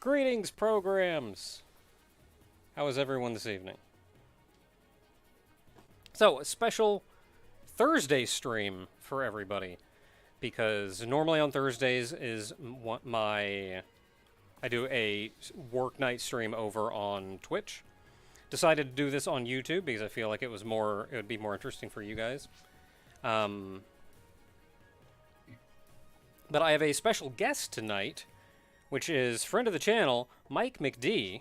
Greetings, programs! How is everyone this evening? So, a special Thursday stream for everybody, because normally on Thursdays is I do a work night stream over on Twitch. Decided to do this on YouTube because I feel like it would be more interesting for you guys. But I have a special guest tonight, which is friend of the channel, Mike MacDee.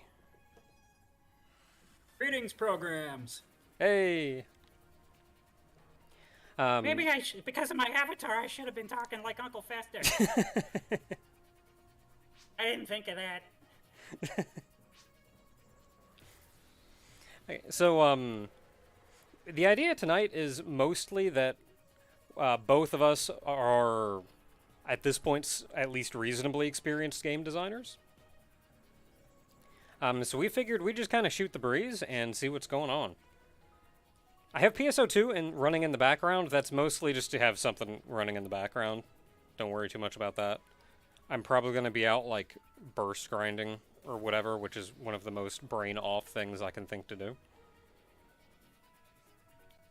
Greetings, programs. Hey. Maybe because of my avatar, I should have been talking like Uncle Fester. I didn't think of that. Okay, so, the idea tonight is mostly that both of us are, at this point, at least reasonably experienced game designers. So we figured we'd just kind of shoot the breeze and see what's going on. I have PSO2 running in the background. That's mostly just to have something running in the background. Don't worry too much about that. I'm probably going to be out, like, burst grinding or whatever, which is one of the most brain-off things I can think to do.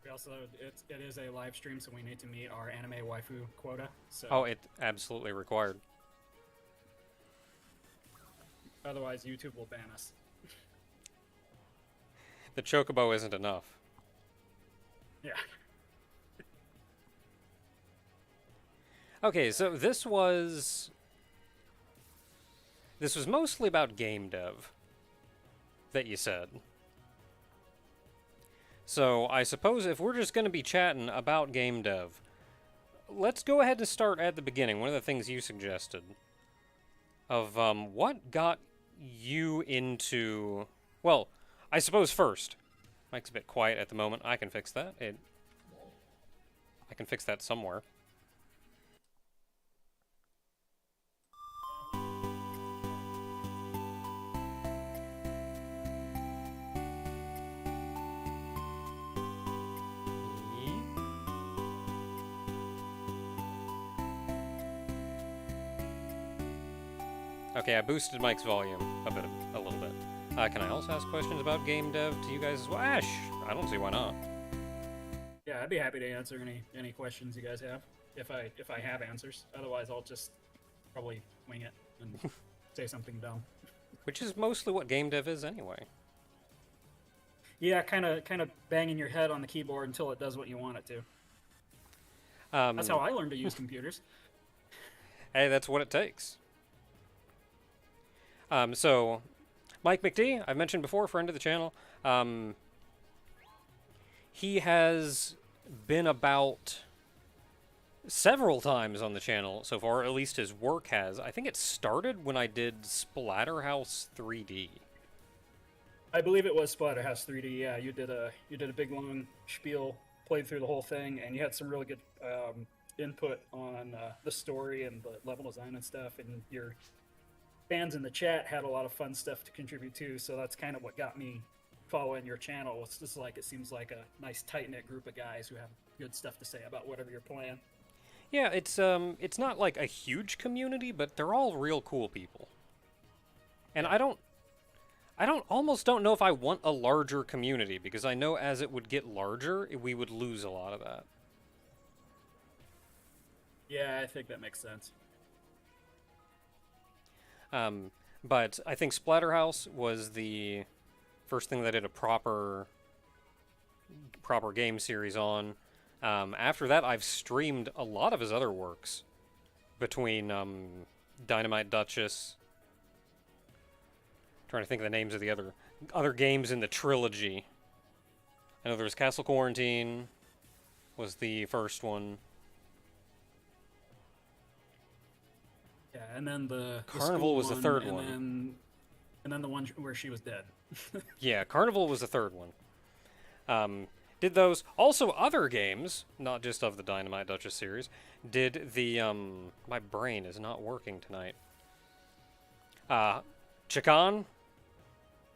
We also, it is a live stream, so we need to meet our anime waifu quota. So Oh, it's absolutely required. otherwise, YouTube will ban us. The Chocobo isn't enough. Yeah. Okay, so this was mostly about game dev that you said. So I suppose if we're just going to be chatting about game dev, let's go ahead and start at the beginning. One of the things you suggested of what got you into, well, I suppose first, Mike's a bit quiet at the moment. I can fix that. I can fix that somewhere. Okay, I boosted Mike's volume a little bit. Can I also ask questions about game dev to you guys as well? Ash, I don't see why not. Yeah, I'd be happy to answer any questions you guys have if I have answers. Otherwise, I'll just probably wing it and say something dumb. Which is mostly what game dev is anyway. Yeah, kind of banging your head on the keyboard until it does what you want it to. That's how I learned to use computers. Hey, that's what it takes. So, Mike MacDee, I've mentioned before, friend of the channel. He has been about several times on the channel so far, or at least his work has. I think it started when I did Splatterhouse 3D. I believe it was Splatterhouse 3D. Yeah, you did a big long spiel, played through the whole thing, and you had some really good input on the story and the level design and stuff. And your fans in the chat had a lot of fun stuff to contribute to. So that's kind of what got me following your channel. It's just like it seems like a nice tight-knit group of guys who have good stuff to say about whatever you're playing. Yeah, it's not like a huge community, but they're all real cool people. And I almost don't know if I want a larger community, because I know as it would get larger, we would lose a lot of that. Yeah, I think that makes sense. But I think Splatterhouse was the first thing that I did a proper game series on. After that, I've streamed a lot of his other works between Dynamite Duchess. Trying to think of the names of the other games in the trilogy. I know there was Castle Quarantine, was the first one. Yeah, and then the Carnival was the third one. And then the one where she was dead. Yeah, Carnival was the third one. Did those. Also, other games, not just of the Dynamite Duchess series, did the, my brain is not working tonight. Chikan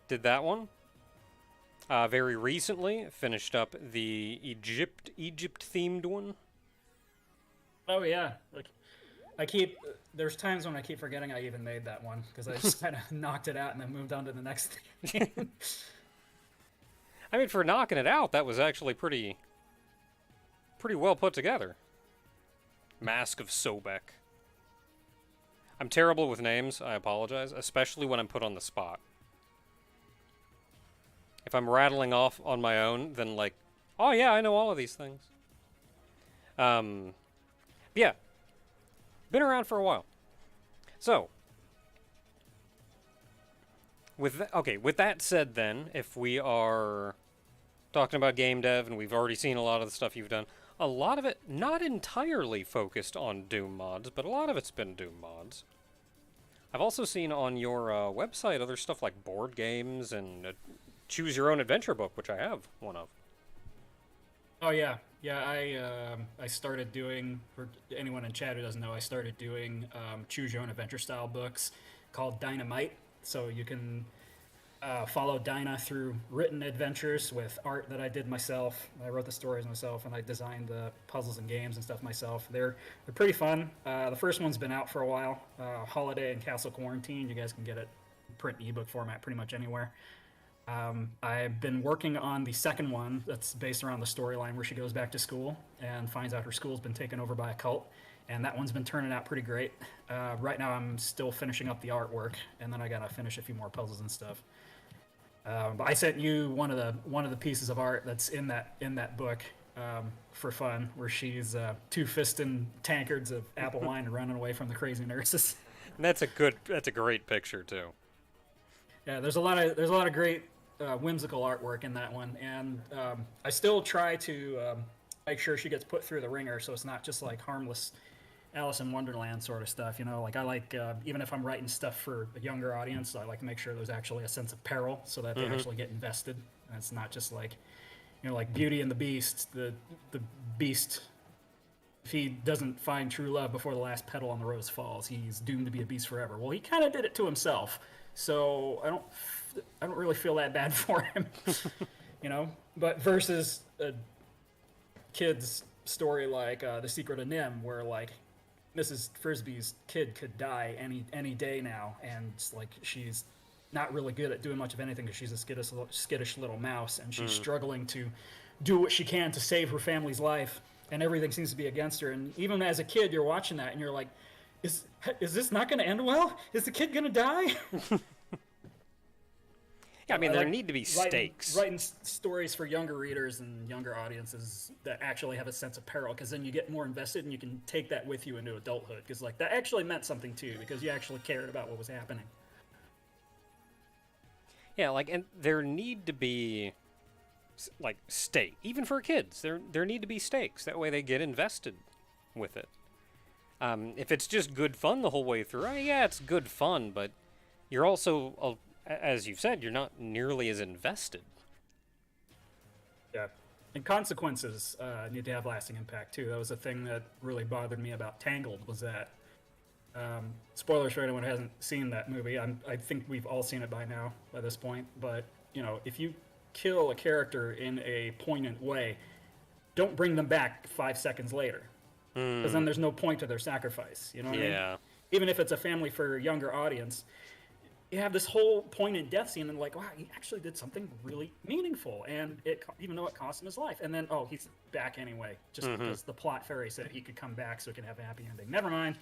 did that one. Very recently, finished up the Egypt-themed one. Oh, yeah. Like, I keep there's times when I keep forgetting I even made that one because I just kind of knocked it out and then moved on to the next thing. I mean, for knocking it out, that was actually pretty well put together. Mask of Sobek. I'm terrible with names, I apologize, especially when I'm put on the spot. If I'm rattling off on my own, then like, oh yeah, I know all of these things. Yeah, been around for a while. So, with that said then, if we are talking about game dev and we've already seen a lot of the stuff you've done, a lot of it not entirely focused on Doom mods, but a lot of it's been Doom mods. I've also seen on your website other stuff like board games and a choose your own adventure book, which I have one of. Oh yeah, yeah. I started doing, for anyone in chat who doesn't know, I started doing choose your own adventure style books called Dynamite. So you can follow Dinah through written adventures with art that I did myself. I wrote the stories myself, and I designed the puzzles and games and stuff myself. They're pretty fun. The first one's been out for a while. Holiday and Castle Quarantine. You guys can get it print ebook format pretty much anywhere. I've been working on the second one that's based around the storyline where she goes back to school and finds out her school's been taken over by a cult. And that one's been turning out pretty great. Right now, I'm still finishing up the artwork, and then I gotta finish a few more puzzles and stuff. But I sent you one of the pieces of art that's in that book for fun, where she's two-fisting tankards of apple wine and running away from the crazy nurses. And that's a great picture too. Yeah, there's a lot of great whimsical artwork in that one, and I still try to make sure she gets put through the ringer, so it's not just like harmless Alice in Wonderland sort of stuff. You know, like I like even if I'm writing stuff for a younger audience, I like to make sure there's actually a sense of peril so that they actually get invested. And it's not just like, you know, like Beauty and the Beast. The beast, if he doesn't find true love before the last petal on the rose falls, he's doomed to be a beast forever. Well, he kind of did it to himself, so I don't really feel that bad for him, you know. But versus a kid's story like The Secret of Nim, where like Mrs. Frisbee's kid could die any day now, and like she's not really good at doing much of anything because she's a skittish little mouse, and she's struggling to do what she can to save her family's life, and everything seems to be against her. And even as a kid, you're watching that, and you're like, is this not going to end well? Is the kid going to die? Yeah, I mean, there need to be stakes. Writing stories for younger readers and younger audiences that actually have a sense of peril, because then you get more invested and you can take that with you into adulthood. Because like that actually meant something to you because you actually cared about what was happening. Yeah, like, and there need to be like stake, even for kids. There need to be stakes. That way they get invested with it. If it's just good fun the whole way through, yeah, it's good fun, but you're also as you've said, you're not nearly as invested. Yeah, and consequences need to have lasting impact too. That was a thing that really bothered me about Tangled, was that spoilers for anyone who hasn't seen that movie. I think we've all seen it by now by this point. But you know, if you kill a character in a poignant way, don't bring them back 5 seconds later, because then there's no point to their sacrifice. You know what I mean? Even if it's a family for a younger audience, you have this whole poignant death scene, and like, wow, he actually did something really meaningful, and even though it cost him his life, and then he's back anyway, just because the plot fairy said he could come back so he could have a happy ending. Never mind.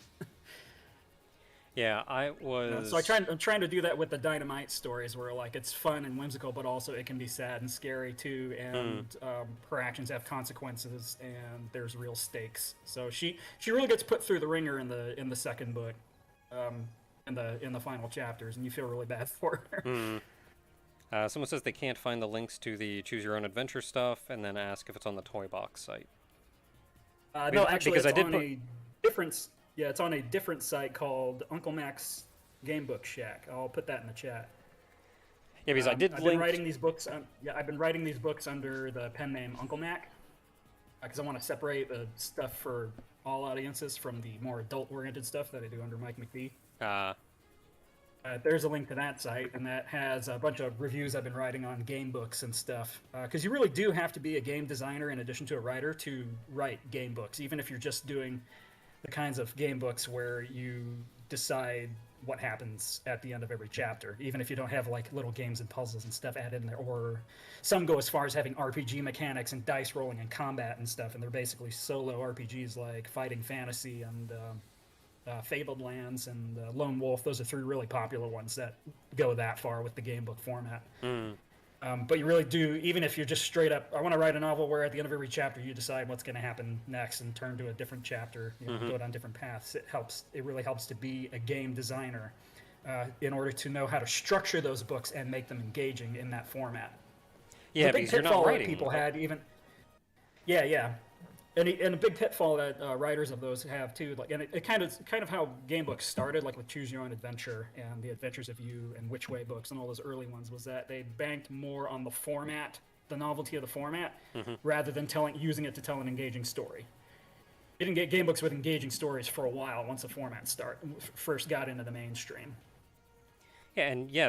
Yeah, I was. So I'm trying to do that with the Dynamite stories, where like it's fun and whimsical, but also it can be sad and scary too, and her actions have consequences, and there's real stakes. So she really gets put through the ringer in the second book. In the final chapters, and you feel really bad for her. Someone says they can't find the links to the Choose Your Own Adventure stuff, and then ask if it's on the Toy Box site. No, actually, it's on a different site called Uncle Mac's Gamebook Shack. I'll put that in the chat. Yeah, because I've been writing these books. I've been writing these books under the pen name Uncle Mac, because I want to separate the stuff for all audiences from the more adult-oriented stuff that I do under Mike MacDee. There's a link to that site, and that has a bunch of reviews I've been writing on game books and stuff. Because you really do have to be a game designer in addition to a writer to write game books, even if you're just doing the kinds of game books where you decide what happens at the end of every chapter, even if you don't have like little games and puzzles and stuff added in there. Or some go as far as having RPG mechanics and dice rolling and combat and stuff, and they're basically solo RPGs like Fighting Fantasy and Fabled Lands and Lone Wolf. Those are three really popular ones that go that far with the game book format. But you really do, even if you're just straight up, I want to write a novel where at the end of every chapter you decide what's going to happen next and turn to a different chapter, go down different paths. It really helps to be a game designer in order to know how to structure those books and make them engaging in that format. Yeah, the big because you're not pitfall that writing. people had even. Yeah. And a big pitfall that writers of those have too, like, and it kind of how game books started, like with Choose Your Own Adventure and the Adventures of You and Which Way books and all those early ones, was that they banked more on the format, the novelty of the format, rather than using it to tell an engaging story. You didn't get game books with engaging stories for a while once the format first got into the mainstream. Yeah, and yeah,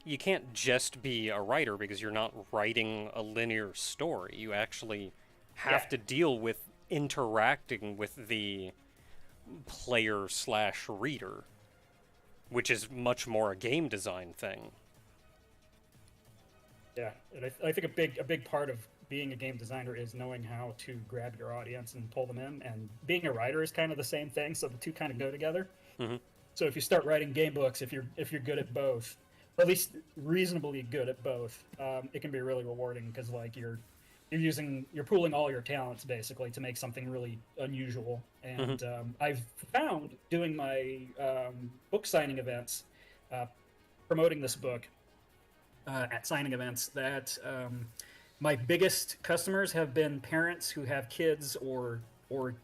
you can't just be a writer because you're not writing a linear story. You actually have to deal with interacting with the player/reader, which is much more a game design thing. Yeah, and I think a big part of being a game designer is knowing how to grab your audience and pull them in. And being a writer is kind of the same thing, so the two kind of go together. So if you start writing game books, if you're good at both, or at least reasonably good at both, it can be really rewarding because like you're pooling all your talents basically to make something really unusual. And I've found doing my book signing events, promoting this book at signing events, that my biggest customers have been parents who have kids or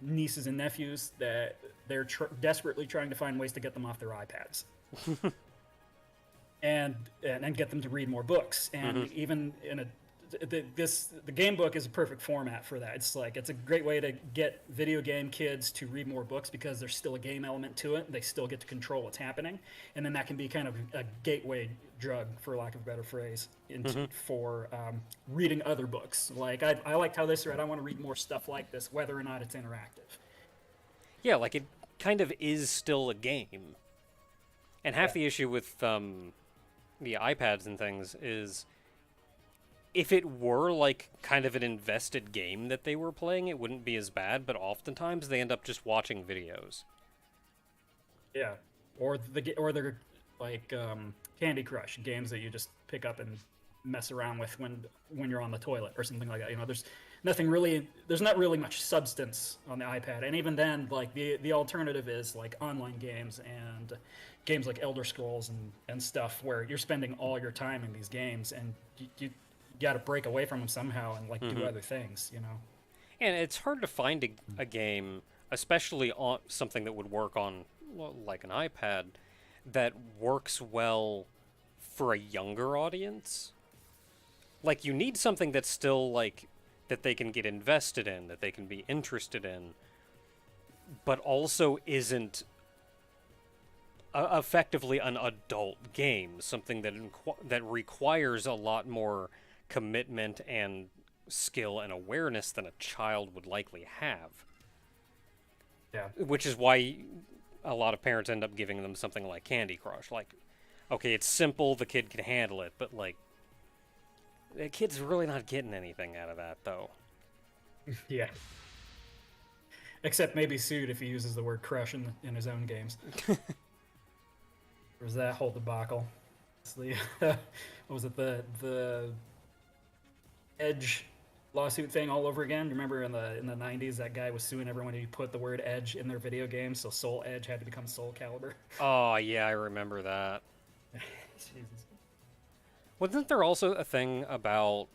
nieces and nephews that they're desperately trying to find ways to get them off their iPads. and get them to read more books. And even in the game book is a perfect format for that. It's a great way to get video game kids to read more books because there's still a game element to it. They still get to control what's happening, and then that can be kind of a gateway drug, for lack of a better phrase, for reading other books. Like I liked how this read. I want to read more stuff like this, whether or not it's interactive. Yeah, like it kind of is still a game. And half the issue with the iPads and things is, if it were like kind of an invested game that they were playing, it wouldn't be as bad, but oftentimes they end up just watching videos. Yeah, or they're like Candy Crush games that you just pick up and mess around with when you're on the toilet or something like that. There's not really much substance on the iPad, and even then, like the alternative is like online games and games like Elder Scrolls and stuff where you're spending all your time in these games, and you got to break away from them somehow and like do other things, And it's hard to find a game, especially on something that would work on like an iPad, that works well for a younger audience. Like, you need something that's still like that they can get invested in, that they can be interested in, but also isn't effectively an adult game, something that requires a lot more commitment and skill and awareness than a child would likely have. Yeah. Which is why a lot of parents end up giving them something like Candy Crush. Like, okay, it's simple, the kid can handle it, but like, the kid's really not getting anything out of that, though. Yeah. Except maybe sued if he uses the word crush in his own games. Or is that whole debacle? It's the what was it, the Edge lawsuit thing all over again? Remember in the 90s that guy was suing everyone who put the word Edge in their video games, so Soul Edge had to become Soul Calibur. Oh yeah, I remember that. Jesus. Wasn't there also a thing about,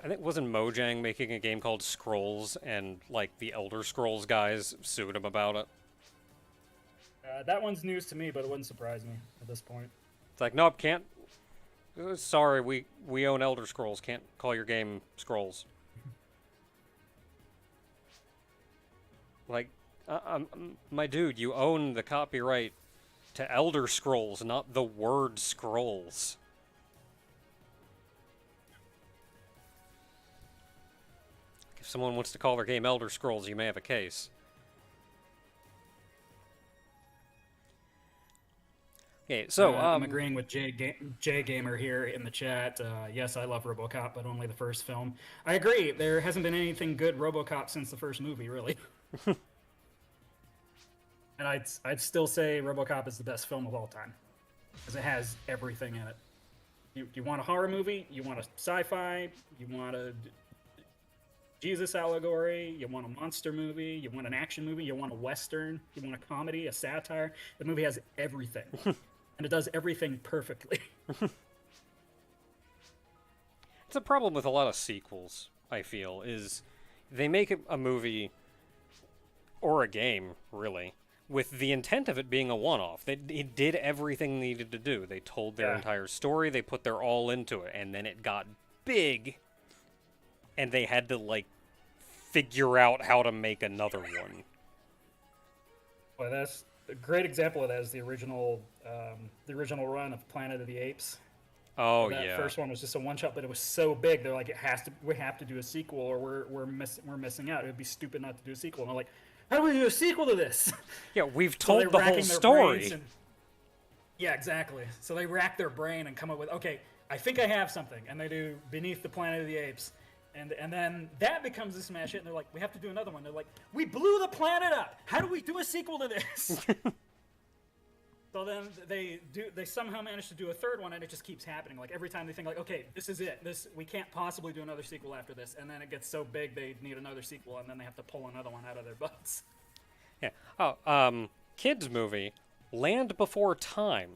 I think, wasn't Mojang making a game called Scrolls, and like the Elder Scrolls guys sued him about it? That one's news to me, but it wouldn't surprise me at this point. It's like, nope, can't. Sorry, we own Elder Scrolls. Can't call your game Scrolls. Like, my dude, you own the copyright to Elder Scrolls, not the word scrolls. If someone wants to call their game Elder Scrolls, you may have a case. Okay, so I'm agreeing with J Gamer here in the chat. Yes, I love RoboCop, but only the first film. I agree. There hasn't been anything good RoboCop since the first movie, really. And I'd still say RoboCop is the best film of all time because it has everything in it. You want a horror movie? You want a sci-fi? You want a Jesus allegory? You want a monster movie? You want an action movie? You want a western? You want a comedy? A satire? The movie has everything. And it does everything perfectly. it's a problem with a lot of sequels, I feel, is they make a movie or a game, really, with the intent of it being a one-off. It did everything they needed to do. They told their entire story, they put their all into it, and then it got big, and they had to, like, figure out how to make another one. Well, that's a great example of that is the original run of Planet of the Apes. Oh, that yeah. first one was just a one-shot, but it was so big. They're like, we have to do a sequel, or we're missing out. It would be stupid not to do a sequel. And I'm like, how do we do a sequel to this? Yeah, we've So told the whole story. Yeah, exactly. So they rack their brain and come up with, okay, I think I have something, and they do Beneath the Planet of the Apes. And then that becomes a smash hit, and they're like, we have to do another one. They're like, we blew the planet up. How do we do a sequel to this? So then they somehow manage to do a third one, and it just keeps happening. Like every time they think, like, okay, this is it. We can't possibly do another sequel after this. And then it gets so big they need another sequel, and then they have to pull another one out of their butts. Yeah. Oh, kids movie, Land Before Time.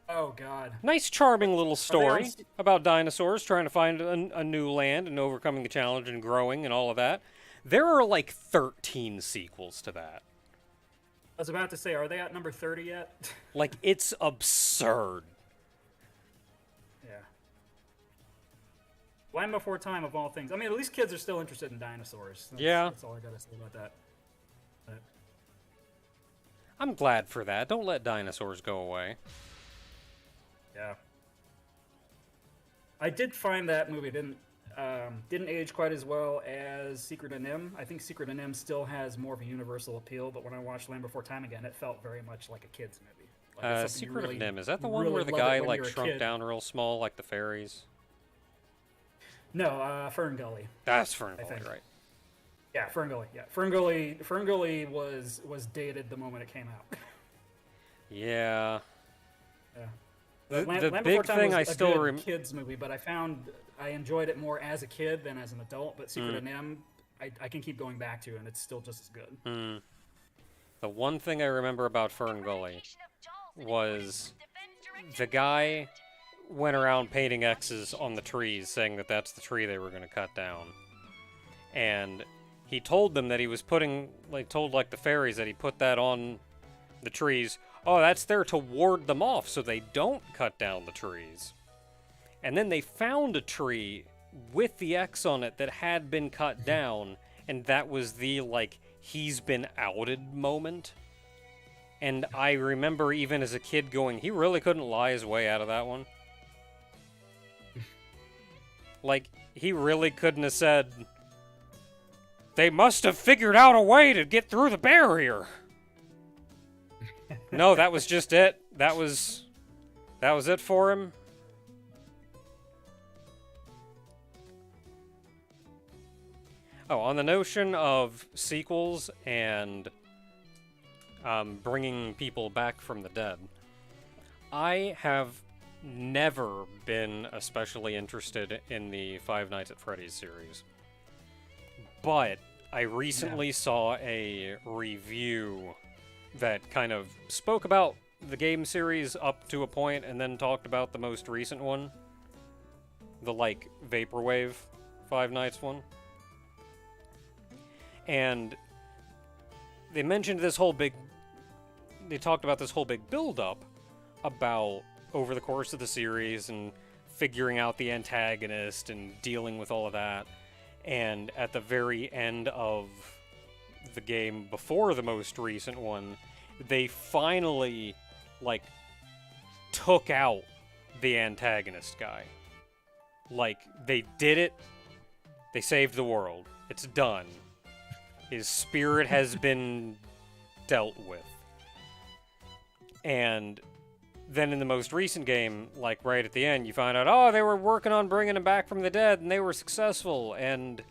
Oh, God. Nice, charming little story about dinosaurs trying to find a new land and overcoming the challenge and growing and all of that. There are like 13 sequels to that. I was about to say, are they at number 30 yet? Like, it's absurd. Yeah. Land Before Time, of all things. I mean, at least kids are still interested in dinosaurs. That's all I gotta say about that. But I'm glad for that. Don't let dinosaurs go away. yeah. I did find that movie didn't age quite as well as Secret of Nim. I think Secret of Nim still has more of a universal appeal, but when I watched Land Before Time again, it felt very much like a kid's movie. Like Secret of Nim, is that the one really where the love guy it when like you're a shrunk kid. down real small like the fairies? No, Fern Gully. That's Fern Gully, think. right? Yeah, Fern Gully. Yeah, Fern Gully was dated the moment it came out. Yeah. Yeah. The Land big Before Time thing was I a still good kids movie, but I found I enjoyed it more as a kid than as an adult. But Secret of Nim, I can keep going back to, and it's still just as good. The one thing I remember about Fern Gully was the guy went around painting X's on the trees, saying that that's the tree they were going to cut down. And he told them that he was told the fairies that he put that on the trees. Oh, that's there to ward them off so they don't cut down the trees. And then they found a tree with the X on it that had been cut down, and that was the, he's been outed moment. And I remember even as a kid going, he really couldn't lie his way out of that one. He really couldn't have said, they must have figured out a way to get through the barrier. No, that was just it. That was it for him. Oh, on the notion of sequels and bringing people back from the dead, I have never been especially interested in the Five Nights at Freddy's series. But I recently saw a review that kind of spoke about the game series up to a point and then talked about the most recent one. The, Vaporwave Five Nights one. And they mentioned they talked about this whole big build-up about over the course of the series and figuring out the antagonist and dealing with all of that. And at the very end of the game before the most recent one, they finally, took out the antagonist guy. They did it. They saved the world. It's done. His spirit has been dealt with. And then in the most recent game, like right at the end, you find out, oh, they were working on bringing him back from the dead, and they were successful, and...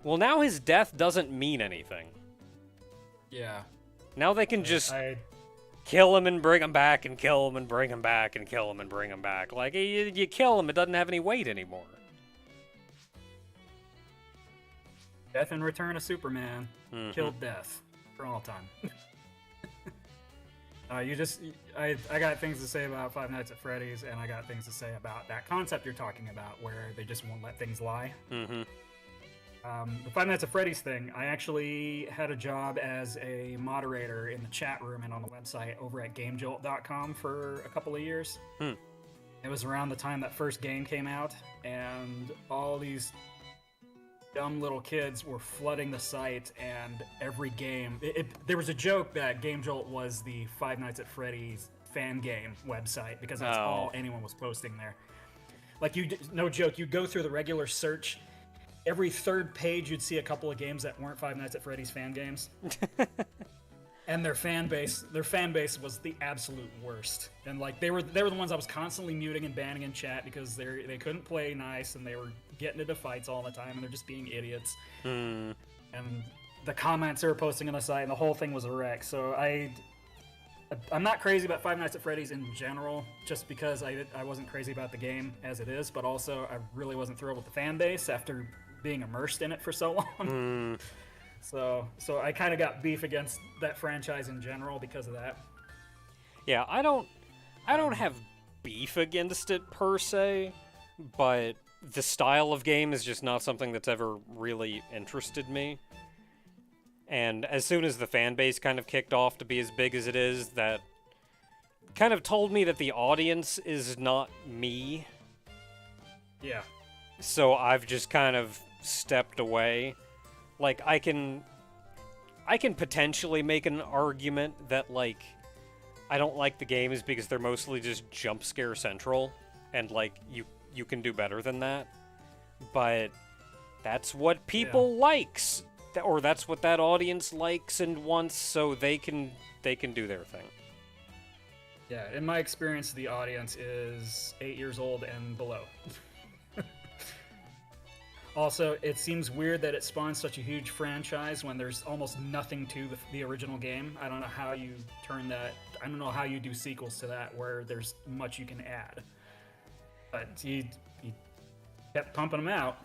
Well, now his death doesn't mean anything. Yeah. Now they can just kill him and bring him back, and kill him and bring him back, and kill him and bring him back. Like, you kill him, it doesn't have any weight anymore. Death in Return of Superman. Mm-hmm. Killed death. For all time. I got things to say about Five Nights at Freddy's, and I got things to say about that concept you're talking about, where they just won't let things lie. Mm-hmm. The Five Nights at Freddy's thing, I actually had a job as a moderator in the chat room and on the website over at gamejolt.com for a couple of years. It was around the time that first game came out, and all these dumb little kids were flooding the site, and every game... there was a joke that Game Jolt was the Five Nights at Freddy's fan game website, because that's all anyone was posting there. Like, no joke, you go through the regular search, every third page you'd see a couple of games that weren't Five Nights at Freddy's fan games. And their fan base was the absolute worst. And like they were the ones I was constantly muting and banning in chat because they couldn't play nice and they were getting into fights all the time and they're just being idiots. And the comments they were posting on the site and the whole thing was a wreck. So I'm not crazy about Five Nights at Freddy's in general, just because I wasn't crazy about the game as it is, but also I really wasn't thrilled with the fan base after being immersed in it for so long. So I kind of got beef against that franchise in general because of that. Yeah, I don't have beef against it per se, but the style of game is just not something that's ever really interested me. And as soon as the fan base kind of kicked off to be as big as it is, that kind of told me that the audience is not me. Yeah. So I've just kind of stepped away. Like, I can potentially make an argument that, like, I don't like the games because they're mostly just jump scare central, and, like, you can do better than that. But that's what people likes, or that's what that audience likes and wants, so they can do their thing. Yeah, in my experience, the audience is 8 years old and below. Also, it seems weird that it spawns such a huge franchise when there's almost nothing to the original game. I don't know how you turn that... I don't know how you do sequels to that where there's much you can add. But he kept pumping them out.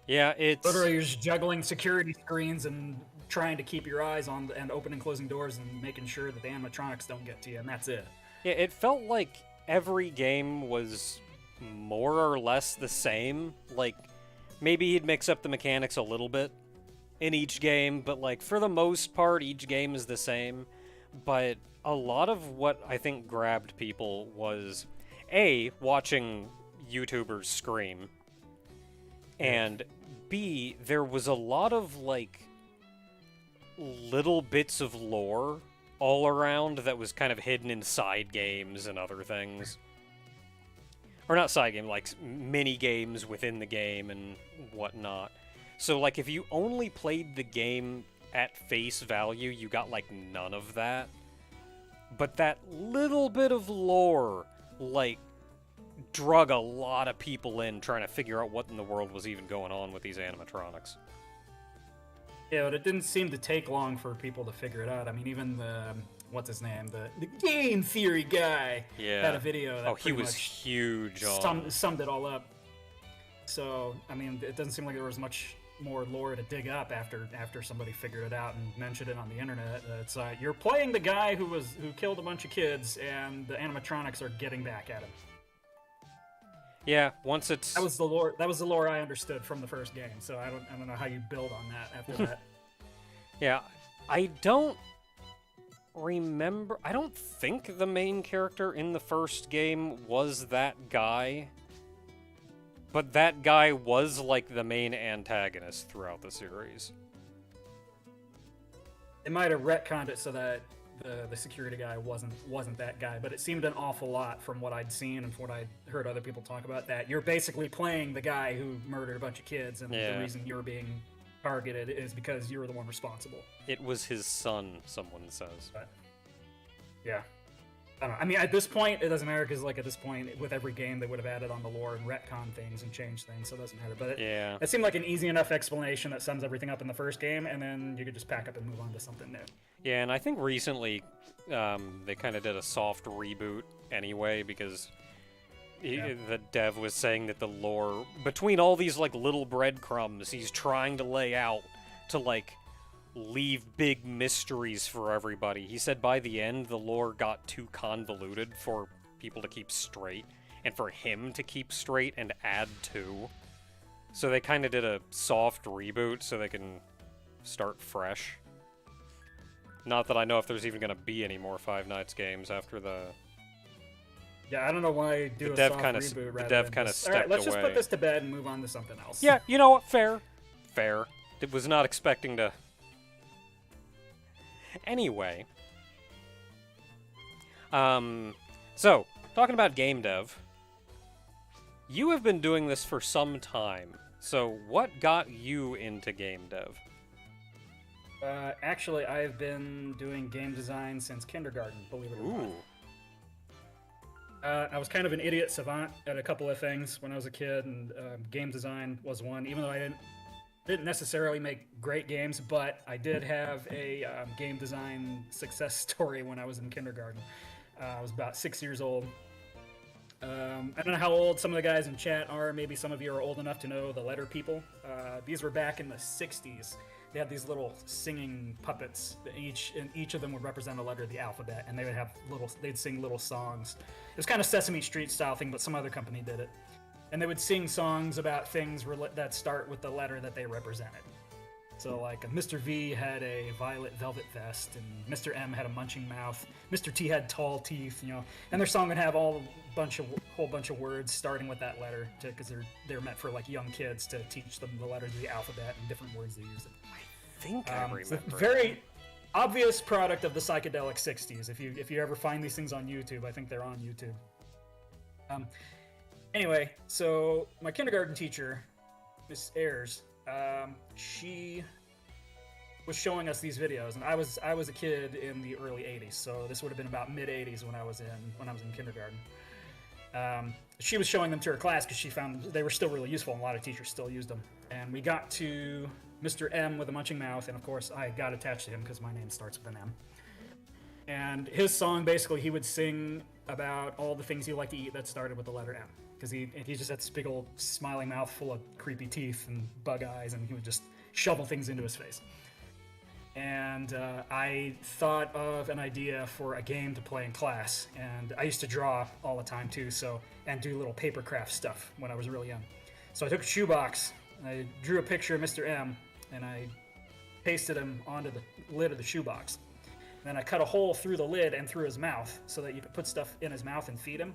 Yeah, it's... Literally, you're just juggling security screens and trying to keep your eyes on and opening closing doors and making sure that the animatronics don't get to you, and that's it. Yeah, it felt like every game was more or less the same. Like... Maybe he'd mix up the mechanics a little bit in each game, but, like, for the most part, each game is the same. But a lot of what I think grabbed people was, A, watching YouTubers scream, and B, there was a lot of, like, little bits of lore all around that was kind of hidden in side games and other things. Or not side game, like mini games within the game and whatnot. So, like, if you only played the game at face value, you got, like, none of that. But that little bit of lore, like, drug a lot of people in trying to figure out what in the world was even going on with these animatronics. Yeah, but it didn't seem to take long for people to figure it out. I mean, even the... What's his name? The game theory guy had a video that he was huge summed it all up. So, I mean, it doesn't seem like there was much more lore to dig up after somebody figured it out and mentioned it on the internet. It's you're playing the guy who killed a bunch of kids, and the animatronics are getting back at him. Yeah, once it's... That was the lore I understood from the first game, so I don't know how you build on that after that. Yeah, I don't remember... I don't think the main character in the first game was that guy. But that guy was, like, the main antagonist throughout the series. It might have retconned it so that the security guy wasn't that guy, but it seemed an awful lot from what I'd seen and from what I'd heard other people talk about, that you're basically playing the guy who murdered a bunch of kids, and the reason you're being targeted is because you were the one responsible. It was his son, someone says. But, yeah. I don't know. I mean, at this point, it doesn't matter because, like, at this point, with every game, they would have added on the lore and retcon things and changed things, so it doesn't matter. But Yeah. it seemed like an easy enough explanation that sums everything up in the first game, and then you could just pack up and move on to something new. Yeah, and I think recently they kind of did a soft reboot anyway because the dev was saying that the lore between all these like little breadcrumbs he's trying to lay out to like leave big mysteries for everybody. He said by the end the lore got too convoluted for people to keep straight and for him to keep straight and add to. So they kind of did a soft reboot so they can start fresh. Not that I know if there's even going to be any more Five Nights games after the... Yeah, I don't know why do a soft reboot rather dev than kind of just, stepped all right, let's just away. put this to bed and move on to something else. Yeah, you know what? Fair. Fair. It was not expecting to... Anyway. So, talking about game dev, you have been doing this for some time. So, what got you into game dev? Actually, I've been doing game design since kindergarten, believe it or not. Ooh. I was kind of an idiot savant at a couple of things when I was a kid, and game design was one. Even though I didn't necessarily make great games, but I did have a game design success story when I was in kindergarten. I was about 6 years old. I don't know how old some of the guys in chat are. Maybe some of you are old enough to know the letter people. These were back in the 60s. They had these little singing puppets. Each of them would represent a letter of the alphabet, and they'd sing little songs. It was kind of Sesame Street style thing, but some other company did it. And they would sing songs about things that start with the letter that they represented. So like Mr. V had a violet velvet vest, and Mr. M had a munching mouth. Mr. T had tall teeth, and their song would have whole bunch of words starting with that letter because they're meant for like young kids to teach them the letters of the alphabet and different words they use. I think I remember. It's a very obvious product of the psychedelic 60s. If you ever find these things on YouTube, I think they're on YouTube. Anyway, so my kindergarten teacher, Miss Ayers, she was showing us these videos, and I was a kid in the early 80s, so this would have been about mid 80s when I was in kindergarten. She was showing them to her class because she found they were still really useful, and a lot of teachers still used them. And we got to Mr. M with a munching mouth, and of course I got attached to him because my name starts with an M. And his song, basically, he would sing about all the things he liked to eat that started with the letter M. Because he just had this big old smiling mouth full of creepy teeth and bug eyes, and he would just shovel things into his face. And I thought of an idea for a game to play in class, and I used to draw all the time too, and do little paper craft stuff when I was really young. So I took a shoebox, and I drew a picture of Mr. M, and I pasted him onto the lid of the shoebox. And then I cut a hole through the lid and through his mouth so that you could put stuff in his mouth and feed him.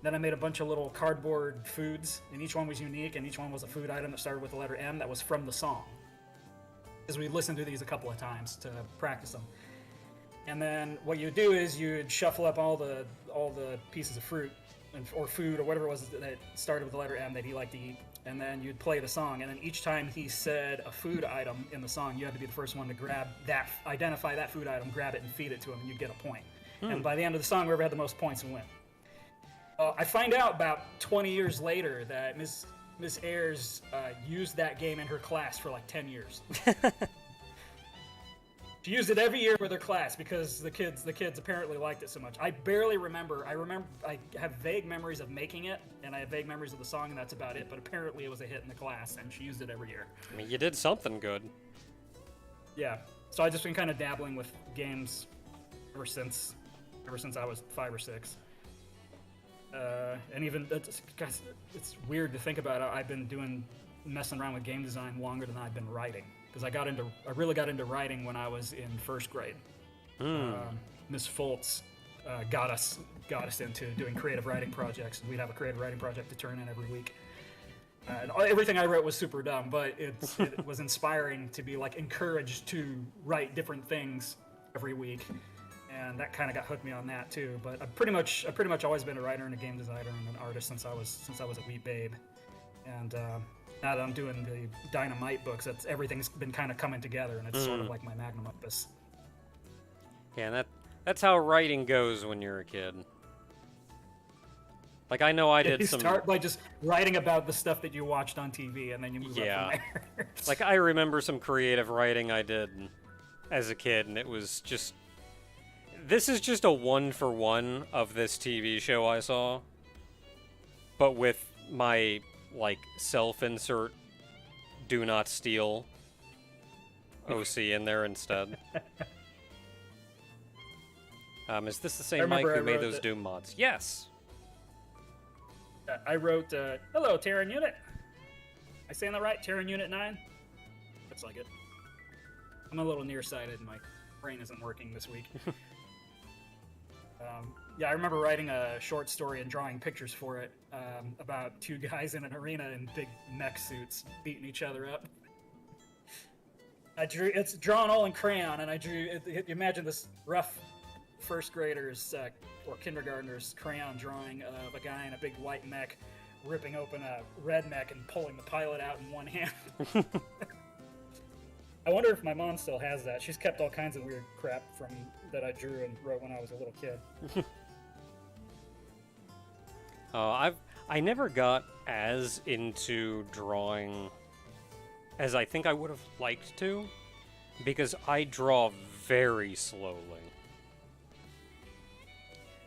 Then I made a bunch of little cardboard foods, and each one was unique, and each one was a food item that started with the letter M that was from the song. Because we listened to these a couple of times to practice them. And then what you'd do is you'd shuffle up all the pieces of fruit or food or whatever it was that started with the letter M that he liked to eat, and then you'd play the song. And then each time he said a food item in the song, you had to be the first one to identify that food item, grab it, and feed it to him, and you'd get a point. And by the end of the song, whoever had the most points would win. I find out about 20 years later that Miss Ayers used that game in her class for like 10 years. She used it every year with her class because the kids apparently liked it so much. I barely remember. I have vague memories of making it, and I have vague memories of the song, and that's about it. But apparently it was a hit in the class, and she used it every year. I mean, you did something good. Yeah. So I've just been kind of dabbling with games ever since I was 5 or 6. And even, guys, it's weird to think about. I've been messing around with game design longer than I've been writing, because I really got into writing when I was in first grade. Miss Foltz got us into doing creative writing projects, and we'd have a creative writing project to turn in every week. And everything I wrote was super dumb, but it was inspiring to be like encouraged to write different things every week. And that kind of got hooked me on that too. But I've pretty much always been a writer and a game designer and an artist since I was a wee babe. And now that I'm doing the Dynamite books, everything's been kind of coming together, and it's sort of like my magnum opus. Yeah, and That's how writing goes when you're a kid. Like, I know I did You some... start by just writing about the stuff that you watched on TV, and then you move Yeah. up from there. Like, I remember some creative writing I did as a kid, and it was just... This is just a one-for-one of this TV show I saw. But with my, like, self-insert do not steal OC in there instead. Is this the same Mike who made those Doom mods? Yes! I wrote, hello, Terran Unit. I saying that right? Terran Unit 9? Looks like it. I'm a little nearsighted. My brain isn't working this week. Yeah, I remember writing a short story and drawing pictures for it about two guys in an arena in big mech suits beating each other up. It's drawn all in crayon, and I drew, imagine this rough first graders or kindergartners crayon drawing of a guy in a big white mech ripping open a red mech and pulling the pilot out in one hand. I wonder if my mom still has that. She's kept all kinds of weird crap from that I drew and wrote when I was a little kid. I never got as into drawing as I think I would have liked to, because I draw very slowly.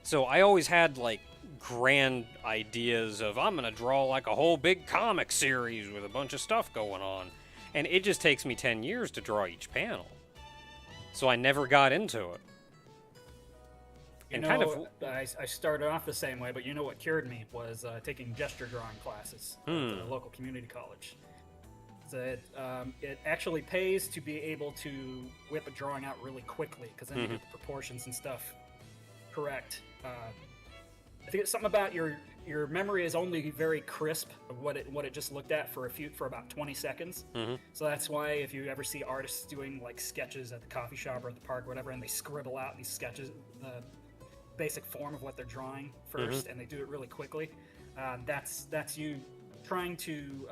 So I always had, like, grand ideas of, I'm gonna draw, like, a whole big comic series with a bunch of stuff going on. And it just takes me 10 years to draw each panel. So I never got into it. And kind of, I started off the same way, but you know what cured me was taking gesture drawing classes at the local community college. So it actually pays to be able to whip a drawing out really quickly, because then you get the proportions and stuff correct. I think it's something about your memory is only very crisp of what it just looked at for about 20 seconds. So that's why if you ever see artists doing like sketches at the coffee shop or at the park or whatever, and they scribble out these sketches, the basic form of what they're drawing first, and they do it really quickly, that's you trying to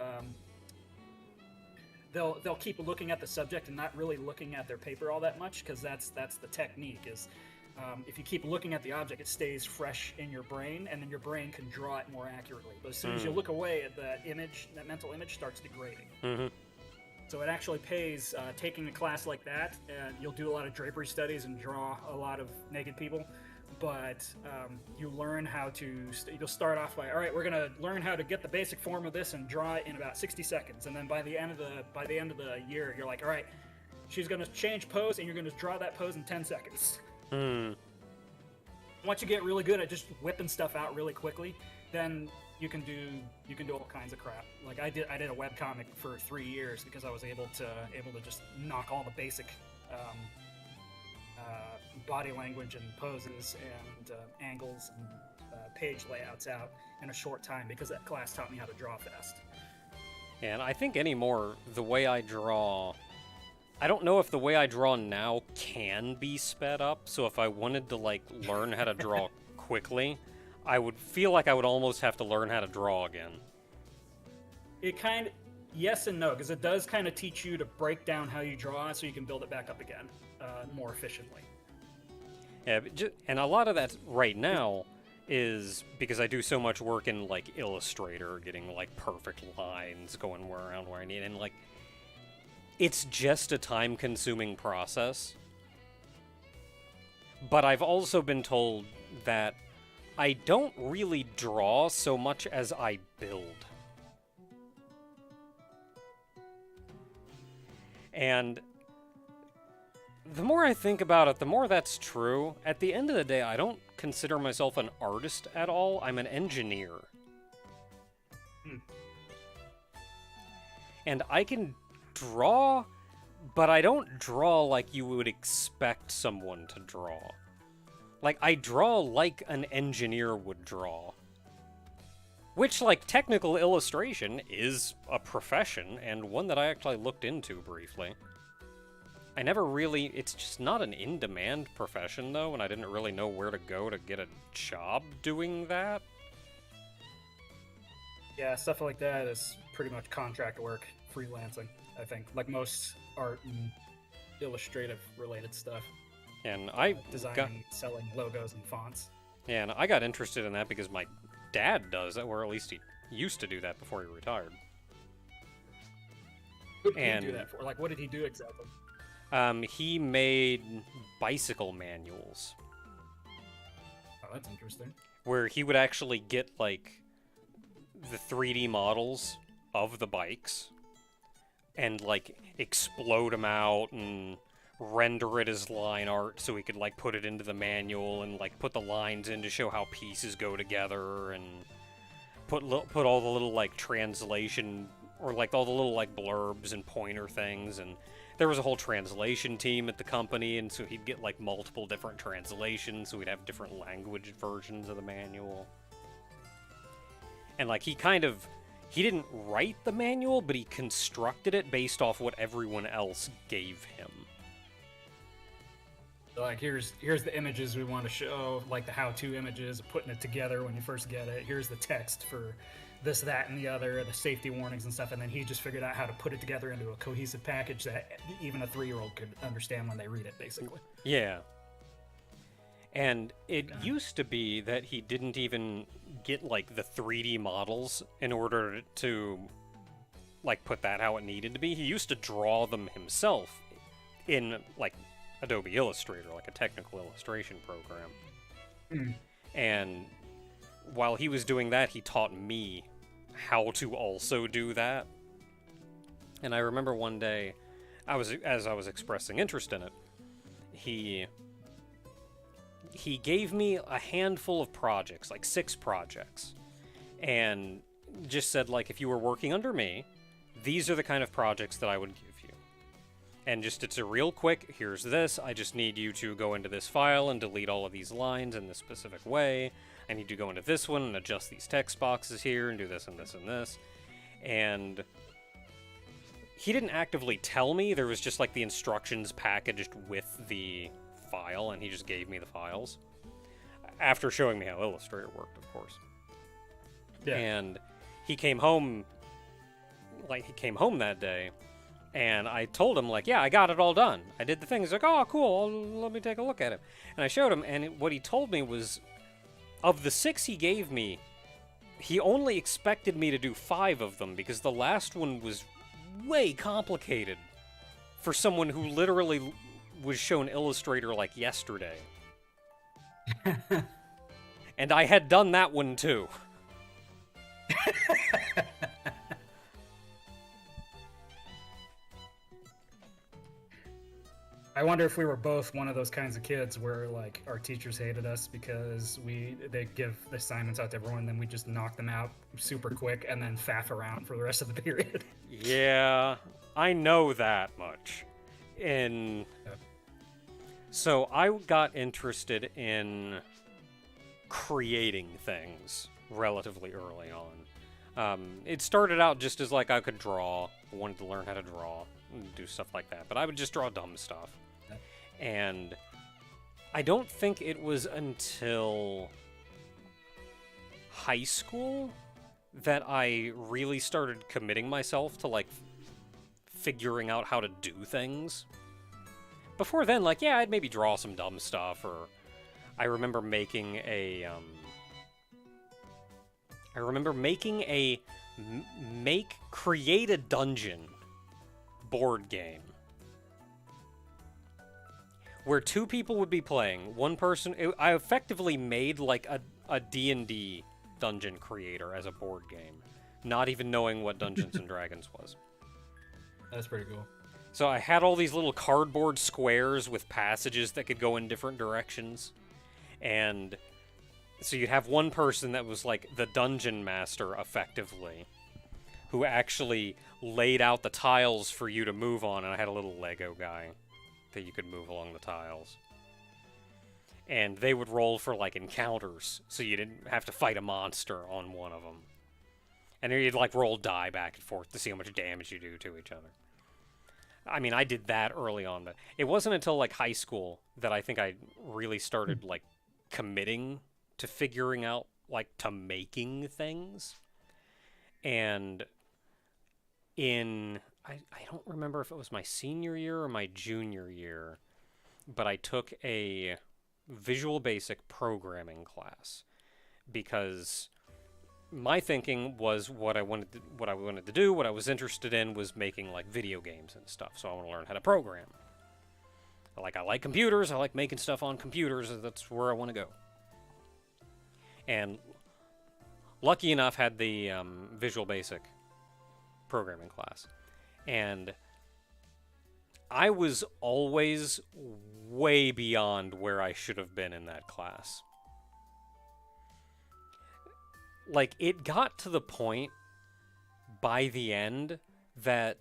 they'll keep looking at the subject and not really looking at their paper all that much, because that's the technique is if you keep looking at the object, it stays fresh in your brain, and then your brain can draw it more accurately. But as soon as you look away at that image, that mental image starts degrading. So it actually pays taking a class like that, and you'll do a lot of drapery studies and draw a lot of naked people. But you learn how to, you'll start off by, all right, we're gonna learn how to get the basic form of this and draw it in about 60 seconds. And then by the end of the year, you're like, all right, she's gonna change pose, and you're gonna draw that pose in 10 seconds. Once you get really good at just whipping stuff out really quickly, then you can do all kinds of crap. Like I did a webcomic for 3 years because I was able to just knock all the basic body language and poses and angles and page layouts out in a short time, because that class taught me how to draw fast. And I think anymore, the way I draw, I don't know if the way I draw now can be sped up, so if I wanted to, like, learn how to draw quickly, I would feel like I would almost have to learn how to draw again. It kind of, yes and no, because it does kind of teach you to break down how you draw so you can build it back up again more efficiently. Yeah, and a lot of that right now is because I do so much work in, like, Illustrator, getting, like, perfect lines going around where I need, and, like, it's just a time-consuming process. But I've also been told that I don't really draw so much as I build. And the more I think about it, the more that's true. At the end of the day, I don't consider myself an artist at all. I'm an engineer. And I can draw, but I don't draw like you would expect someone to draw. Like, I draw like an engineer would draw. Which, like, technical illustration is a profession, and one that I actually looked into briefly. I never really... It's just not an in-demand profession, though, and I didn't really know where to go to get a job doing that. Yeah, stuff like that is pretty much contract work, freelancing, I think. Like most art and illustrative-related stuff. And I got designing, selling logos and fonts. yeah, and I got interested in that because my dad does that, or at least he used to do that before he retired. Who did And he do that for? Like, what did he do exactly? he made bicycle manuals Oh, that's interesting. where he would actually get like the 3D models of the bikes and like explode them out and render it as line art so he could like put it into the manual and like put the lines in to show how pieces go together and put all the little like translation or like all the little like blurbs and pointer things. And there was a whole translation team at the company, and so he'd get like multiple different translations, so we'd have different language versions of the manual. And like he didn't write the manual, but he constructed it based off what everyone else gave him. Like, here's the images we want to show, like the how-to images, putting it together when you first get it. Here's the text for this, that, and the other, the safety warnings and stuff. And then he just figured out how to put it together into a cohesive package that even a 3-year-old could understand when they read it, basically. Yeah. And it used to be that he didn't even get like the 3D models in order to like put that how it needed to be. He used to draw them himself in like Adobe Illustrator, like a technical illustration program. And while he was doing that, he taught me how to also do that. And I remember one day, as I was expressing interest in it, he gave me a handful of projects, like 6 projects, and just said, like, if you were working under me, these are the kind of projects that I would give you. And just, it's a real quick, here's this, I just need you to go into this file and delete all of these lines in this specific way. I need to go into this one and adjust these text boxes here and do this and this and this. And he didn't actively tell me, there was just like the instructions packaged with the file, and he just gave me the files. After showing me how Illustrator worked, of course. Yeah. And he came home that day, and I told him, like, yeah, I got it all done. I did the thing. He's like, oh, cool, let me take a look at it. And I showed him, and what he told me was, of the 6 he gave me, he only expected me to do 5 of them, because the last one was way complicated for someone who literally was shown Illustrator, like, yesterday. And I had done that one, too. I wonder if we were both one of those kinds of kids where, like, our teachers hated us because they give the assignments out to everyone, and then we just knock them out super quick and then faff around for the rest of the period. Yeah, I know that much. So I got interested in creating things relatively early on. It started out just as, like, I could draw. I wanted to learn how to draw and do stuff like that, but I would just draw dumb stuff. And I don't think it was until high school that I really started committing myself to, like, figuring out how to do things. Before then, like, yeah, I'd maybe draw some dumb stuff, or I remember making a create a dungeon board game where 2 people would be playing. One person, I effectively made like a D&D dungeon creator as a board game, not even knowing what Dungeons and Dragons was. That's pretty cool. So I had all these little cardboard squares with passages that could go in different directions. And so you'd have one person that was like the dungeon master, effectively, who actually laid out the tiles for you to move on, and I had a little Lego guy that you could move along the tiles. And they would roll for, like, encounters, so you didn't have to fight a monster on one of them. And then you'd, like, roll die back and forth to see how much damage you do to each other. I mean, I did that early on, but it wasn't until, like, high school that I think I really started, like, committing to figuring out, like, to making things. And I don't remember if it was my senior year or my junior year, but I took a Visual Basic programming class because my thinking was what I wanted to do, what I was interested in was making like video games and stuff. So I want to learn how to program. I like computers, I like making stuff on computers, that's where I want to go. And lucky enough had the Visual Basic programming class. And I was always way beyond where I should have been in that class. Like, it got to the point by the end that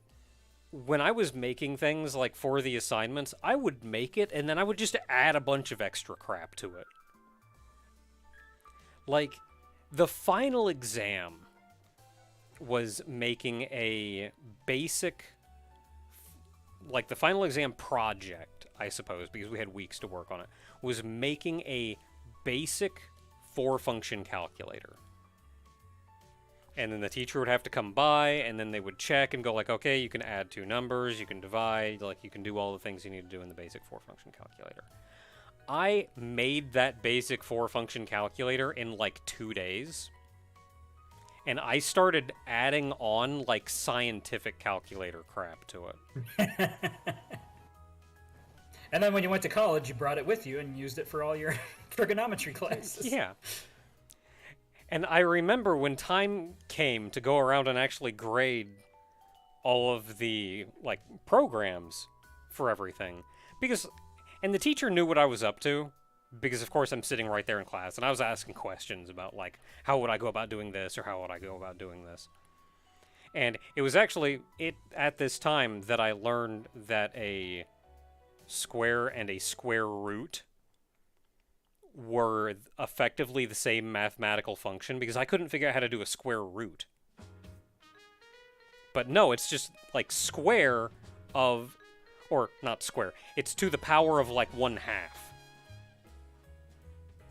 when I was making things, like, for the assignments, I would make it, and then I would just add a bunch of extra crap to it. Like, the final exam was making a basic... Like, the final exam project, I suppose, because we had weeks to work on it, was making a basic 4-function calculator. And then the teacher would have to come by, and then they would check and go like, okay, you can add 2 numbers, you can divide, like, you can do all the things you need to do in the basic 4-function calculator. I made that basic 4-function calculator in, like, 2 days. And I started adding on, like, scientific calculator crap to it. And then when you went to college, you brought it with you and used it for all your trigonometry classes. Yeah. And I remember when time came to go around and actually grade all of the, like, programs for everything. And the teacher knew what I was up to, because of course I'm sitting right there in class, and I was asking questions about, like, how would I go about doing this, or how would I go about doing this. And it was actually at this time that I learned that a square and a square root were effectively the same mathematical function, because I couldn't figure out how to do a square root. But no, it's just, like, square of... Or, not square. It's to the power of, like, 1/2.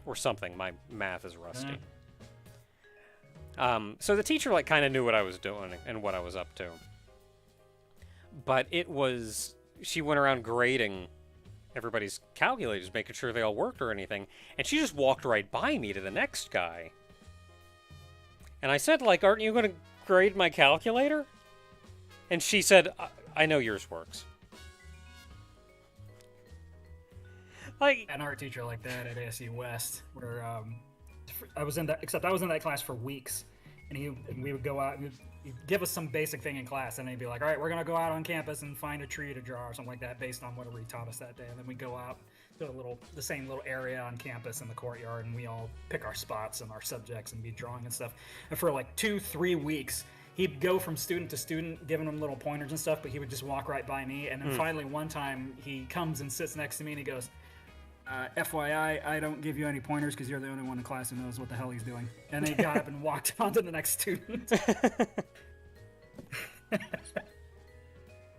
Or something. My math is rusty. So the teacher, like, kind of knew what I was doing and what I was up to. But it was... She went around grading everybody's calculators, making sure they all worked or anything, and she just walked right by me to the next guy. And I said, like, aren't you going to grade my calculator? And she said, I know yours works. Like, An art teacher like that at ASU West, where I was in that, except I was in that class for weeks, and we would go out, he'd give us some basic thing in class, and then he'd be like, all right, we're going to go out on campus and find a tree to draw or something like that based on whatever he taught us that day. And then we go out to the same little area on campus in the courtyard, and we all pick our spots and our subjects and be drawing and stuff. And for like 2-3 weeks, he'd go from student to student, giving them little pointers and stuff, but he would just walk right by me. And then finally one time he comes and sits next to me and he goes, FYI, I don't give you any pointers because you're the only one in class who knows what the hell he's doing. And then he got up and walked on to the next student.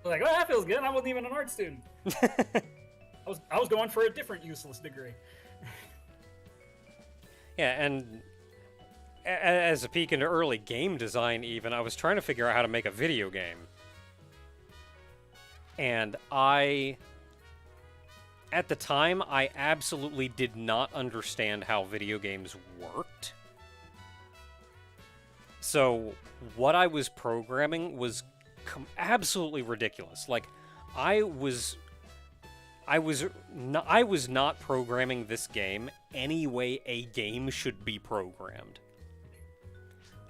Like, well, that feels good. I wasn't even an art student. I was going for a different useless degree. Yeah, and as a peek into early game design even, I was trying to figure out how to make a video game. And at the time, I absolutely did not understand how video games worked. So what I was programming was absolutely ridiculous. Like, I was not programming this game any way a game should be programmed.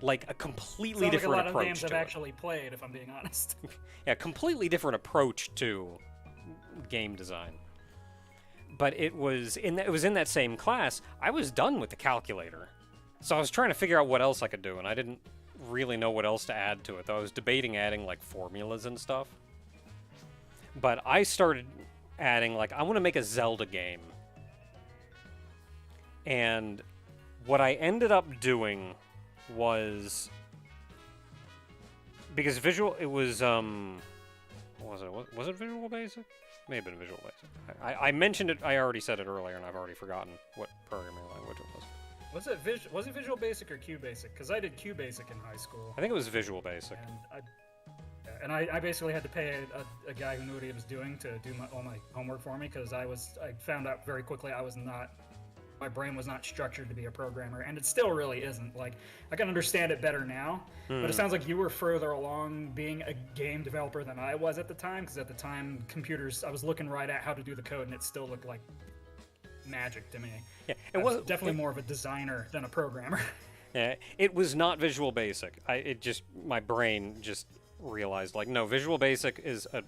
Like, a completely different approach to it. Sounds like a lot of games I've actually played, if I'm being honest. Yeah, completely different approach to game design. But it was in that same class. I was done with the calculator, so I was trying to figure out what else I could do, and I didn't really know what else to add to it. Though I was debating adding, like, formulas and stuff. But I started adding, like, I want to make a Zelda game. And what I ended up doing was, because it was was it Visual Basic? May have been Visual Basic. I mentioned it. I already said it earlier, and I've already forgotten what programming language it was. Was it Visual Basic or QBasic? Because I did QBasic in high school. I think it was Visual Basic. and I basically had to pay a guy who knew what he was doing to do all my homework for me, because I found out very quickly my brain was not structured to be a programmer, and it still really isn't. Like, I can understand it better now, but it sounds like you were further along being a game developer than I was at the time, because at the time, computers, I was looking right at how to do the code, and it still looked like magic to me. Yeah, it was definitely more of a designer than a programmer. Yeah, it was not Visual Basic. My brain just realized, like, no, Visual Basic is not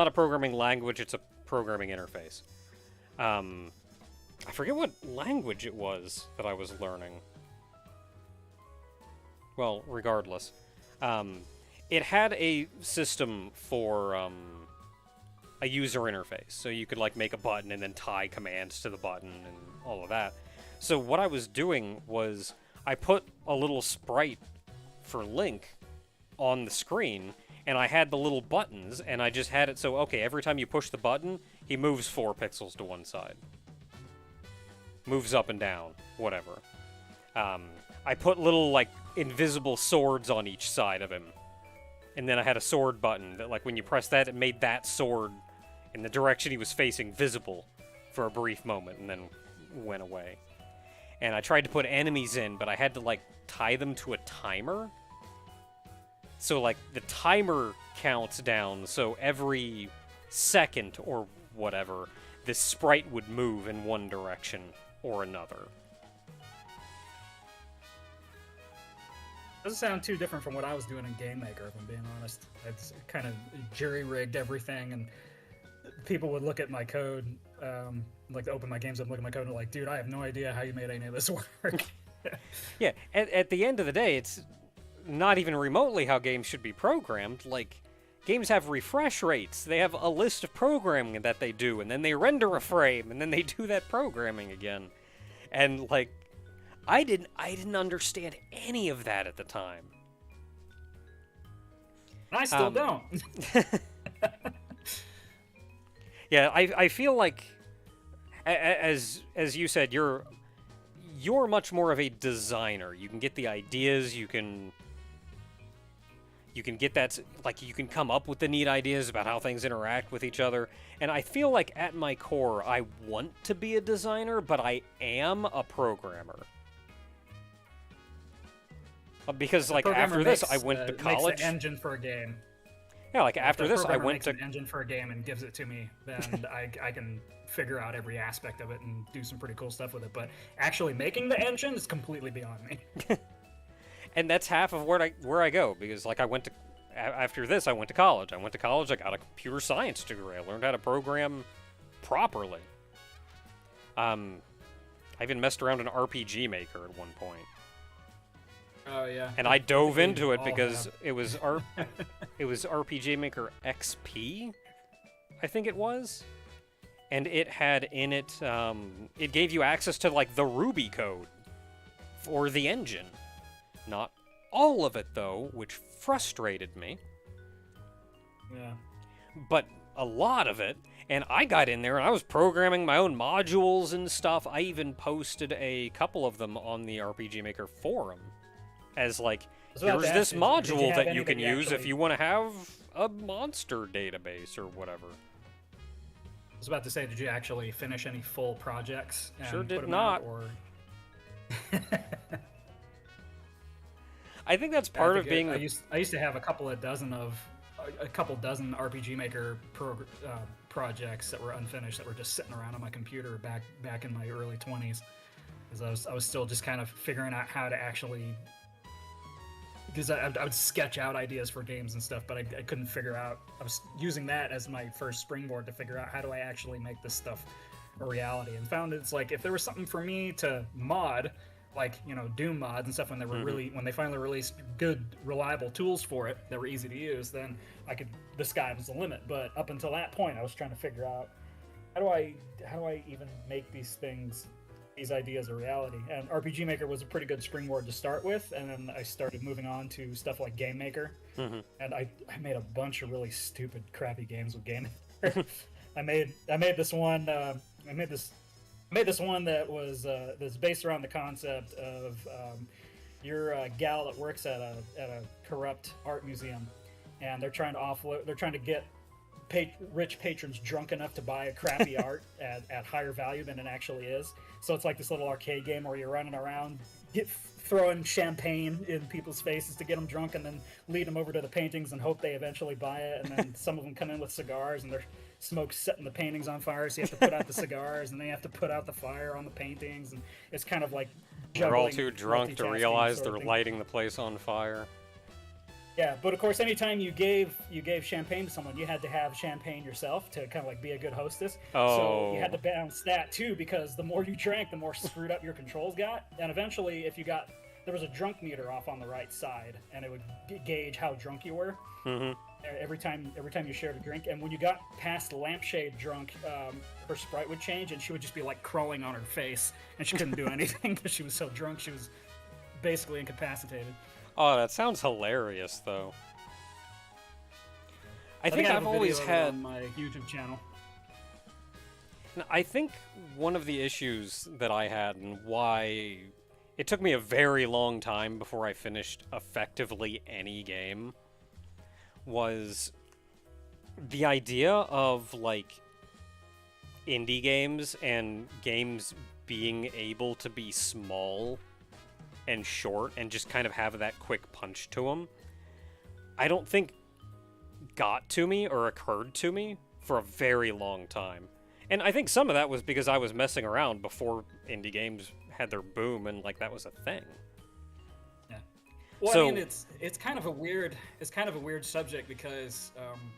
a programming language, it's a programming interface. I forget what language it was that I was learning. Well, regardless. It had a system for a user interface. So you could, like, make a button and then tie commands to the button and all of that. So what I was doing was I put a little sprite for Link on the screen, and I had the little buttons, and I just had it so, okay, every time you push the button, he moves 4 pixels to one side. Moves up and down, whatever. I put little, like, invisible swords on each side of him. And then I had a sword button that, like, when you press that, it made that sword in the direction he was facing visible for a brief moment, and then went away. And I tried to put enemies in, but I had to, like, tie them to a timer. So, like, the timer counts down, so every second or whatever, this sprite would move in one direction or another. Doesn't sound too different from what I was doing in GameMaker, if I'm being honest. It's kind of jury-rigged everything, and people would look at my code, like, open my games up, look at my code, and like, dude, I have no idea how you made any of this work. Yeah, at the end of the day, it's not even remotely how games should be programmed. Like, games have refresh rates. They have a list of programming that they do, and then they render a frame, and then they do that programming again. And, like, I didn't understand any of that at the time. I still don't. Yeah, I feel like, as you said, you're much more of a designer. You can get the ideas, you can get that, like, you can come up with the neat ideas about how things interact with each other. And I feel like at my core, I want to be a designer, but I am a programmer. Because, like, after this, I went to college. Makes the engine for a game. Yeah, like, after this, I went to an engine for a game and gives it to me, then I can figure out every aspect of it and do some pretty cool stuff with it. But actually making the engine is completely beyond me. And that's half of where I go, because, like, after this, I went to college. I got a computer science degree. I learned how to program properly. I even messed around in RPG Maker at one point. Oh yeah. And I dove into it because it was RPG Maker XP, I think it was. And it had in it, it gave you access to, like, the Ruby code for the engine. Not all of it, though, which frustrated me. Yeah. But a lot of it, and I got in there and I was programming my own modules and stuff. I even posted a couple of them on the RPG Maker forum as, like, here's this module that you can use if you want to have a monster database or whatever. I was about to say, did you actually finish any full projects? And Sure did put them not. out, or... I think that's part of being. I used to have a couple dozen RPG Maker projects that were unfinished, that were just sitting around on my computer back in my early 20s, because I was still just kind of figuring out how to actually. Because I would sketch out ideas for games and stuff, but I couldn't figure out. I was using that as my first springboard to figure out how do I actually make this stuff a reality, and found it's like, if there was something for me to mod, like, you know, Doom mods and stuff, when they were when they finally released good, reliable tools for it that were easy to use, then the sky was the limit. But up until that point, I was trying to figure out how do I even make these ideas a reality. And RPG Maker was a pretty good springboard to start with, and then I started moving on to stuff like Game Maker, and I made a bunch of really stupid, crappy games with Game Maker. I made this one. I made this one that was that's based around the concept of you're a gal that works at a corrupt art museum, and they're trying to offload. They're trying to get rich patrons drunk enough to buy a crappy art at higher value than it actually is. So it's like this little arcade game where you're running around, throwing champagne in people's faces to get them drunk, and then lead them over to the paintings and hope they eventually buy it. And then some of them come in with cigars, and their smoke's setting the paintings on fire, so you have to put out the cigars, and then you have to put out the fire on the paintings, and it's kind of like They're all juggling, too drunk to realize sort they're of thing. lighting the place on fire. Yeah, but of course, anytime you gave champagne to someone, you had to have champagne yourself to kind of like be a good hostess. So you had to balance that too, because the more you drank, the more screwed up your controls got. And eventually, there was a drunk meter off on the right side, and it would gauge how drunk you were every time you shared a drink. And when you got past lampshade drunk, her sprite would change, and she would just be like crawling on her face, and she couldn't do anything because she was so drunk. She was basically incapacitated. Oh, that sounds hilarious, though. I think have I've a video always of it had. on my YouTube channel. I think one of the issues that I had, and why it took me a very long time before I finished effectively any game, was the idea of, like, indie games and games being able to be small and short and just kind of have that quick punch to them. I don't think got to me or occurred to me for a very long time. And I think some of that was because I was messing around before indie games had their boom, and like that was a thing. Yeah. Well, So- I mean, it's kind of a weird subject because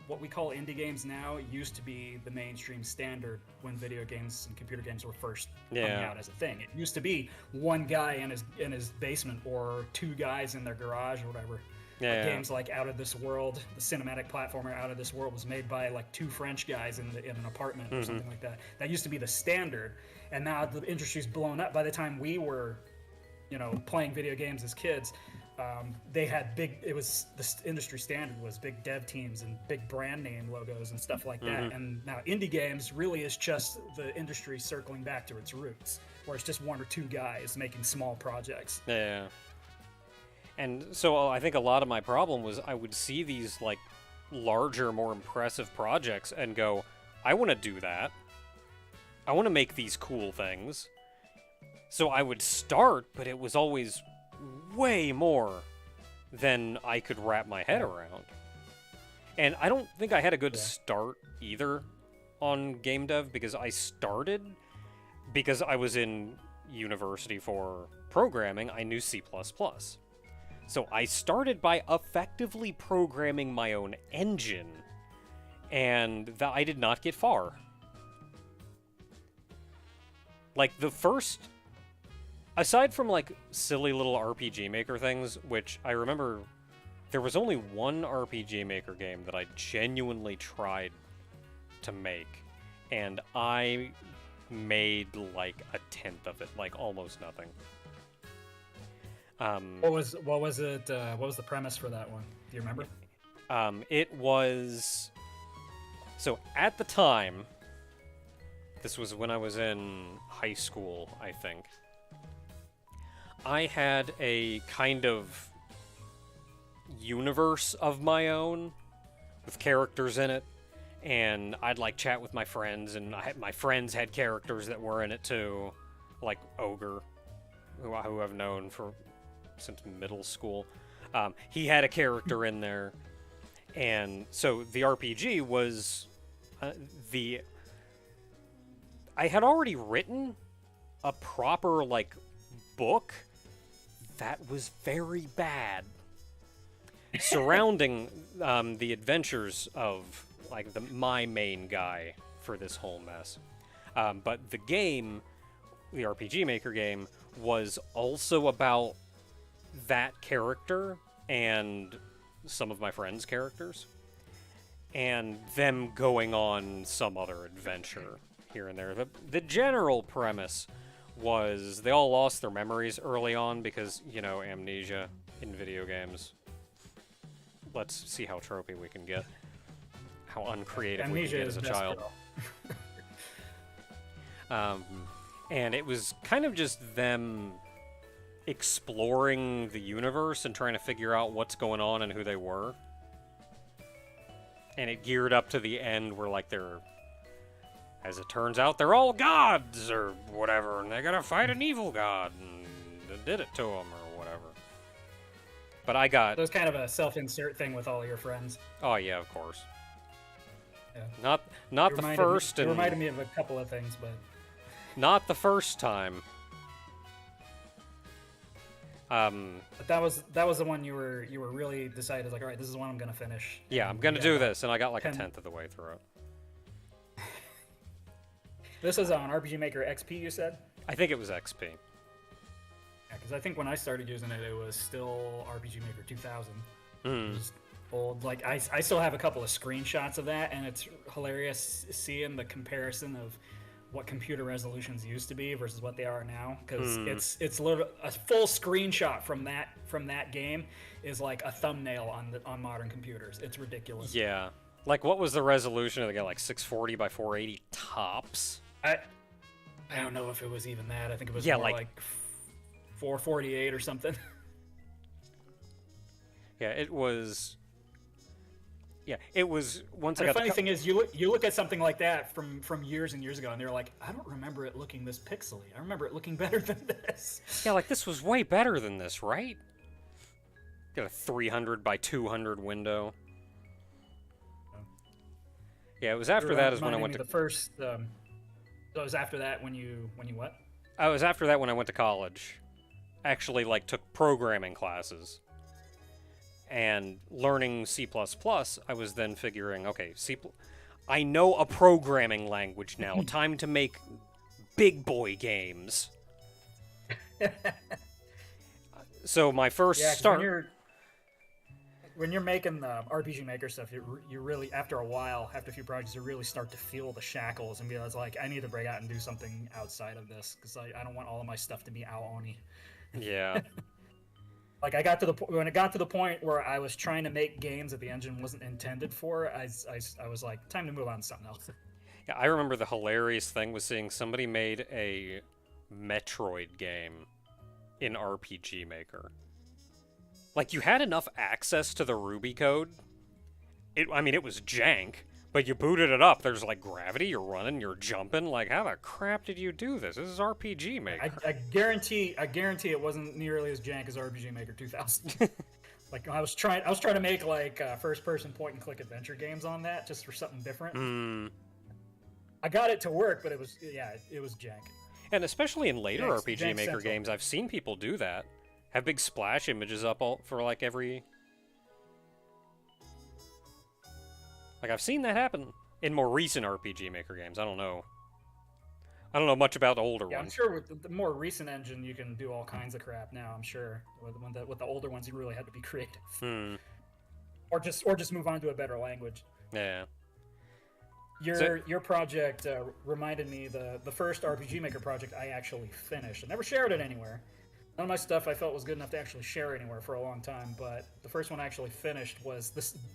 what we call indie games now used to be the mainstream standard when video games and computer games were first coming Yeah. out as a thing. It used to be one guy in his basement or two guys in their garage or whatever. Yeah. Games like Out of This World, the cinematic platformer Out of This World, was made by like two French guys in an apartment or something like that. That used to be the standard, and now the industry's blown up. By the time we were, playing video games as kids, they had the industry standard was big dev teams and big brand name logos and stuff like that. And now indie games really is just the industry circling back to its roots, where it's just one or two guys making small projects. Yeah. And so I think a lot of my problem was I would see these like larger, more impressive projects and go, I want to do that. I want to make these cool things. So I would start, but it was always way more than I could wrap my head around. And I don't think I had a good start either on game dev, because I started because I was in university for programming. I knew C++. So I started by effectively programming my own engine, and I did not get far. Like, the first... Aside from, like, silly little RPG Maker things, which I remember there was only one RPG Maker game that I genuinely tried to make, and I made, like, a tenth of it, like, almost nothing. What was it? What was the premise for that one? Do you remember? It was... So, at the time, this was when I was in high school, I think, I had a kind of universe of my own with characters in it, and I'd like chat with my friends, and my friends had characters that were in it too, like Ogre, who I've known since middle school. He had a character in there, and so the RPG was I had already written a proper like book that was very bad surrounding the adventures of like my main guy for this whole mess. But the game, the RPG Maker game, was also about that character and some of my friends' characters, and them going on some other adventure here and there. The general premise was they all lost their memories early on because, amnesia in video games. Let's see how tropey we can get. How uncreative we can get as a child. And it was kind of just them exploring the universe and trying to figure out what's going on and who they were. And it geared up to the end where, like, they're, as it turns out, they're all gods or whatever, and they gotta fight an evil god, and they did it to them or whatever. But I got... It was kind of a self-insert thing with all your friends. Oh, yeah, of course. Yeah. Not the first... It reminded me of a couple of things, but... Not the first time. But that was the one you were really decided, like, all right, this is the one I'm gonna finish. Yeah, I'm gonna do this, and I got like a tenth of the way through it. This is on RPG Maker XP, you said? I think it was XP. Yeah, because I think when I started using it, it was still RPG Maker 2000. It was old. Like, I still have a couple of screenshots of that, and it's hilarious seeing the comparison of what computer resolutions used to be versus what they are now, because it's literally a full screenshot from that game is like a thumbnail on modern computers. It's ridiculous. Yeah, like what was the resolution? They got like 640 by 480 tops. I don't know if it was even that. I think it was more like 448 or something. Yeah, it was. Yeah, it was once I got. The funny thing is, you look at something like that from years and years ago, and they're like, I don't remember it looking this pixely. I remember it looking better than this. Yeah, like this was way better than this, right? Got a 300 by 200 window. Yeah, it was after that is when I went to the first. So it was after that when you what? I was after that when I went to college. Actually, like took programming classes. And learning C++, I was then figuring, okay, I know a programming language now. Time to make big boy games. So my first start... When you're making the RPG Maker stuff, you really, after a while, after a few projects, you really start to feel the shackles and be like, I need to break out and do something outside of this, because I don't want all of my stuff to be Aoni. Yeah. Like, when it got to the point where I was trying to make games that the engine wasn't intended for, I was like, time to move on to something else. Yeah, I remember the hilarious thing was seeing somebody made a Metroid game in RPG Maker. Like, you had enough access to the Ruby code. I mean, it was jank, but you booted it up. There's, like, gravity, you're running, you're jumping. Like, how the crap did you do this? This is RPG Maker. I guarantee it wasn't nearly as jank as RPG Maker 2000. Like, I was trying to make, like, first-person point-and-click adventure games on that, just for something different. I got it to work, but it was jank. And especially in later RPG Maker games, I've seen people do that. Have big splash images up for, like, every... Like, I've seen that happen in more recent RPG Maker games. I don't know much about the older ones. I'm sure with the more recent engine, you can do all kinds of crap now, I'm sure. With the older ones, you really had to be creative. Or just move on to a better language. Yeah. Your project reminded me the first RPG Maker project I actually finished. I never shared it anywhere. None of my stuff I felt was good enough to actually share anywhere for a long time, but the first one I actually finished was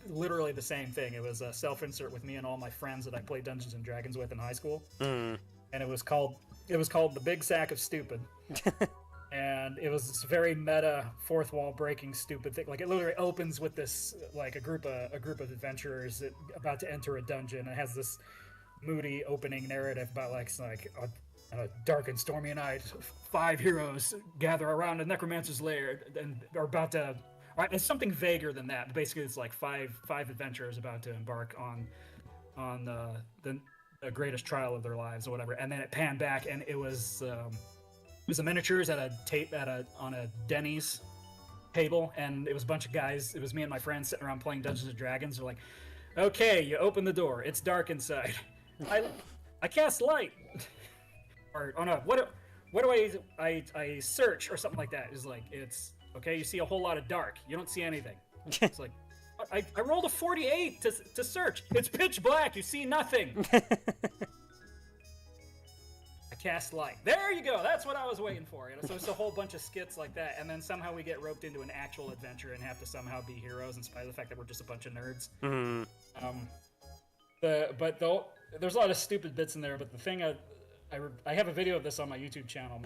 literally the same thing. It was a self-insert with me and all my friends that I played Dungeons and Dragons with in high school, and it was called The Big Sack of Stupid, and it was this very meta, fourth wall breaking stupid thing. Like, it literally opens with this, like, a group of adventurers about to enter a dungeon, and it has this moody opening narrative about like a dark and stormy night, 5 heroes gather around a necromancer's lair and are about to... Right, it's something vaguer than that. Basically, it's like five adventurers about to embark on the greatest trial of their lives or whatever. And then it panned back, and it was the miniatures on a Denny's table, and it was a bunch of guys. It was me and my friends sitting around playing Dungeons and Dragons. They're like, "Okay, you open the door. It's dark inside. I cast light." Or, oh no, what do I search or something like that? Is like, it's okay, you see a whole lot of dark, you don't see anything. It's like, I rolled a 48 to search, it's pitch black, you see nothing. I cast light, there you go, that's what I was waiting for. So it's a whole bunch of skits like that, and then somehow we get roped into an actual adventure and have to somehow be heroes in spite of the fact that we're just a bunch of nerds. There's a lot of stupid bits in there, but the thing I have a video of this on my YouTube channel.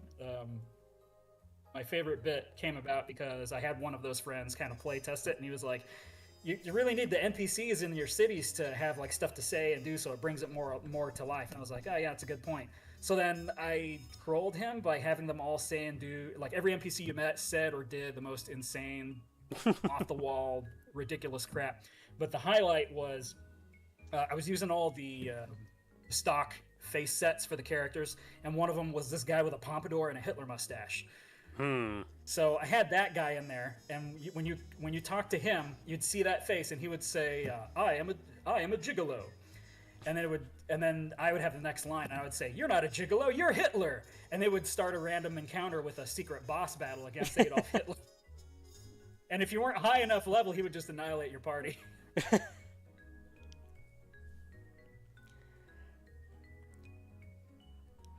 my favorite bit came about because I had one of those friends kind of play test it, and he was like, "You really need the NPCs in your cities to have like stuff to say and do, so it brings it more to life." And I was like, "Oh yeah, that's a good point." So then I trolled him by having them all say and do, like, every NPC you met said or did the most insane, off the wall, ridiculous crap. But the highlight was I was using all the stock face sets for the characters, and one of them was this guy with a pompadour and a Hitler mustache. So I had that guy in there, and when you talk to him, you'd see that face, and he would say, I am a gigolo," and then I would have the next line, and I would say, "You're not a gigolo, you're Hitler," and they would start a random encounter with a secret boss battle against Adolf Hitler. And if you weren't high enough level, he would just annihilate your party.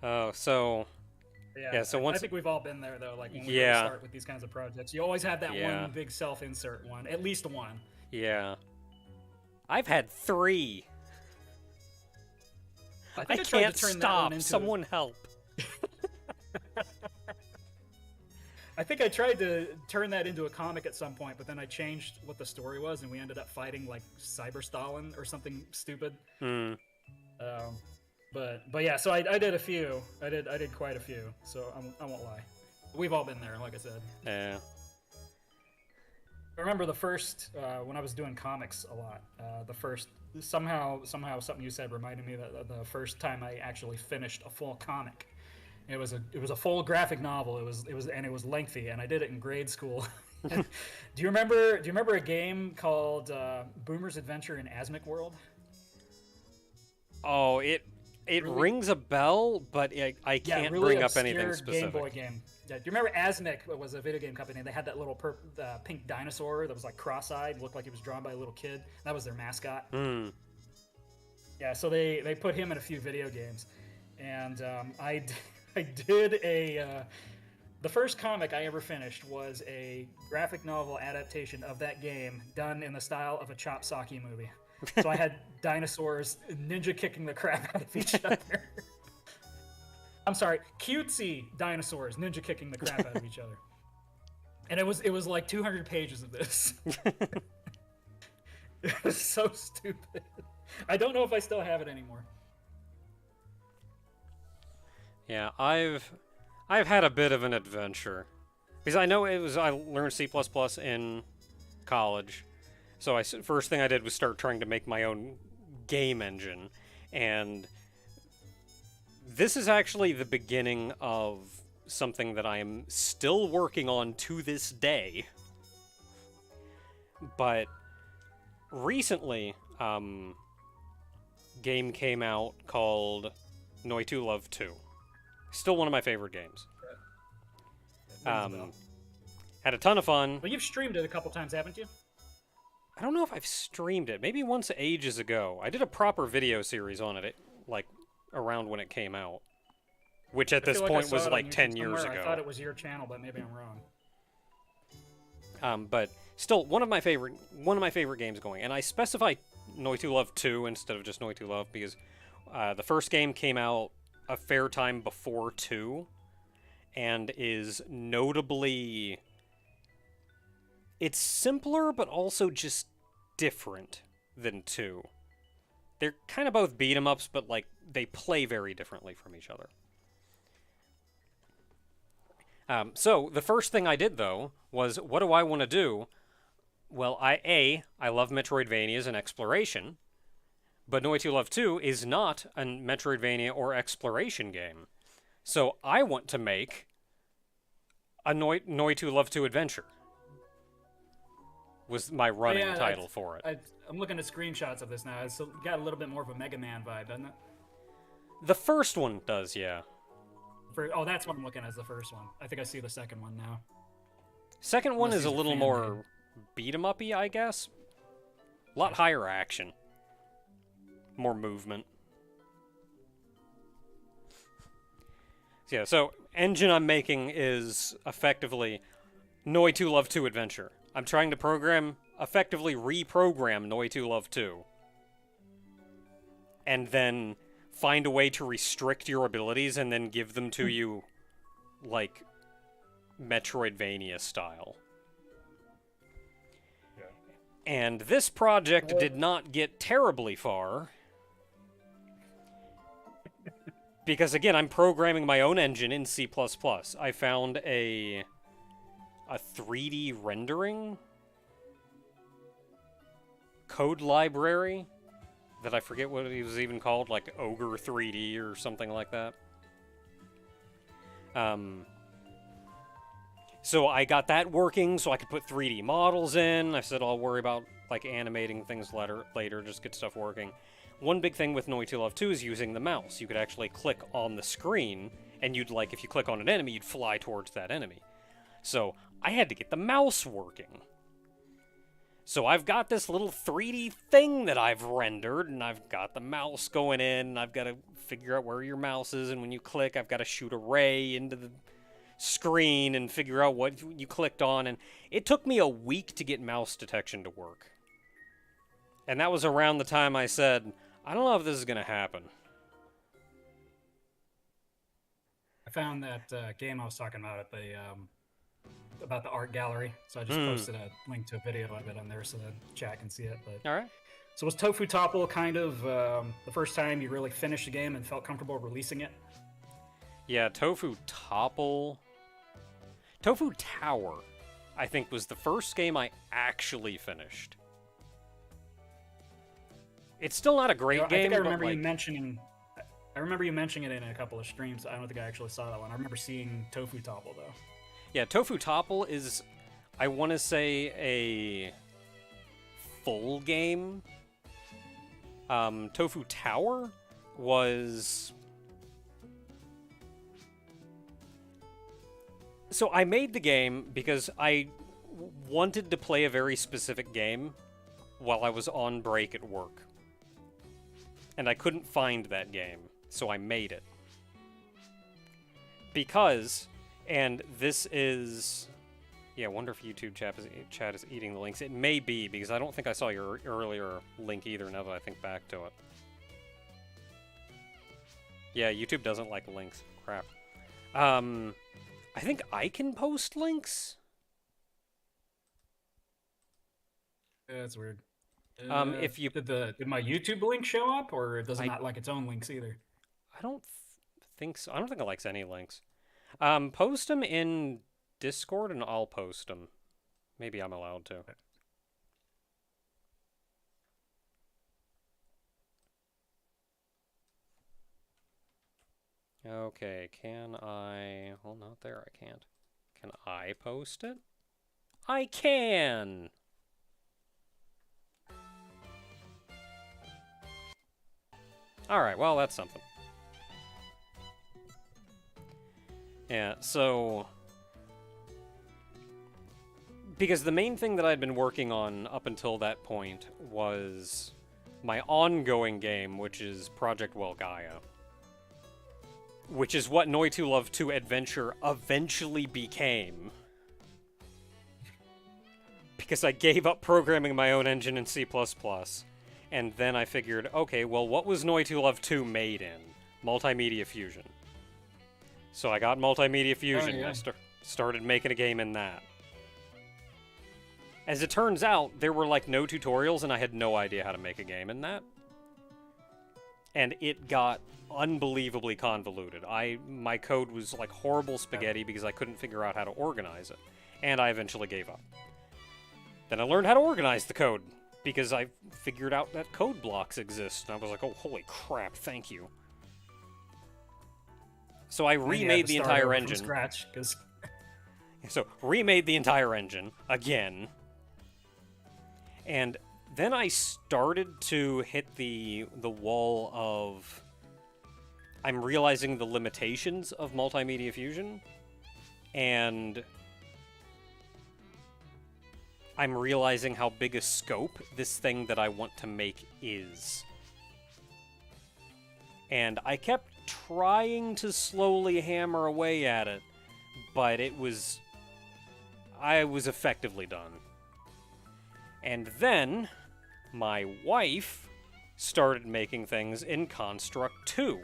Oh, so so once I think we've all been there though. Like when we Yeah. start with these kinds of projects, you always have that Yeah. one big self-insert one, at least one. yeah, I've had 3. I tried to can't turn that stop. one into- Someone help. I think I tried to turn that into a comic at some point, but then I changed what the story was, and we ended up fighting like Cyber Stalin or something stupid. But yeah, so I did a few. I did quite a few. So I won't lie. We've all been there, like I said. Yeah. I remember the first when I was doing comics a lot. The first somehow something you said reminded me that the first time I actually finished a full comic. It was a full graphic novel. It was lengthy, and I did it in grade school. Do you remember a game called Boomer's Adventure in Asmic World? Oh, it Really- rings a bell, but I can't really bring up anything obscure specific. Game Boy game. Yeah, do you remember Asmic was a video game company? They had that little pink dinosaur that was like cross-eyed, looked like it was drawn by a little kid. That was their mascot. Yeah, so they put him in a few video games, and I did the first comic I ever finished was a graphic novel adaptation of that game done in the style of a Chop Socky movie. So I had dinosaurs ninja kicking the crap out of each other. I'm sorry, cutesy dinosaurs ninja kicking the crap out of each other. And it was like 200 pages of this. It was so stupid. I don't know if I still have it anymore. Yeah, I've had a bit of an adventure because I learned C++ in college. So first thing I did was start trying to make my own game engine, and this is actually the beginning of something that I am still working on to this day. But recently, game came out called Noi 2 Love 2. Still one of my favorite games. Had a ton of fun. Well, you've streamed it a couple times, haven't you? I don't know if I've streamed it. Maybe once ages ago. I did a proper video series on it, like around when it came out, which at this I point saw was it on like YouTube 10 years somewhere. ago. I thought it was your channel, but maybe I'm wrong. But still, one of my favorite games going. And I specify Noi 2 Love 2 instead of just Noi 2 Love because the first game came out a fair time before 2 and is notably... It's simpler, but also just different than 2. They're kind of both beat-em-ups, but like they play very differently from each other. So the first thing I did, though, was what do I want to do? Well, I love Metroidvanias and exploration, but Noi 2 Love 2 is not a Metroidvania or exploration game. So I want to make a Noi 2 Love 2 adventure. Was my running title for it. I'm looking at screenshots of this now. It's got a little bit more of a Mega Man vibe, doesn't it? The first one does, yeah. That's what I'm looking at as the first one. I think I see the second one now. Second one Unless is a he's a little fan, more beat-em-up-y, I guess. A lot higher action. More movement. Yeah, so engine I'm making is effectively Noi 2 Love 2 Adventure. I'm trying to effectively reprogram Noi 2 Love 2. And then find a way to restrict your abilities and then give them to you, like, Metroidvania style. Yeah. And this project did not get terribly far. Because, again, I'm programming my own engine in C++. I found a 3D rendering code library that I forget what it was even called, like Ogre 3D or something like that. So I got that working so I could put 3D models in. I said I'll worry about like animating things later, just get stuff working. One big thing with Noi 2 Love 2 is using the mouse. You could actually click on the screen, and you'd if you click on an enemy, you'd fly towards that enemy. So I had to get the mouse working. So I've got this little 3D thing that I've rendered, and I've got the mouse going in, and I've got to figure out where your mouse is, and when you click, I've got to shoot a ray into the screen and figure out what you clicked on, and it took me a week to get mouse detection to work. And that was around the time I said, I don't know if this is going to happen. I found that game I was talking about the art gallery, so I just posted a link to a video of it on there so the chat can see it. But all right. So was Tofu Topple kind of the first time you really finished the game and felt comfortable releasing it? Yeah, Tofu Topple... Tofu Tower, I think, was the first game I actually finished. It's still not a great game. I remember you mentioning it in a couple of streams. I don't think I actually saw that one. I remember seeing Tofu Topple, though. Yeah, Tofu Topple is, I want to say, a full game. Tofu Tower was... So I made the game because I wanted to play a very specific game while I was on break at work. And I couldn't find that game, so I made it. Because, and this is... Yeah, I wonder if YouTube chat is eating the links. It may be, because I don't think I saw your earlier link either, now that I think back to it. Yeah, YouTube doesn't like links. Crap. I think I can post links? Yeah, that's weird. If you... Did my YouTube link show up, or does it not like its own links either? I don't think so. I don't think it likes any links. Post them in Discord and I'll post them. Maybe I'm allowed to. Okay, can I... Well, not there, I can't. Can I post it? I can! Alright, well, that's something. Yeah, so... Because the main thing that I'd been working on up until that point was my ongoing game, which is Project Welgaia. Which is what Noi 2 Love 2 Adventure eventually became. Because I gave up programming my own engine in C++. And then I figured, okay, well, what was Noi 2 Love 2 made in? Multimedia Fusion. So I got Multimedia Fusion and I started making a game in that. As it turns out, there were like no tutorials and I had no idea how to make a game in that. And it got unbelievably convoluted. My code was like horrible spaghetti because I couldn't figure out how to organize it. And I eventually gave up. Then I learned how to organize the code because I figured out that code blocks exist. And I was like, oh, holy crap, thank you. So I remade the entire engine. From scratch, cause... So, remade the entire engine again. And then I started to hit the wall of... I'm realizing the limitations of Multimedia Fusion. And I'm realizing how big a scope this thing that I want to make is. And I kept trying to slowly hammer away at it, but I was effectively done. And then my wife started making things in Construct 2.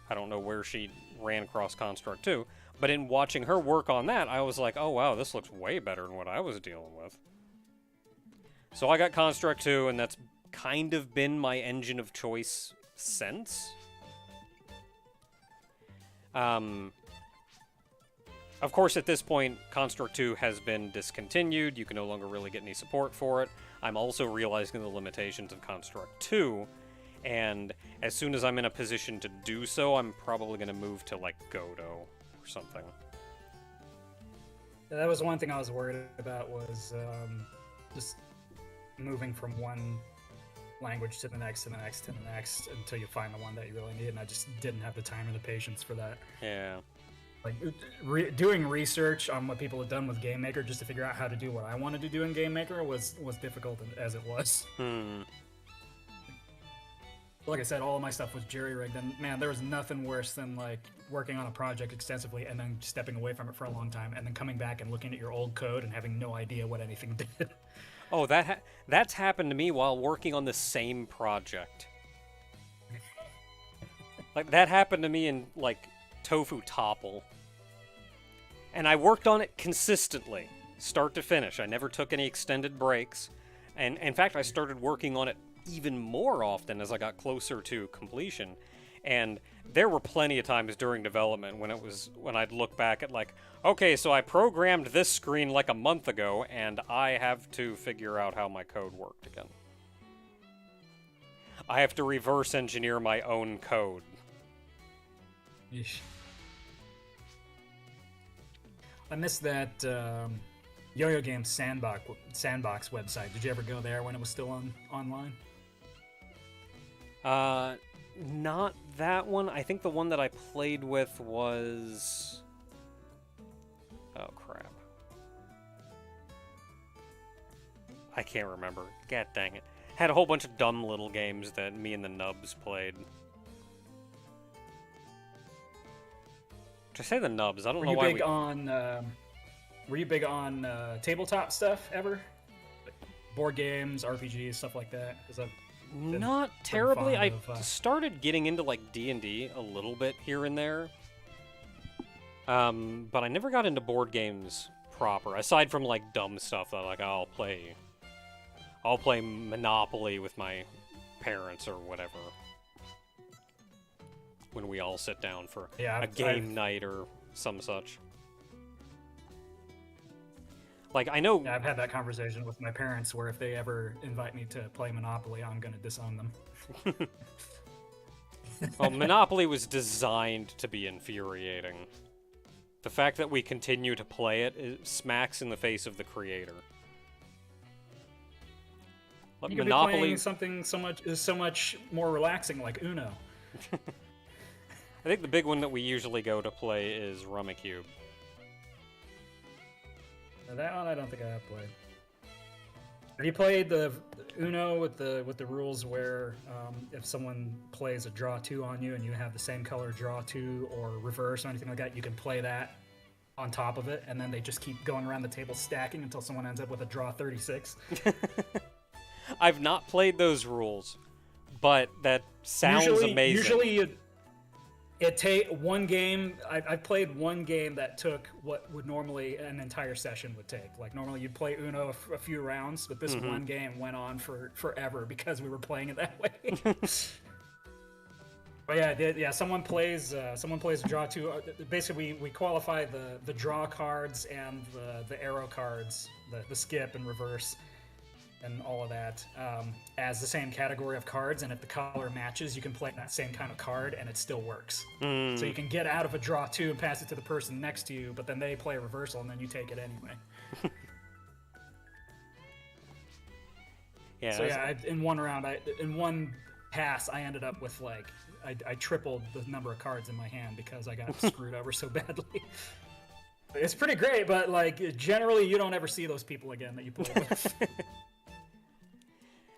I don't know where she ran across Construct 2, But in watching her work on that, I was like, oh wow, this looks way better than what I was dealing with. So I got Construct 2, and that's kind of been my engine of choice since. Of course, at this point, Construct 2 has been discontinued. You can no longer really get any support for it. I'm also realizing the limitations of Construct 2, and as soon as I'm in a position to do so, I'm probably going to move to, like, Godot or something. That was one thing I was worried about, was just moving from one language to the next, to the next, to the next, until you find the one that you really need, and I just didn't have the time or the patience for that. Yeah. Like, doing research on what people have done with GameMaker just to figure out how to do what I wanted to do in GameMaker was difficult as it was. Like I said, all of my stuff was jerry-rigged, and man, there was nothing worse than like working on a project extensively and then stepping away from it for a long time, and then coming back and looking at your old code and having no idea what anything did. Oh, that's happened to me while working on the same project. Like, that happened to me in, like, Tofu Topple. And I worked on it consistently, start to finish. I never took any extended breaks. And, in fact, I started working on it even more often as I got closer to completion. And there were plenty of times during development when I'd look back at, like, okay, so I programmed this screen like a month ago, and I have to figure out how my code worked again. I have to reverse engineer my own code. Yeesh. I missed that Yo-Yo Games Sandbox website. Did you ever go there when it was still online? Not that one. I think the one that I played with was... Oh, crap. I can't remember. God dang it. Had a whole bunch of dumb little games that me and the nubs played. To say the nubs, I don't know why Were you big on tabletop stuff ever? Like board games, RPGs, stuff like that? Not terribly. I started getting into, like, D&D a little bit here and there. But I never got into board games proper, aside from, like, dumb stuff that, like, I'll play Monopoly with my parents or whatever. When we all sit down for a game night or some such. Like, I know... Yeah, I've had that conversation with my parents where if they ever invite me to play Monopoly, I'm going to disown them. Well, Monopoly was designed to be infuriating. The fact that we continue to play it smacks in the face of the creator. But you could be playing something so much more relaxing, like Uno. I think the big one that we usually go to play is Rummikub. That one I don't think I have played. Have you played the Uno with the rules where if someone plays a draw 2 on you and you have the same color draw 2 or reverse or anything like that, you can play that on top of it, and then they just keep going around the table stacking until someone ends up with a draw 36? I've not played those rules, but that sounds amazing. Usually it take one game. I've played one game that took what would normally an entire session would take. Like, normally you'd play Uno a few rounds, but this one game went on for forever because we were playing it that way. But yeah, someone plays a draw 2. Basically, we qualify the draw cards and the arrow cards, the skip and reverse, and all of that as the same category of cards, and if the color matches, you can play that same kind of card and it still works. So you can get out of a draw 2 and pass it to the person next to you, but then they play a reversal and then you take it anyway. Yeah. So yeah, in one pass, I ended up with like I tripled the number of cards in my hand because I got screwed over so badly. It's pretty great, but like generally you don't ever see those people again that you play with.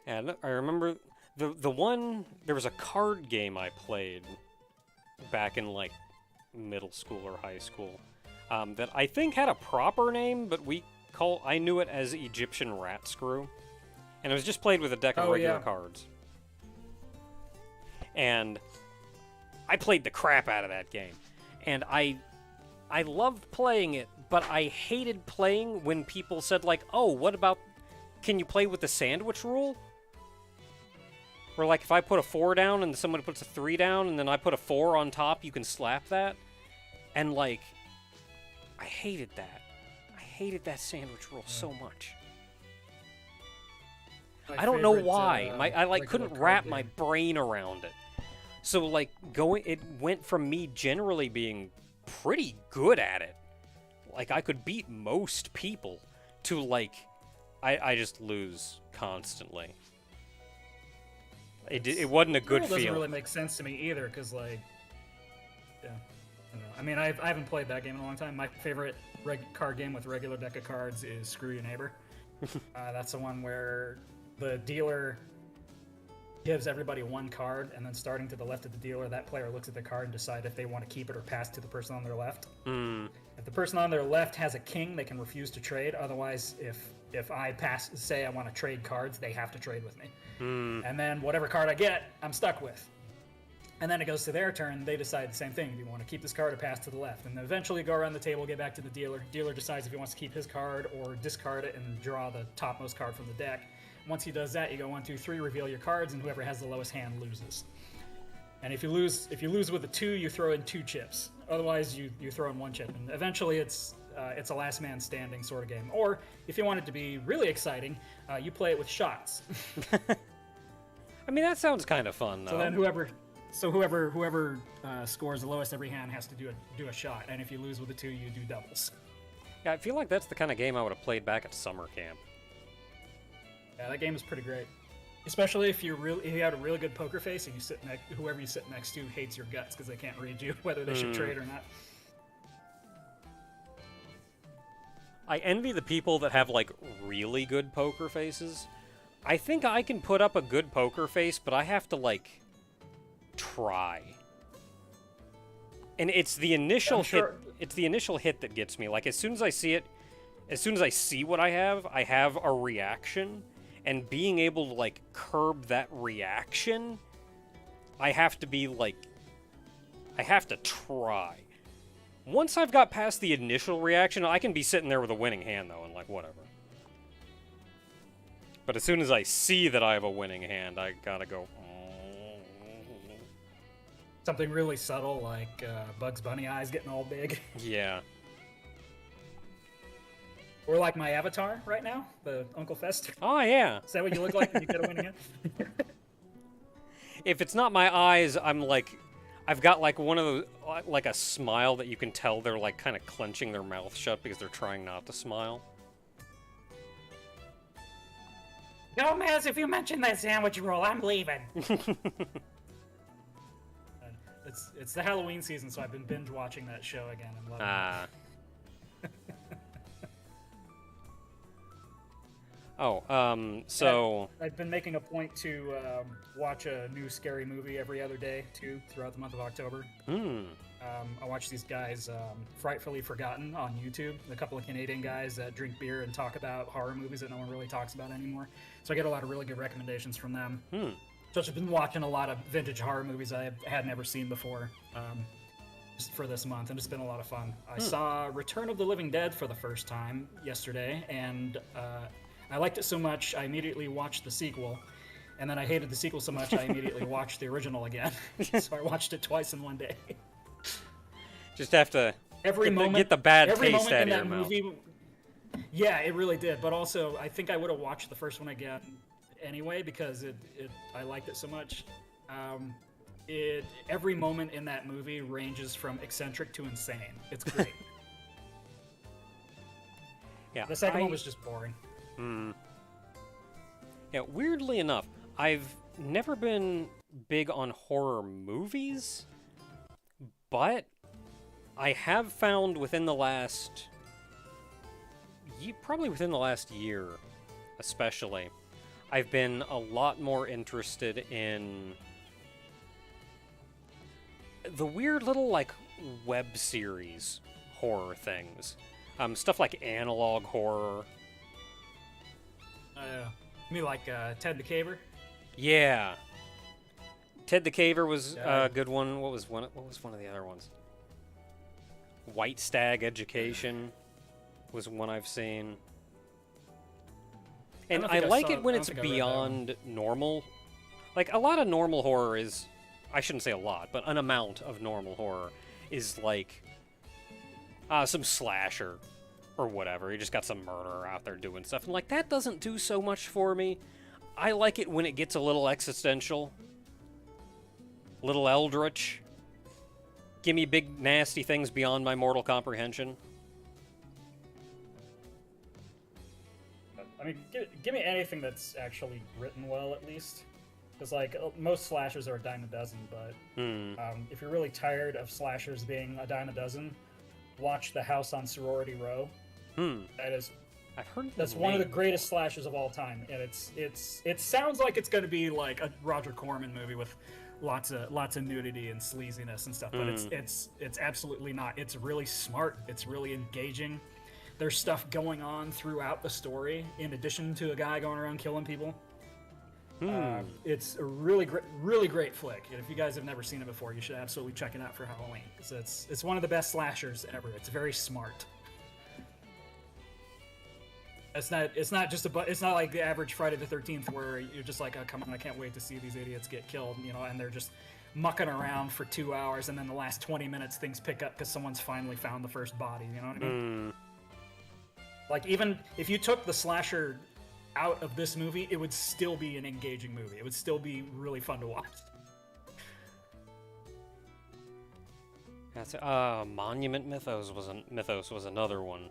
And I remember the one, there was a card game I played back in, like, middle school or high school that I think had a proper name, but I knew it as Egyptian Rat Screw. And it was just played with a deck of regular cards. And I played the crap out of that game. And I I loved playing it, but I hated playing when people said like, "Oh, what about? Can you play with the sandwich rule?" Where like if I put a 4 down and somebody puts a 3 down, and then I put a 4 on top, you can slap that. And like, I hated that. I hated that sandwich rule so much. I don't know why. I like couldn't wrap my brain around it. So like it went from me generally being pretty good at it, like I could beat most people, to like I just lose constantly. It wasn't a good feeling. It doesn't really feeling. make sense to me either, because like, yeah, I don't know. I mean, I haven't played that game in a long time. My favorite card game with regular deck of cards is Screw Your Neighbor. That's the one where the dealer gives everybody one card, and then starting to the left of the dealer, that player looks at the card and decide if they want to keep it or pass to the person on their left. If the person on their left has a king, they can refuse to trade. Otherwise, if I say I want to trade cards, they have to trade with me. And then whatever card I get, I'm stuck with. And then it goes to their turn. They decide the same thing. Do you want to keep this card or pass to the left? And then eventually go around the table, get back to the dealer. Dealer decides if he wants to keep his card or discard it and draw the topmost card from the deck. Once he does that, you go 1, 2, 3, reveal your cards, and whoever has the lowest hand loses. And if you lose with a 2, you throw in 2 chips. Otherwise, you throw in 1 chip. And eventually, it's a last man standing sort of game. Or if you want it to be really exciting, you play it with shots. I mean, that sounds kind of fun though. So then whoever scores the lowest every hand has to do a shot. And if you lose with a 2, you do doubles. Yeah, I feel like that's the kind of game I would have played back at summer camp. Yeah, that game is pretty great. Especially if you had a really good poker face and whoever you sit next to hates your guts because they can't read you whether they should trade or not. I envy the people that have like really good poker faces. I think I can put up a good poker face, but I have to like try. And it's the initial hit. It's the initial hit that gets me. Like as soon as I see it, as soon as I see what I have a reaction. And being able to, like, curb that reaction, I have to be, like... I have to try. Once I've got past the initial reaction, I can be sitting there with a winning hand, though, and, like, whatever. But as soon as I see that I have a winning hand, I gotta go... Something really subtle, like Bugs Bunny eyes getting all big. Yeah. Or like my avatar right now, the Uncle Fester. Oh, yeah. Is that what you look like when you get a winning hand? If it's not my eyes, I'm like... I've got like one of those... Like a smile that you can tell they're like kind of clenching their mouth shut because they're trying not to smile. Gomez, if you mention that sandwich roll, I'm leaving. It's the Halloween season, so I've been binge watching that show again and loving it. So... I've been making a point to watch a new scary movie every other day, too, throughout the month of October. I watch these guys, Frightfully Forgotten, on YouTube. A couple of Canadian guys that drink beer and talk about horror movies that no one really talks about anymore. So I get a lot of really good recommendations from them. So I've been watching a lot of vintage horror movies I had never seen before just for this month, and it's been a lot of fun. I saw Return of the Living Dead for the first time yesterday, and... I liked it so much, I immediately watched the sequel, and then I hated the sequel so much, I immediately watched the original again. So I watched it twice in one day. Just have to get the bad taste out of your mouth. Yeah, it really did. But also, I think I would have watched the first one again anyway because I liked it so much. Every moment in that movie ranges from eccentric to insane. It's great. Yeah, the second one was just boring. Yeah, weirdly enough, I've never been big on horror movies, but I have found within the last... probably within the last year, especially, I've been a lot more interested in the weird little, like, web series horror things. Stuff like analog horror. You mean like Ted the Caver? Yeah. Ted the Caver was a good one. What was one of the other ones? White Stag Education was one I've seen. I And don't I think I like saw. it when I don't it's think I read that one. beyond normal. Like, a lot of normal horror is, I shouldn't say a lot, but an amount of normal horror is like some slasher or whatever. You just got some murderer out there doing stuff. And, like, that doesn't do so much for me. I like it when it gets a little existential, little eldritch. Give me big, nasty things beyond my mortal comprehension. I mean, give me anything that's actually written well, at least. Because like most slashers are a dime a dozen, but if you're really tired of slashers being a dime a dozen, watch The House on Sorority Row. That is I've heard That's one of the greatest slashers of all time, and it sounds like it's going to be like a Roger Corman movie with lots of nudity and sleaziness and stuff, but it's absolutely not. It's really smart. It's really engaging. There's stuff going on throughout the story in addition to a guy going around killing people. It's a really great flick, and if you guys have never seen it before, you should absolutely check it out for Halloween, because it's one of the best slashers ever. It's very smart. It's not like the average Friday the 13th where you're just like, oh come on, I can't wait to see these idiots get killed, and they're just mucking around for 2 hours, and then the last 20 minutes things pick up because someone's finally found the first body. You know what I mean? Like, even if you took the slasher out of this movie, it would still be an engaging movie. It would still be really fun to watch. That's Monument Mythos was another one.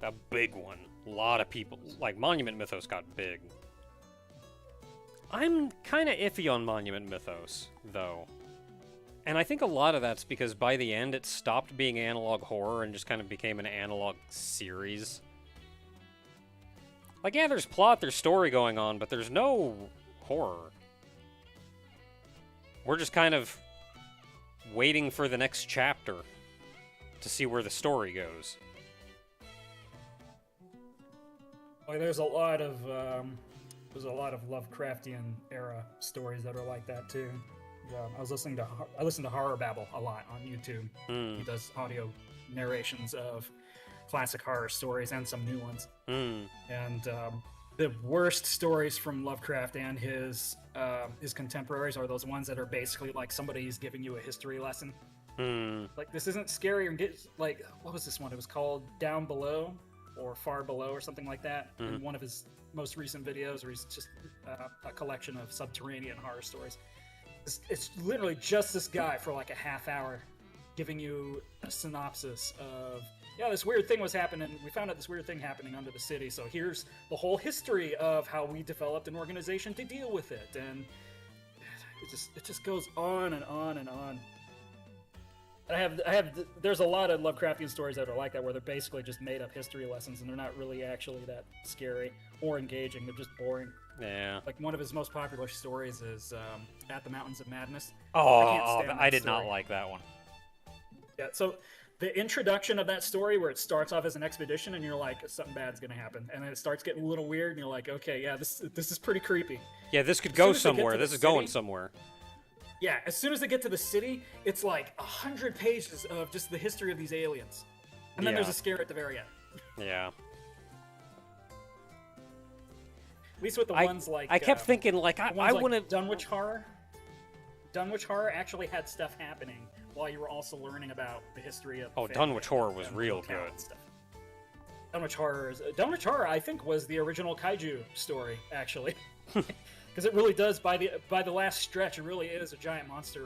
A big one. A lot of people like Monument Mythos got big. I'm kind of iffy on Monument Mythos though. And I think a lot of that's because by the end it stopped being analog horror and just kind of became an analog series. Like, yeah, there's plot, there's story going on, but there's no horror. We're just kind of waiting for the next chapter to see where the story goes. Like, there's a lot of Lovecraftian era stories that are like that too. I listen to Horror Babble a lot on YouTube. He does audio narrations of classic horror stories and some new ones. And the worst stories from Lovecraft and his contemporaries are those ones that are basically like somebody's giving you a history lesson. Like, this isn't scary, or like, what was this one? It was called Down Below or Far Below or something like that. In one of his most recent videos, where he's just a collection of subterranean horror stories. It's literally just this guy for like a half hour giving you a synopsis of, yeah, this weird thing was happening. We found out this weird thing happening under the city. So here's the whole history of how we developed an organization to deal with it. And it just goes on and on and on. There's a lot of Lovecraftian stories that are like that, where they're basically just made up history lessons, and they're not really actually that scary or engaging. They're just boring. Yeah. Like, one of his most popular stories is At the Mountains of Madness. I did not like that one. Yeah, so the introduction of that story, where it starts off as an expedition, and you're like, something bad's gonna happen, and then it starts getting a little weird, and you're like, okay, yeah, this is pretty creepy. Yeah, this could go somewhere. This is going somewhere. Yeah, as soon as they get to the city, it's like 100 pages of just the history of these aliens, and then there's a scare at the very end. Yeah. At least with the ones like I kept thinking, like, I want to. Dunwich Horror. Dunwich Horror actually had stuff happening while you were also learning about the history of. Oh, Dunwich Horror was real good. Stuff. Dunwich Horror, I think, was the original kaiju story, actually, because it really does. By the last stretch, it really is a giant monster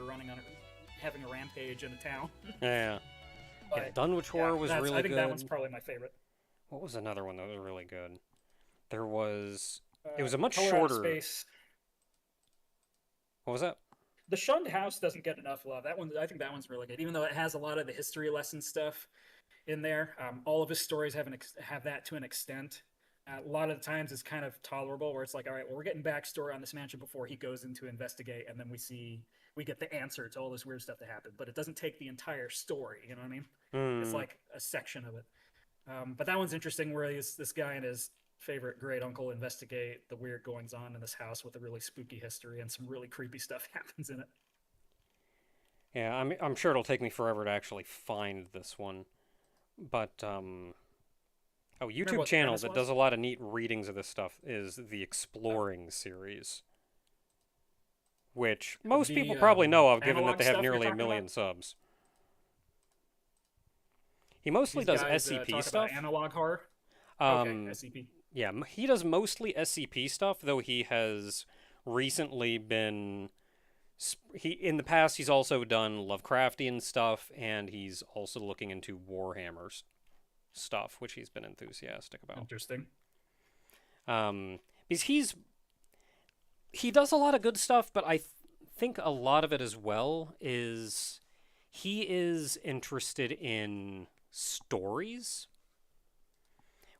having a rampage in a town. Yeah. But, yeah, Dunwich Horror was really good. I think that one's probably my favorite. What was another one that was really good? There was. It was a much Color shorter. Space. What was that? The Shunned House doesn't get enough love. I think that one's really good, even though it has a lot of the history lesson stuff in there. All of his stories have that to an extent. A lot of the times it's kind of tolerable, where it's like, all right, well, we're getting backstory on this mansion before he goes in to investigate, and then we get the answer to all this weird stuff that happened. But it doesn't take the entire story. You know what I mean? It's like a section of it. But that one's interesting, where this guy and his favorite great uncle investigate the weird goings on in this house with a really spooky history, and some really creepy stuff happens in it. Yeah, I'm sure it'll take me forever to actually find this one, but oh, Remember YouTube what the channel premise that was? does a lot of neat readings of this stuff is the Exploring series, which most people The probably know of, given that analog they have stuff you're nearly a talking about? million subs. He mostly These does guys SCP talk about stuff. analog horror. Okay, Um, SCP. yeah, he does mostly SCP stuff, though he has recently been he in the past he's also done Lovecraftian stuff, and he's also looking into Warhammer's stuff, which he's been enthusiastic about. Interesting. Because he does a lot of good stuff, but think a lot of it as well is he is interested in stories,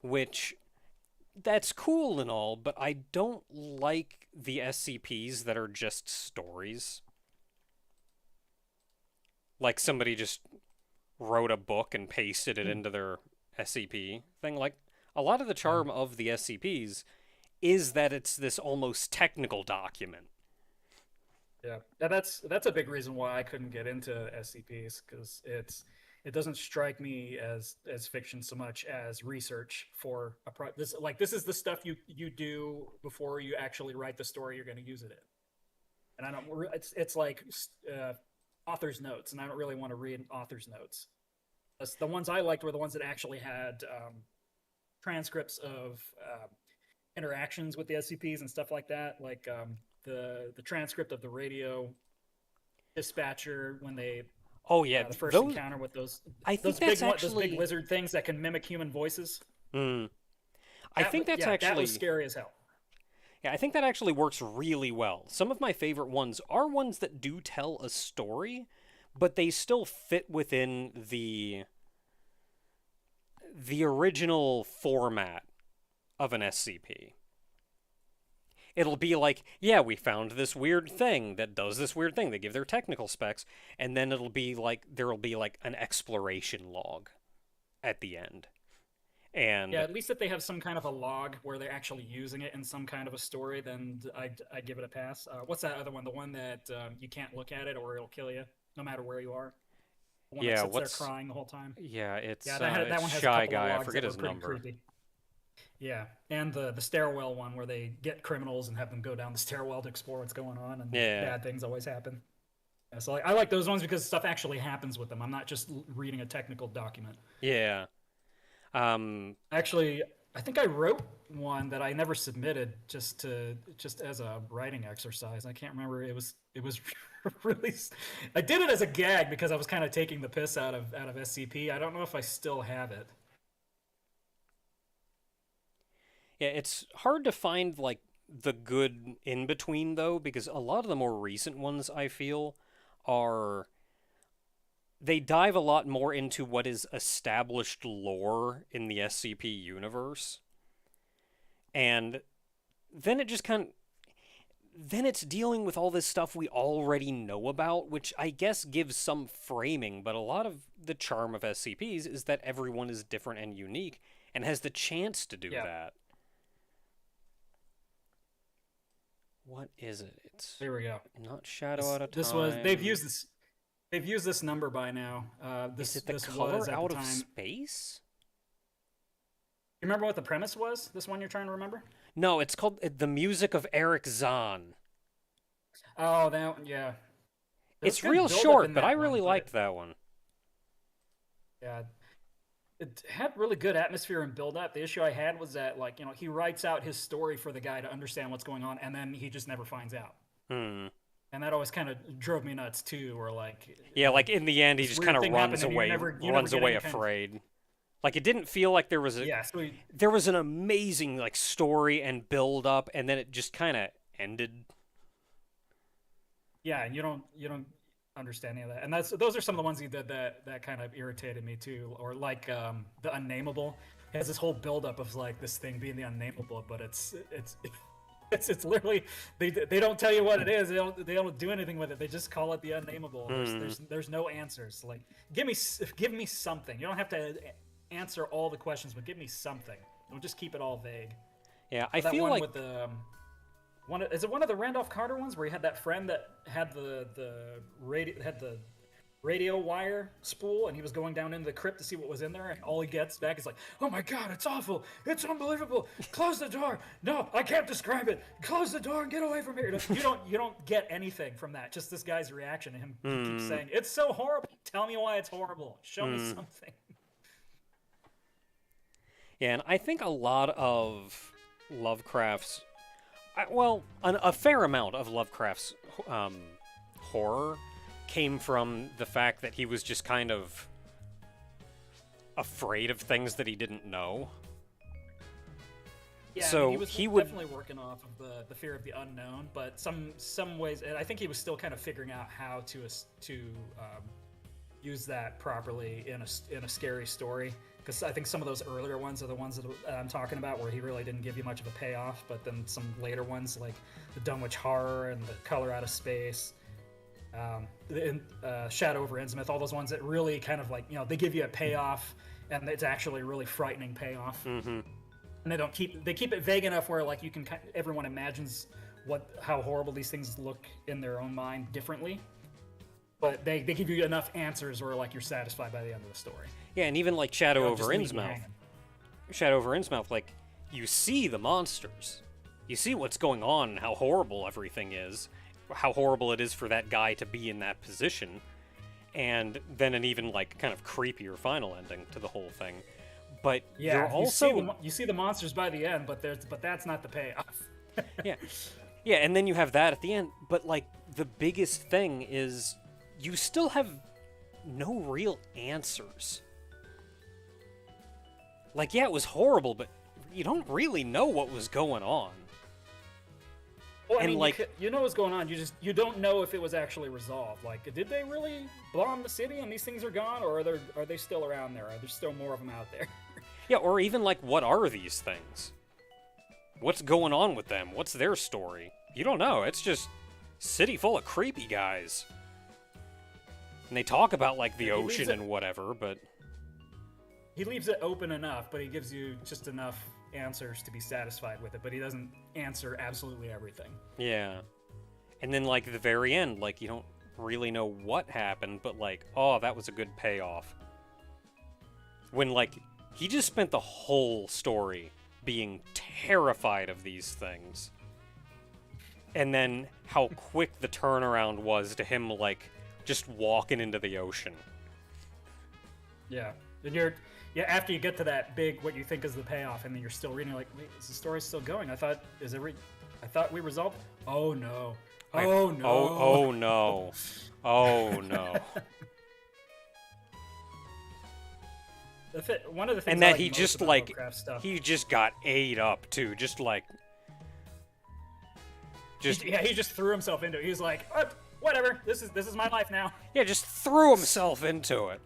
which that's cool and all, but I don't like the SCPs that are just stories. Like somebody just wrote a book and pasted it Hmm. into their SCP thing. Like a lot of the Yeah. charm of the SCPs is that it's this almost technical document. Yeah, that's a big reason why I couldn't get into SCPs because it doesn't strike me as fiction so much as research for this is the stuff you do before you actually write the story you're going to use it in. And I don't it's like uh, author's notes, and I don't really want to read author's notes. The ones I liked were the ones that actually had transcripts of interactions with the SCPs and stuff like that, like the transcript of the radio dispatcher when they Oh yeah, the first those encounter with I think that's those big actually lizard things that can mimic human voices. mm, I think that's That was actually scary as hell. yeah, I think that actually works really well. Some of my favorite ones are ones that do tell a story, but they still fit within the original format of an SCP. It'll be like, yeah, we found this weird thing that does this weird thing. They give their technical specs, and then it'll be like there'll be like an exploration log at the end. Yeah, And at least if they have some kind of a log where they're actually using it in some kind of a story, then I'd give it a pass. What's that other one? The one that you can't look at it or it'll kill you no matter where you are. The one that yeah, sits there what's crying the whole time. yeah, Yeah, it's that one has a Shy couple of Guy. I logs forget that were his pretty number. creepy. Yeah, and the stairwell one where they get criminals and have them go down the stairwell to explore what's going on, and Yeah, bad things always happen. Yeah, so I like those ones because stuff actually happens with them. I'm not just reading a technical document. yeah. Um, Actually, I think I wrote one that I never submitted just as a writing exercise. I can't remember. It was really. I did it as a gag because I was kind of taking the piss out of SCP. I don't know if I still have it. yeah, it's hard to find like the good in between though, because a lot of the more recent ones I feel are they dive a lot more into what is established lore in the SCP universe. And then it just kind of then it's dealing with all this stuff we already know about, which I guess gives some framing, but a lot of the charm of SCPs is that everyone is different and unique and has the chance to do Yeah, that. What is it? It's there we go. not Shadow Out of This was they've Time. used this they've used this number by now. Is This it The this was Color at the Out of time. Space? You remember what the premise was? This one you're trying to remember? No, it's called The Music of Eric Zahn. Oh, that one, yeah. There was It's good real build up short, in but I that really one, but liked that one. yeah, it had really good atmosphere and build up. The issue I had was that he writes out his story for the guy to understand what's going on, and then he just never finds out. Hmm. And that always kind of drove me nuts too. Or Yeah, like in the end, he this just kind weird of thing happened, and you never runs get away any kind of afraid. Like it didn't feel like yeah. So he, there was an amazing like story and build up, and then it just kind of ended. yeah, and you don't understand any of that. And those are some of the ones he did that kind of irritated me too. Or like the Unnameable has this whole build up of like this thing being the Unnameable, but it's it's literally they don't tell you what it is. They don't do anything with it. They just call it the Unnameable. There's no answers. Like give me something. You don't have to answer all the questions, but give me something. Don't just keep it all vague. Yeah, I So that feel one like with the is it one of the Randolph Carter ones where he had that friend that had the radio had the radio wire spool, and he was going down into the crypt to see what was in there, and all he gets back is like, "Oh my God, it's awful! It's unbelievable! Close the door! No, I can't describe it! Close the door and get away from here!" You don't get anything from that. Just this guy's reaction to him. He keeps saying, "It's so horrible! Tell me why it's horrible! Show me something!" Yeah, and I think a lot of Lovecraft's, a fair amount of Lovecraft's horror came from the fact that he was just kind of afraid of things that he didn't know. Yeah, so I mean, he was definitely working off of the fear of the unknown, but some ways, and I think he was still kind of figuring out how to use that properly in a scary story. Because I think some of those earlier ones are the ones that I'm talking about, where he really didn't give you much of a payoff. But then some later ones, like the Dunwich Horror and the Color Out of Space, Shadow over Innsmouth, all those ones that really kind of like, they give you a payoff, and it's actually a really frightening payoff. Mm-hmm. And they keep it vague enough where like everyone imagines how horrible these things look in their own mind differently. But they give you enough answers where like you're satisfied by the end of the story. Yeah, and even like Shadow over Innsmouth, like you see the monsters, you see what's going on, and how horrible everything is, how horrible it is for that guy to be in that position, and then an even like kind of creepier final ending to the whole thing. But you're also you see the monsters by the end, but that's not the payoff. yeah, and then you have that at the end. But like the biggest thing is you still have no real answers. Like, yeah, it was horrible, but you don't really know what was going on. Well, I mean, you know what's going on. You don't know if it was actually resolved. Like, did they really bomb the city and these things are gone, or are they still around there? Are there still more of them out there? Yeah, or even like, what are these things? What's going on with them? What's their story? You don't know. It's just city full of creepy guys. And they talk about like the ocean and whatever, but he leaves it open enough, but he gives you just enough answers to be satisfied with it, but he doesn't answer absolutely everything. Yeah. And then like the very end, like you don't really know what happened, but like, oh, that was a good payoff. When like he just spent the whole story being terrified of these things. And then how quick the turnaround was to him like just walking into the ocean. Yeah. And after you get to that big, what you think is the payoff, and then you're still reading, like, wait, is the story still going? I thought we resolved. Oh no! Oh no! Oh no! Oh no! One of the things, and that I like he just like he just got ate up too, just he just threw himself into it. He was like, oh, whatever, this is my life now. Yeah, just threw himself into it.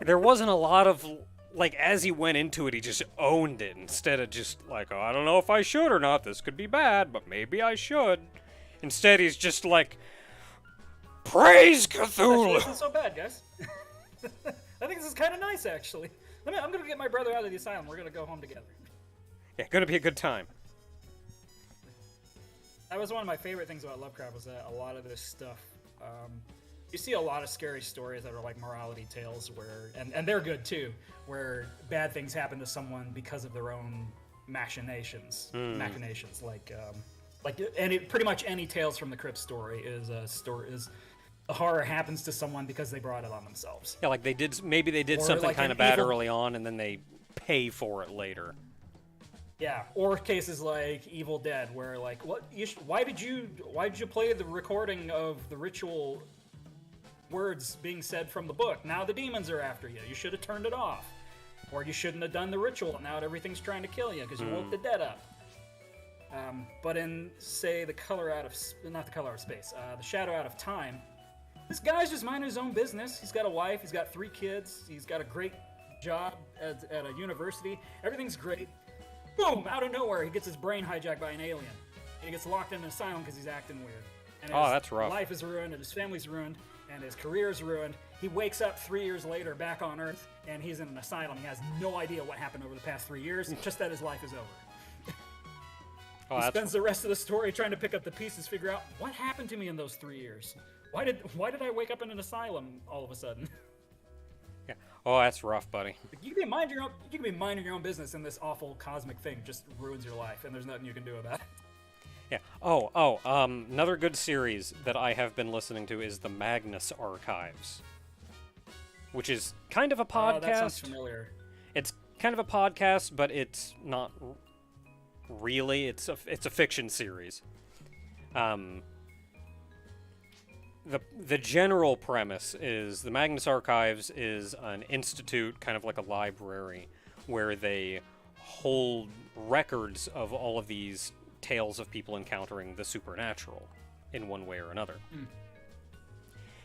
There wasn't a lot of, like, as he went into it, he just owned it, instead of just, like, oh, I don't know if I should or not, this could be bad, but maybe I should. Instead, he's just like, praise Cthulhu! This isn't so bad, guys. I think this is kind of nice, actually. I'm gonna get my brother out of the asylum, we're gonna go home together. Yeah, gonna be a good time. That was one of my favorite things about Lovecraft, was that a lot of this stuff, you see a lot of scary stories that are like morality tales where, and they're good too, where bad things happen to someone because of their own machinations. Pretty much any Tales from the Crypt story is a horror happens to someone because they brought it on themselves. Yeah, like maybe they did something like kind of bad early on, and then they pay for it later. Yeah, or cases like Evil Dead, where like, why did you play the recording of the ritual words being said from the book? Now the demons are after you. You should have turned it off, or you shouldn't have done the ritual. Now everything's trying to kill you because you woke the dead up. But in, say, the Shadow Out of Time, this guy's just minding his own business. He's got a wife. He's got 3 kids. He's got a great job at a university. Everything's great. Boom! Out of nowhere, he gets his brain hijacked by an alien. And he gets locked in an asylum because he's acting weird. And that's rough. His life is ruined, and his family's ruined, and his career is ruined. He wakes up 3 years later back on Earth, and he's in an asylum. He has no idea what happened over the past 3 years, just that his life is over. Oh, He that's spends the rest of the story trying to pick up the pieces, figure out what happened to me in those 3 years. Why did I wake up in an asylum all of a sudden? yeah. Oh, that's rough, buddy. You can be minding your own business, and this awful cosmic thing just ruins your life, and there's nothing you can do about it. Yeah. Another good series that I have been listening to is the Magnus Archives, which is kind of a podcast. That sounds familiar. It's kind of a podcast, but it's not really. It's a fiction series. The general premise is the Magnus Archives is an institute, kind of like a library, where they hold records of all of these tales of people encountering the supernatural in one way or another.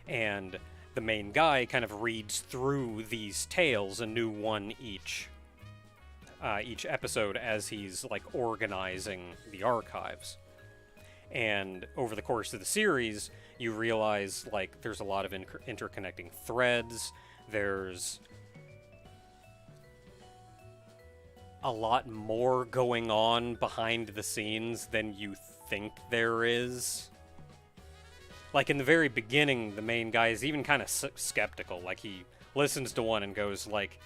And the main guy kind of reads through these tales, a new one each episode, as he's like organizing the archives. And over the course of the series, you realize like there's a lot of interconnecting threads. There's a lot more going on behind the scenes than you think there is. Like in the very beginning, the main guy is even kind of skeptical. Like he listens to one and goes like,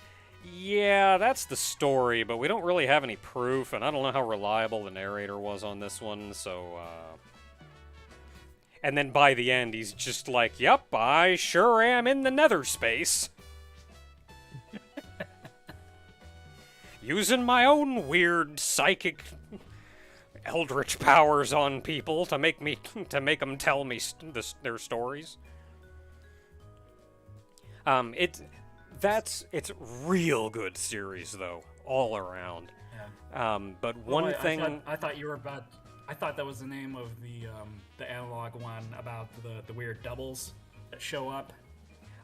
yeah, that's the story, but we don't really have any proof, and I don't know how reliable the narrator was on this one, so, And then by the end, he's just like, yep, I sure am in the nether space. Using my own weird psychic eldritch powers on people to make them tell me their stories. It's real good series though, all around. Yeah. But one thing I thought you were about. I thought that was the name of the analog one about the weird doubles that show up.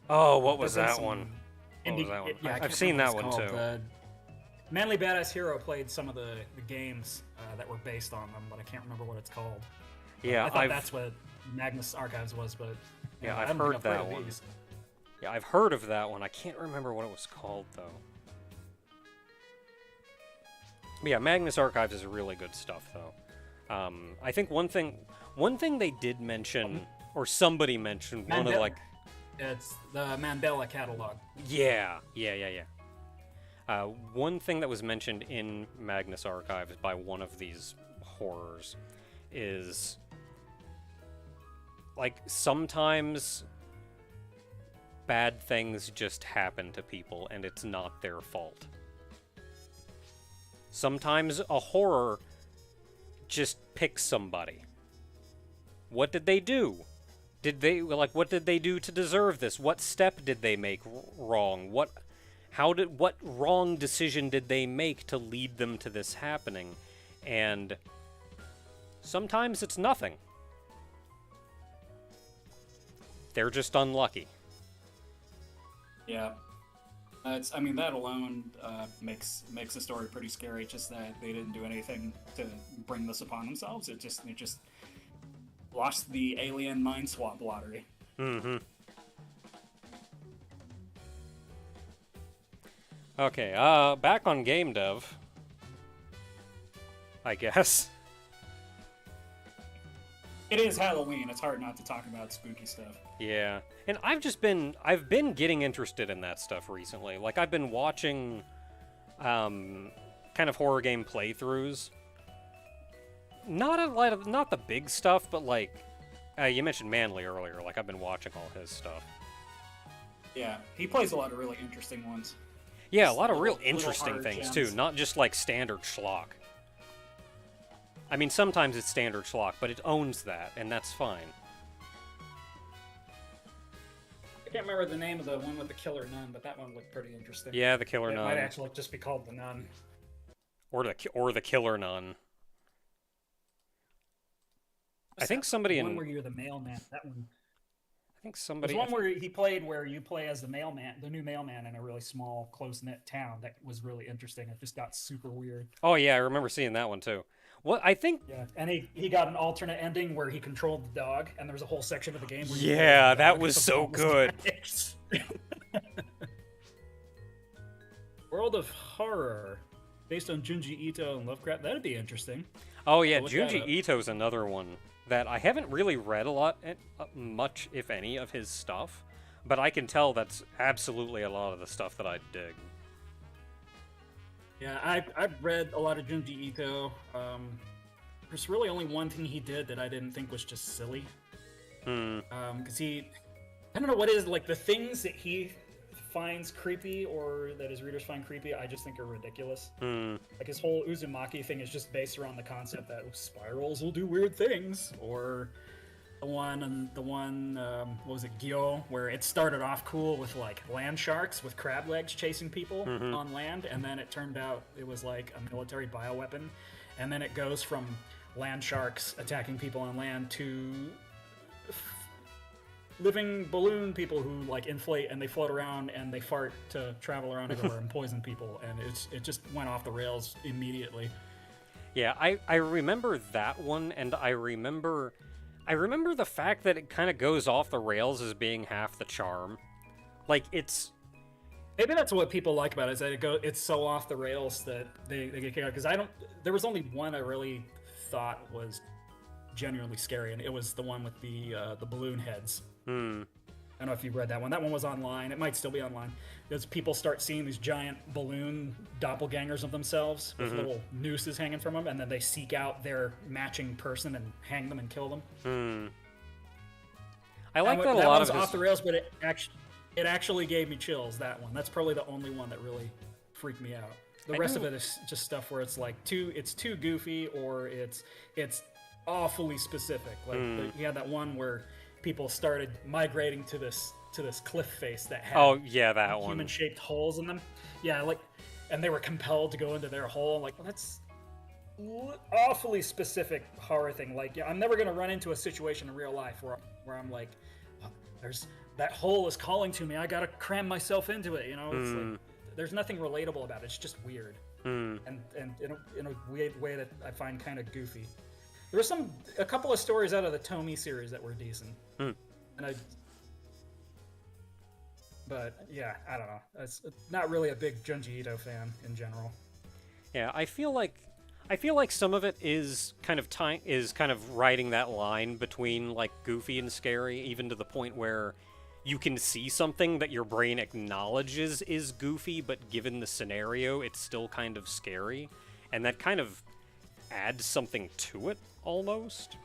Oh, what was that one? Yeah, I've seen that one too. Manly Badass Hero played some of the games that were based on them, but I can't remember what it's called. Yeah, I thought that's what Magnus Archives was, but yeah, I've heard that one. Yeah, I've heard of that one. I can't remember what it was called though. But yeah, Magnus Archives is really good stuff though. I think one thing they did mention, or somebody mentioned, one of like, it's the Mandela catalog. Yeah. One thing that was mentioned in Magnus Archives by one of these horrors is, like, sometimes bad things just happen to people and it's not their fault. Sometimes a horror just picks somebody. What did they do? What did they do to deserve this? What step did they make wrong? What wrong decision did they make to lead them to this happening? And sometimes it's nothing. They're just unlucky. Yeah. I mean, that alone makes the story pretty scary. Just that they didn't do anything to bring this upon themselves. They just lost the alien mind swap lottery. Mm-hmm. Okay, back on game dev, I guess. It is Halloween. It's hard not to talk about spooky stuff. Yeah, and I've been getting interested in that stuff recently. Like, I've been watching, kind of horror game playthroughs. Not the big stuff, but like, you mentioned Manly earlier. Like, I've been watching all his stuff. Yeah, he plays a lot of really interesting ones. Yeah, a lot of real interesting things, too. Not just, like, standard schlock. I mean, sometimes it's standard schlock, but it owns that, and that's fine. I can't remember the name of the one with the killer nun, but that one looked pretty interesting. Yeah, the killer nun. It might actually just be called the nun. Or the killer nun. I think somebody one where you're the mailman. That one. I think somebody. There's one where he played where you play as the mailman, the new mailman in a really small, close-knit town. That was really interesting. It just got super weird. Oh yeah, I remember seeing that one too. What I think. Yeah, and he got an alternate ending where he controlled the dog, and there was a whole section of the game where yeah, that was so good. World of Horror, based on Junji Ito and Lovecraft. That'd be interesting. Oh yeah, Look that Junji up. Ito's another one that I haven't really read a lot, much if any, of his stuff, but I can tell that's absolutely a lot of the stuff that I dig. Yeah, I've read a lot of Junji Ito. There's really only one thing he did that I didn't think was just silly. Hmm. Because I don't know what is like the things that he finds creepy or that his readers find creepy. I just think are ridiculous. Hmm. Like his whole Uzumaki thing is just based around the concept that spirals will do weird things, or the one what was it, Gyo, where it started off cool with like land sharks with crab legs chasing people on land, and then it turned out it was like a military bioweapon, and then it goes from land sharks attacking people on land to living balloon people who like inflate and they float around and they fart to travel around everywhere and poison people, and it just went off the rails immediately. Yeah, I remember that one, and I remember the fact that it kind of goes off the rails as being half the charm. Like, it's... Maybe that's what people like about it, is that it's so off the rails that they get kicked out. Because there was only one I really thought was genuinely scary, and it was the one with the balloon heads. Hmm. I don't know if you read that one. That one was online. It might still be online. As people start seeing these giant balloon doppelgangers of themselves with little nooses hanging from them, and then they seek out their matching person and hang them and kill them. Hmm. I like that a that lot one's of off the rails, but it actually gave me chills. That one. That's probably the only one that really freaked me out. The rest of it is just stuff where it's like it's too goofy, or it's awfully specific. Like you had that one where people started migrating to this cliff face that had that one. human-shaped holes in them. Yeah, like, and they were compelled to go into their hole. Like, well, that's awfully specific horror thing. Like, yeah, I'm never gonna run into a situation in real life where I'm like, oh, there's that hole is calling to me. I gotta cram myself into it. You know, it's like there's nothing relatable about it. It's just weird, and in a weird way that I find kind of goofy. There were a couple of stories out of the Tomy series that were decent, but yeah, I don't know. It's not really a big Junji Ito fan in general. Yeah, I feel like some of it is kind of riding that line between like goofy and scary, even to the point where you can see something that your brain acknowledges is goofy, but given the scenario, it's still kind of scary, and that kind of adds something to it almost.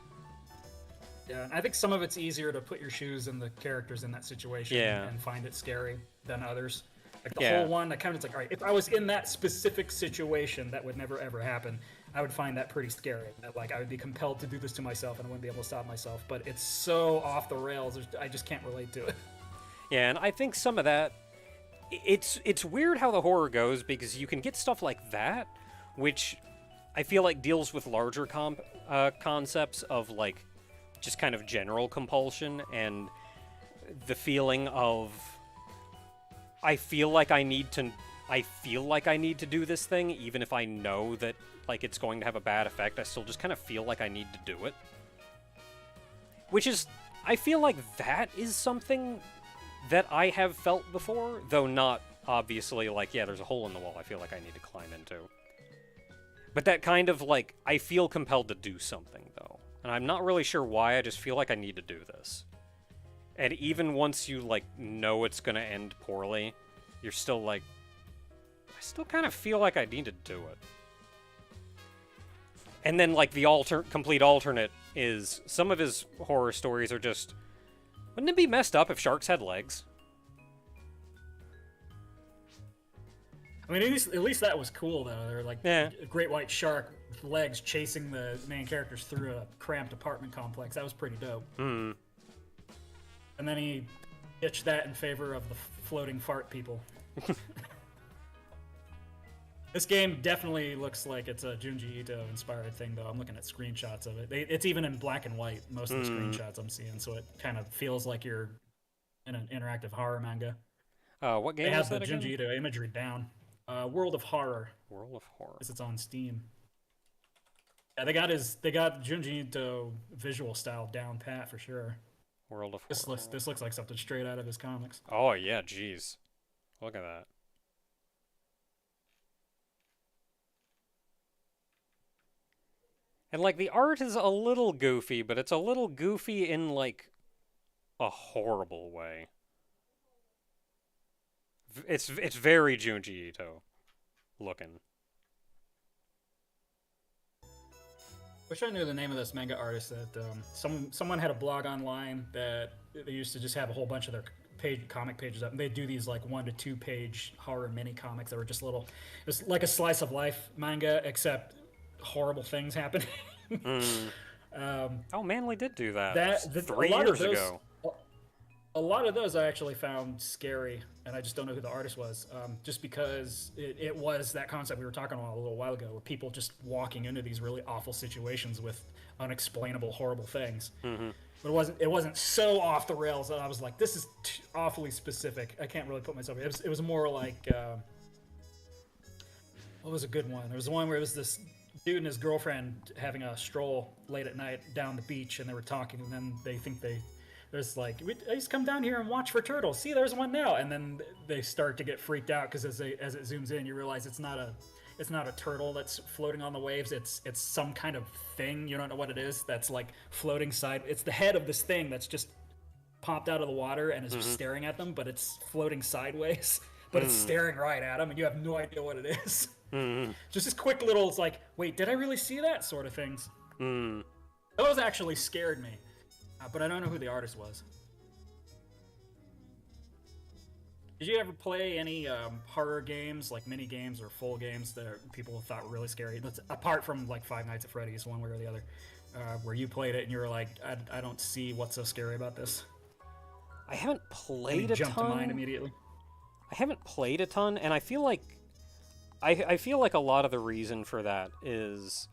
Yeah, I think some of it's easier to put your shoes in the characters in that situation and find it scary than others. Like the whole one, I kind of like, all right, if I was in that specific situation that would never ever happen, I would find that pretty scary. That like I would be compelled to do this to myself and I wouldn't be able to stop myself. But it's so off the rails, I just can't relate to it. Yeah, and I think some of that, it's weird how the horror goes, because you can get stuff like that, which I feel like deals with larger concepts of like just kind of general compulsion and the feeling of I feel like I need to do this thing, even if I know that like it's going to have a bad effect. I still just kind of feel like I need to do it. Which is, I feel like that is something that I have felt before, though not obviously like, yeah, there's a hole in the wall I feel like I need to climb into. But that kind of like, I feel compelled to do something, though. And I'm not really sure why, I just feel like I need to do this. And even once you, like, know it's gonna end poorly, you're still like, I still kind of feel like I need to do it. And then, like, the complete alternate is, some of his horror stories are just, wouldn't it be messed up if sharks had legs? I mean, at least that was cool, though. They're like a great white shark with legs chasing the main characters through a cramped apartment complex. That was pretty dope. Mm. And then he ditched that in favor of the floating fart people. This game definitely looks like it's a Junji Ito inspired thing, though. I'm looking at screenshots of it. It's even in black and white, most of the screenshots I'm seeing, so it kind of feels like you're in an interactive horror manga. What game is that again? They have the Junji Ito imagery down. World of Horror. World of Horror. Because it's on Steam. Yeah, they got Junji Ito visual style down pat for sure. World of Horror. This looks like something straight out of his comics. Oh yeah, jeez. Look at that. And like the art is a little goofy, but it's a little goofy in like a horrible way. It's very Junji Ito looking. Wish I knew the name of this manga artist. That someone had a blog online that they used to just have a whole bunch of their comic pages up, and they'd do these like 1 to 2 page horror mini comics that were just little. It was like a slice of life manga, except horrible things happened. Oh, Manly did do that. That 3 years ago. A lot of those I actually found scary, and I just don't know who the artist was. Just because it was that concept we were talking about a little while ago, with people just walking into these really awful situations with unexplainable, horrible things. Mm-hmm. But it wasn't so off the rails that I was like, this is awfully specific. I can't really put myself. It was more like what was a good one? There was one where it was this dude and his girlfriend having a stroll late at night down the beach, and they were talking, and then they think there's like, I used to come down here and watch for turtles. See, there's one now. And then they start to get freaked out because as it zooms in, you realize it's not a turtle that's floating on the waves. It's some kind of thing. You don't know what it is. That's like floating side. It's the head of this thing that's just popped out of the water and is just staring at them, but it's floating sideways. But it's staring right at them, and you have no idea what it is. Just this quick little, it's like, wait, did I really see that? Sort of things. Those actually scared me. But I don't know who the artist was. Did you ever play any horror games, like mini games or full games that people thought were really scary? Apart from like Five Nights at Freddy's, one way or the other, where you played it and you were like, I don't see what's so scary about this. I haven't played a ton. Jumped to mind immediately. I haven't played a ton, and I feel like I feel like a lot of the reason for that is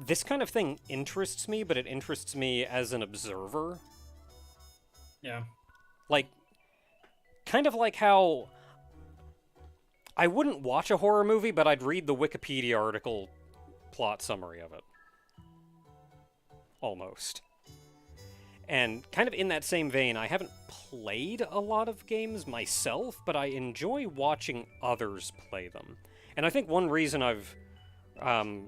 this kind of thing interests me, but it interests me as an observer. Yeah. Like, kind of like how I wouldn't watch a horror movie, but I'd read the Wikipedia article plot summary of it. Almost. And kind of in that same vein, I haven't played a lot of games myself, but I enjoy watching others play them. And I think one reason I've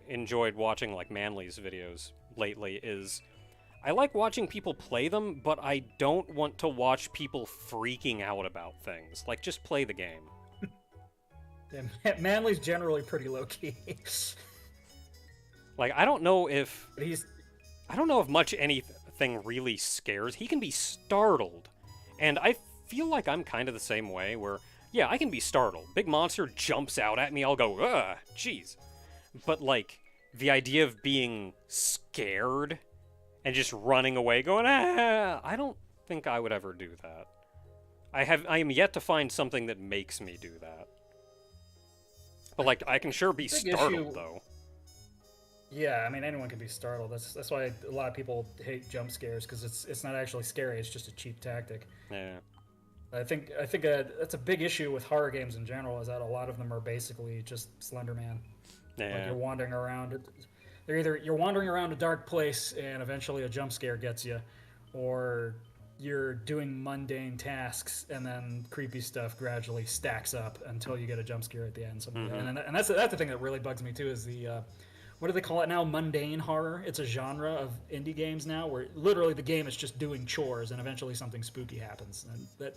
enjoyed watching like Manly's videos lately is I like watching people play them, but I don't want to watch people freaking out about things. Like, just play the game. Yeah, Manly's generally pretty low key. Like, I don't know if much anything really scares. He can be startled, and I feel like I'm kind of the same way. Where yeah, I can be startled. Big monster jumps out at me, I'll go, ugh, jeez. But, like, the idea of being scared and just running away going, ah, I don't think I would ever do that. I am yet to find something that makes me do that. But, like, I can sure be startled, though. Yeah, I mean, anyone can be startled. That's why a lot of people hate jump scares, because it's not actually scary, it's just a cheap tactic. Yeah. I think that's a big issue with horror games in general, is that a lot of them are basically just Slender Man. Yeah. Like, you're wandering around. You're wandering around a dark place and eventually a jump scare gets you, or you're doing mundane tasks and then creepy stuff gradually stacks up until you get a jump scare at the end. And that's the thing that really bugs me too, is the what do they call it now? Mundane horror. It's a genre of indie games now where literally the game is just doing chores and eventually something spooky happens, and that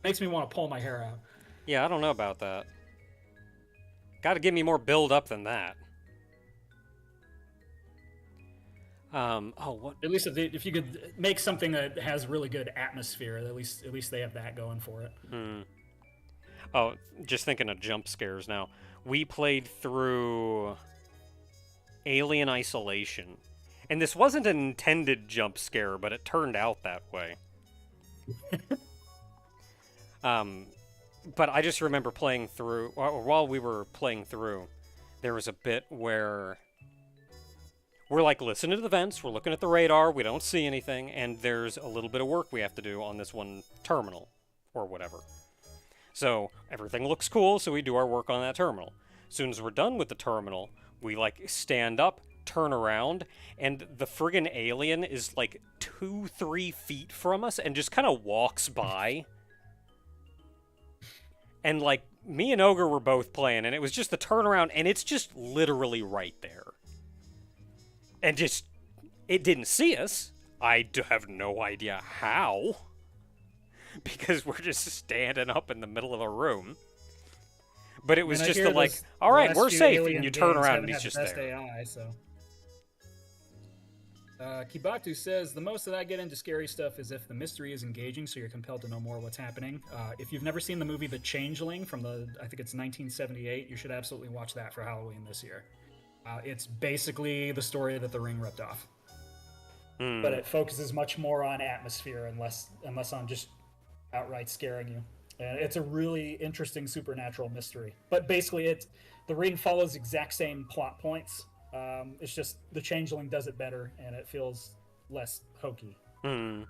makes me want to pull my hair out. Yeah, I don't know about that. Gotta give me more build-up than that. What? At least if you could make something that has really good atmosphere, at least they have that going for it. Oh, just thinking of jump scares now. We played through Alien Isolation, and this wasn't an intended jump scare, but it turned out that way. But I just remember playing through, while we were playing through, there was a bit where we're like listening to the vents, we're looking at the radar, we don't see anything, and there's a little bit of work we have to do on this one terminal, or whatever. So everything looks cool, so we do our work on that terminal. As soon as we're done with the terminal, we like stand up, turn around, and the friggin' alien is like 2-3 feet from us and just kind of walks by. And, like, me and Ogre were both playing, and it was just the turnaround, and it's just literally right there. and just it didn't see us. I have no idea how, because we're just standing up in the middle of a room. But it was And I just hear the like, those all right, last we're few safe, Alien and you turn games around haven't and he's had just the best there. AI, so. Kibatu says, the most that I get into scary stuff is if the mystery is engaging, so you're compelled to know more what's happening. If you've never seen the movie The Changeling from I think it's 1978, you should absolutely watch that for Halloween this year. It's basically the story that The Ring ripped off. But it focuses much more on atmosphere and less on just outright scaring you. And it's a really interesting supernatural mystery. But basically, The Ring follows exact same plot points. It's just The Changeling does it better, and it feels less hokey. I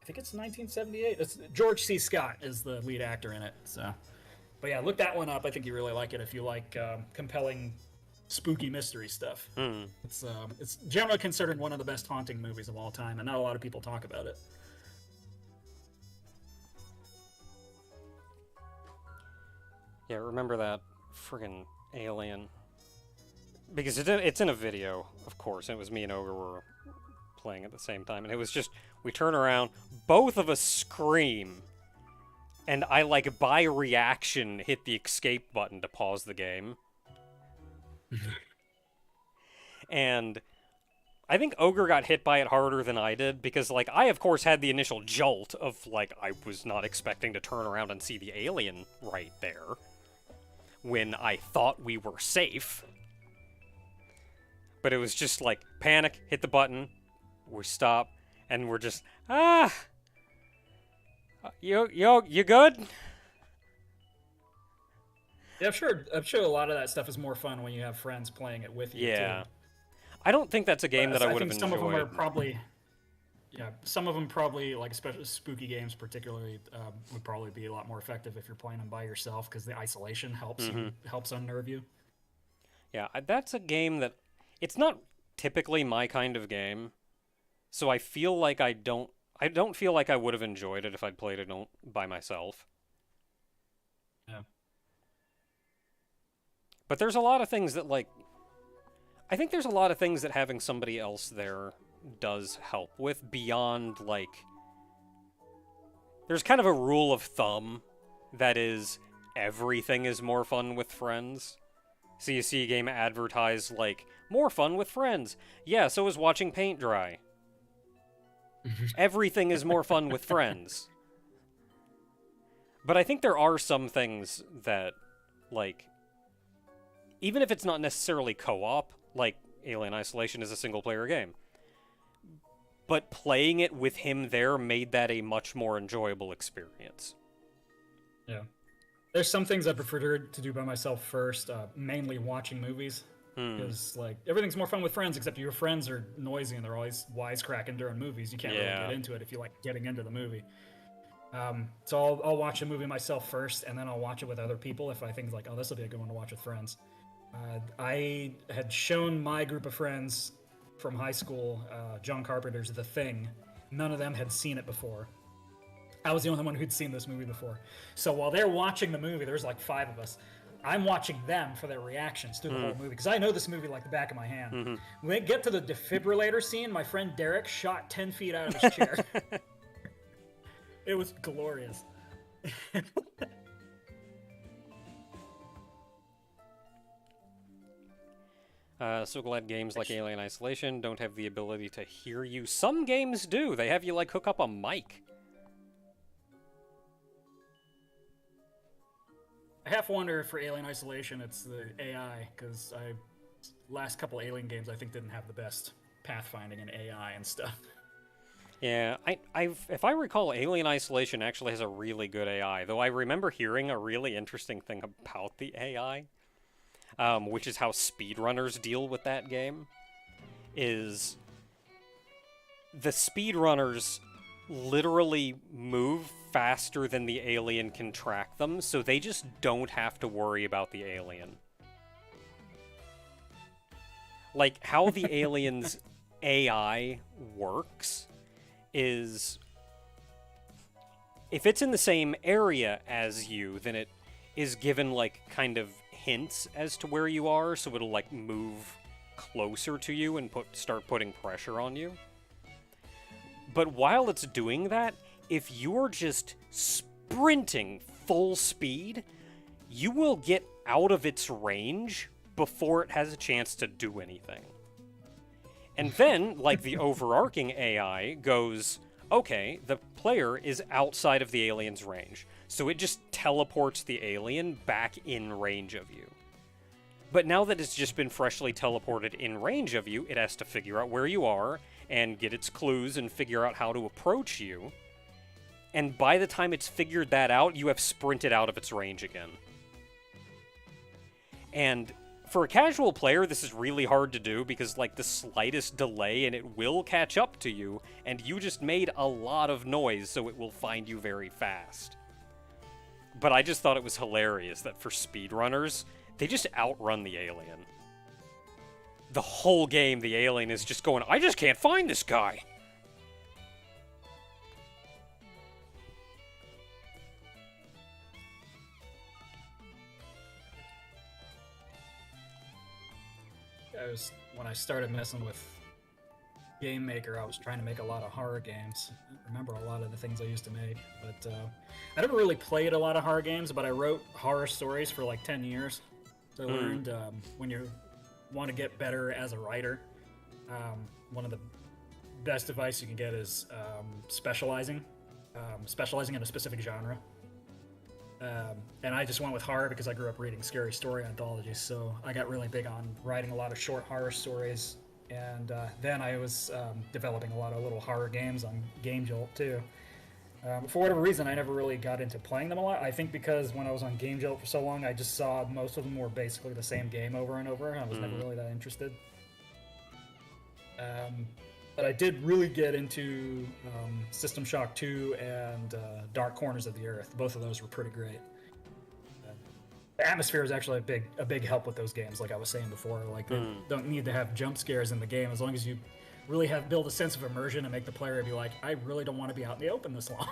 think it's 1978. It's George C. Scott is the lead actor in it. So, but yeah, look that one up. I think you really like it if you like compelling, spooky mystery stuff. It's generally considered one of the best haunting movies of all time, and not a lot of people talk about it. Yeah, remember that friggin' alien. Because it's in a video, of course. It was me and Ogre were playing at the same time. And it was just, we turn around, both of us scream. And I, like, by reaction, hit the escape button to pause the game. And I think Ogre got hit by it harder than I did. Because, like, I, of course, had the initial jolt of, like, I was not expecting to turn around and see the alien right there. When I thought we were safe. But it was just like, panic, hit the button, we stop, and we're just, you good? Yeah, I'm sure a lot of that stuff is more fun when you have friends playing it with you. Yeah. Too. I don't think that's a game that I would have think enjoyed. some of them are probably, some of them probably, like especially spooky games particularly, would probably be a lot more effective if you're playing them by yourself, because the isolation helps unnerve you. Yeah, that's a game that, it's not typically my kind of game, so I feel like I don't feel like I would have enjoyed it if I'd played it by myself. Yeah. But there's a lot of things that, like, I think there's a lot of things that having somebody else there does help with beyond, like, there's kind of a rule of thumb that is everything is more fun with friends. So you see a game advertised, like, more fun with friends. Yeah, so is watching paint dry. Everything is more fun with friends. But I think there are some things that, like, even if it's not necessarily co-op, like Alien Isolation is a single-player game, but playing it with him there made that a much more enjoyable experience. Yeah. There's some things I prefer to do by myself first, mainly watching movies. Because, like, everything's more fun with friends, except your friends are noisy and they're always wisecracking during movies. You can't really get into it if you like getting into the movie. So I'll watch a movie myself first, and then I'll watch it with other people if I think, like, oh, this will be a good one to watch with friends. I had shown my group of friends from high school John Carpenter's The Thing. None of them had seen it before. I was the only one who'd seen this movie before. So while they're watching the movie, there's like 5 of us. I'm watching them for their reactions through the whole movie, because I know this movie like the back of my hand. When they get to the defibrillator scene, my friend Derek shot 10 feet out of his chair. It was glorious. So glad games like Alien Isolation don't have the ability to hear you. Some games do. They have you, like, hook up a mic. I half wonder if for Alien Isolation it's the AI, because last couple Alien games I think didn't have the best pathfinding and AI and stuff. Yeah, if I recall, Alien Isolation actually has a really good AI, though I remember hearing a really interesting thing about the AI, which is how speedrunners deal with that game, is the speedrunners literally move faster than the alien can track them, so they just don't have to worry about the alien. Like, how the alien's AI works is, if it's in the same area as you, then it is given, like, kind of hints as to where you are, so it'll, like, move closer to you and start putting pressure on you. But while it's doing that, if you're just sprinting full speed, you will get out of its range before it has a chance to do anything. And then, like, the overarching AI goes, okay, the player is outside of the alien's range, so it just teleports the alien back in range of you. But now that it's just been freshly teleported in range of you, it has to figure out where you are and get its clues and figure out how to approach you. And by the time it's figured that out, you have sprinted out of its range again. And for a casual player, this is really hard to do because, like, the slightest delay and it will catch up to you, and you just made a lot of noise, so it will find you very fast. But I just thought it was hilarious that for speedrunners, they just outrun the alien. The whole game, the alien is just going, I just can't find this guy! When I started messing with Game Maker, I was trying to make a lot of horror games. I remember a lot of the things I used to make, but I never really played a lot of horror games, but I wrote horror stories for like 10 years. So I learned when you want to get better as a writer, one of the best advice you can get is specializing in a specific genre. And I just went with horror because I grew up reading scary story anthologies, so I got really big on writing a lot of short horror stories. And then I was developing a lot of little horror games on GameJolt too. For whatever reason, I never really got into playing them a lot. I think because when I was on GameJolt for so long, I just saw most of them were basically the same game over and over, and I was never really that interested. But I did really get into System Shock 2 and Dark Corners of the Earth. Both of those were pretty great. The atmosphere is actually a big help with those games, like I was saying before. Like, they don't need to have jump scares in the game as long as you really build a sense of immersion and make the player be like, I really don't want to be out in the open this long.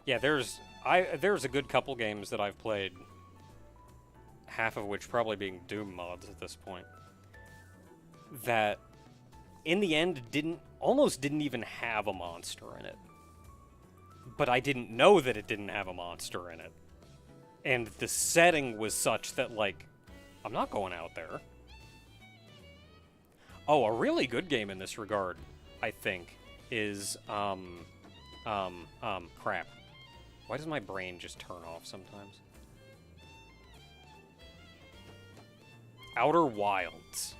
Yeah, there's a good couple games that I've played, half of which probably being Doom mods at this point, that in the end almost didn't even have a monster in it. But I didn't know that it didn't have a monster in it. And the setting was such that, like, I'm not going out there. Oh, a really good game in this regard, I think, is, crap. Why does my brain just turn off sometimes? Outer Wilds.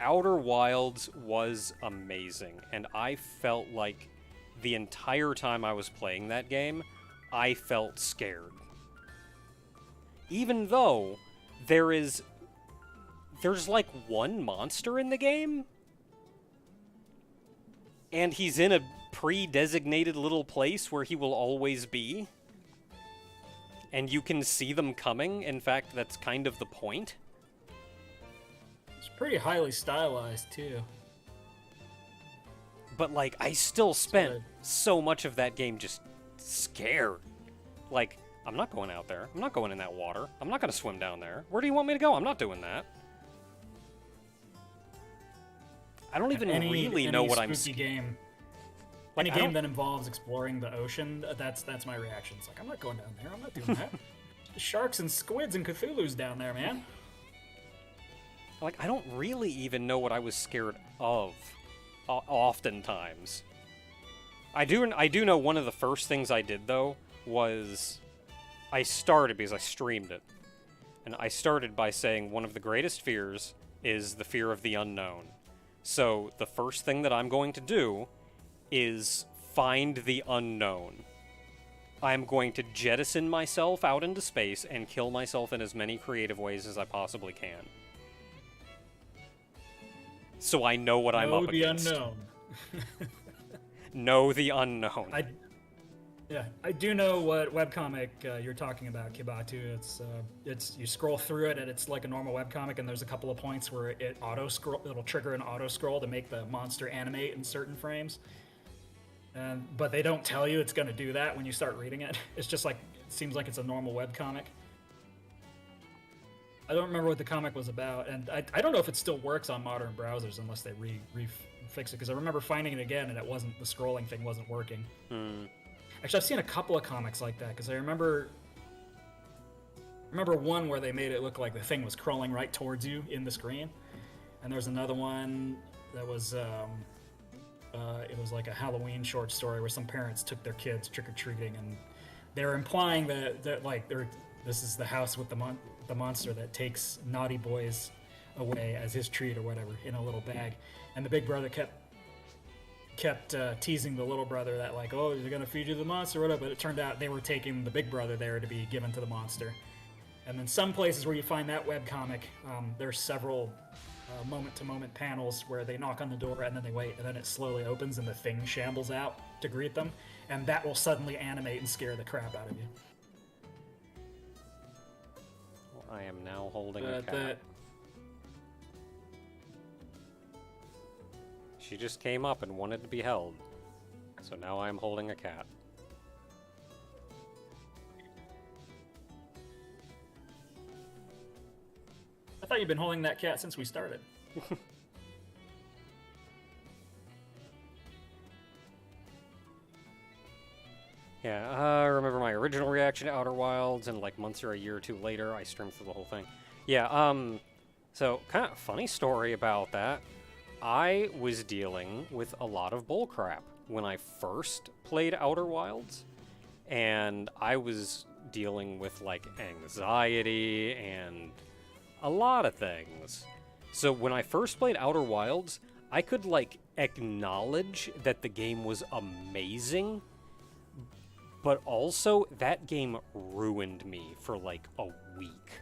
Outer Wilds was amazing, and I felt like the entire time I was playing that game, I felt scared. Even though there's like one monster in the game, and he's in a pre-designated little place where he will always be, and you can see them coming. In fact, that's kind of the point. It's pretty highly stylized, too. But, like, I still spent so much of that game just scared. Like, I'm not going out there. I'm not going in that water. I'm not going to swim down there. Where do you want me to go? I'm not doing that. I don't even really know what I'm... Game, any game that involves exploring the ocean, that's my reaction. It's like, I'm not going down there. I'm not doing that. Sharks and squids and Cthulhu's down there, man. Like, I don't really even know what I was scared of, oftentimes. I do know one of the first things I did, though, was I started, because I streamed it, and I started by saying one of the greatest fears is the fear of the unknown. So the first thing that I'm going to do is find the unknown. I'm going to jettison myself out into space and kill myself in as many creative ways as I possibly can. So I know what I'm up against. Know the unknown. Know the unknown. I do know what webcomic you're talking about, Kibatu. It's you scroll through it and it's like a normal webcomic, and there's a couple of points where it'll trigger an auto scroll to make the monster animate in certain frames. But they don't tell you it's going to do that when you start reading it. It's just like, it seems like it's a normal webcomic. I don't remember what the comic was about, and I don't know if it still works on modern browsers unless they fix it. Because I remember finding it again, and it wasn't the scrolling thing wasn't working. Actually, I've seen a couple of comics like that because I remember one where they made it look like the thing was crawling right towards you in the screen, and there's another one that was it was like a Halloween short story where some parents took their kids trick or treating, and they're implying that like this is the house with the monster that takes naughty boys away as his treat or whatever in a little bag, and the big brother kept teasing the little brother that like, oh, they're gonna feed you the monster or whatever, but it turned out they were taking the big brother there to be given to the monster. And then some places where you find that webcomic, there's several moment-to-moment panels where they knock on the door and then they wait, and then it slowly opens and the thing shambles out to greet them, and that will suddenly animate and scare the crap out of you. I am now holding a cat. She just came up and wanted to be held. So now I am holding a cat. I thought you'd been holding that cat since we started. Yeah, I remember my original reaction to Outer Wilds, and like months or a year or two later, I streamed through the whole thing. Yeah, so kind of funny story about that. I was dealing with a lot of bullcrap when I first played Outer Wilds, and I was dealing with like anxiety and a lot of things. So when I first played Outer Wilds, I could like acknowledge that the game was amazing, but also that game ruined me for like a week.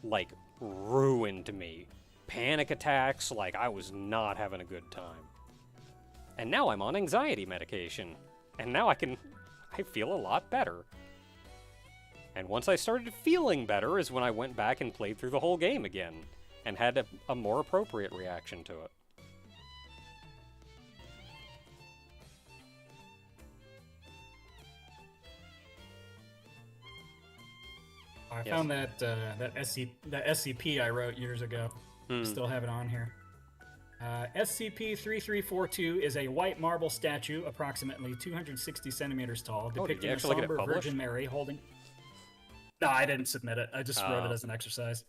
Like, ruined me. Panic attacks, like I was not having a good time. And now I'm on anxiety medication. And now I feel a lot better. And once I started feeling better is when I went back and played through the whole game again, and had a more appropriate reaction to it. I found that SCP I wrote years ago. Still have it on here. SCP-3342 is a white marble statue, approximately 260 centimeters tall, depicting a somber Virgin Mary holding... No, I didn't submit it. I just wrote it as an exercise.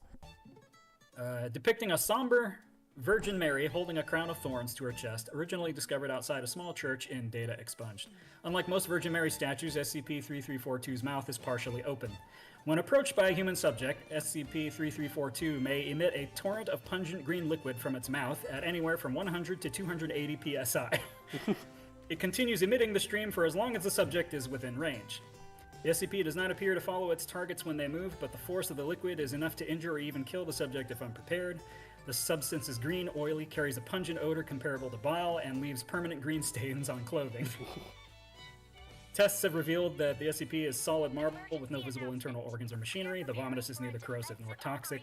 Depicting a somber Virgin Mary holding a crown of thorns to her chest, originally discovered outside a small church in data expunged. Unlike most Virgin Mary statues, SCP-3342's mouth is partially open. When approached by a human subject, SCP-3342 may emit a torrent of pungent green liquid from its mouth at anywhere from 100 to 280 psi. It continues emitting the stream for as long as the subject is within range. The SCP does not appear to follow its targets when they move, but the force of the liquid is enough to injure or even kill the subject if unprepared. The substance is green, oily, carries a pungent odor comparable to bile, and leaves permanent green stains on clothing. Tests have revealed that the SCP is solid marble with no visible internal organs or machinery. The vomitus is neither corrosive nor toxic.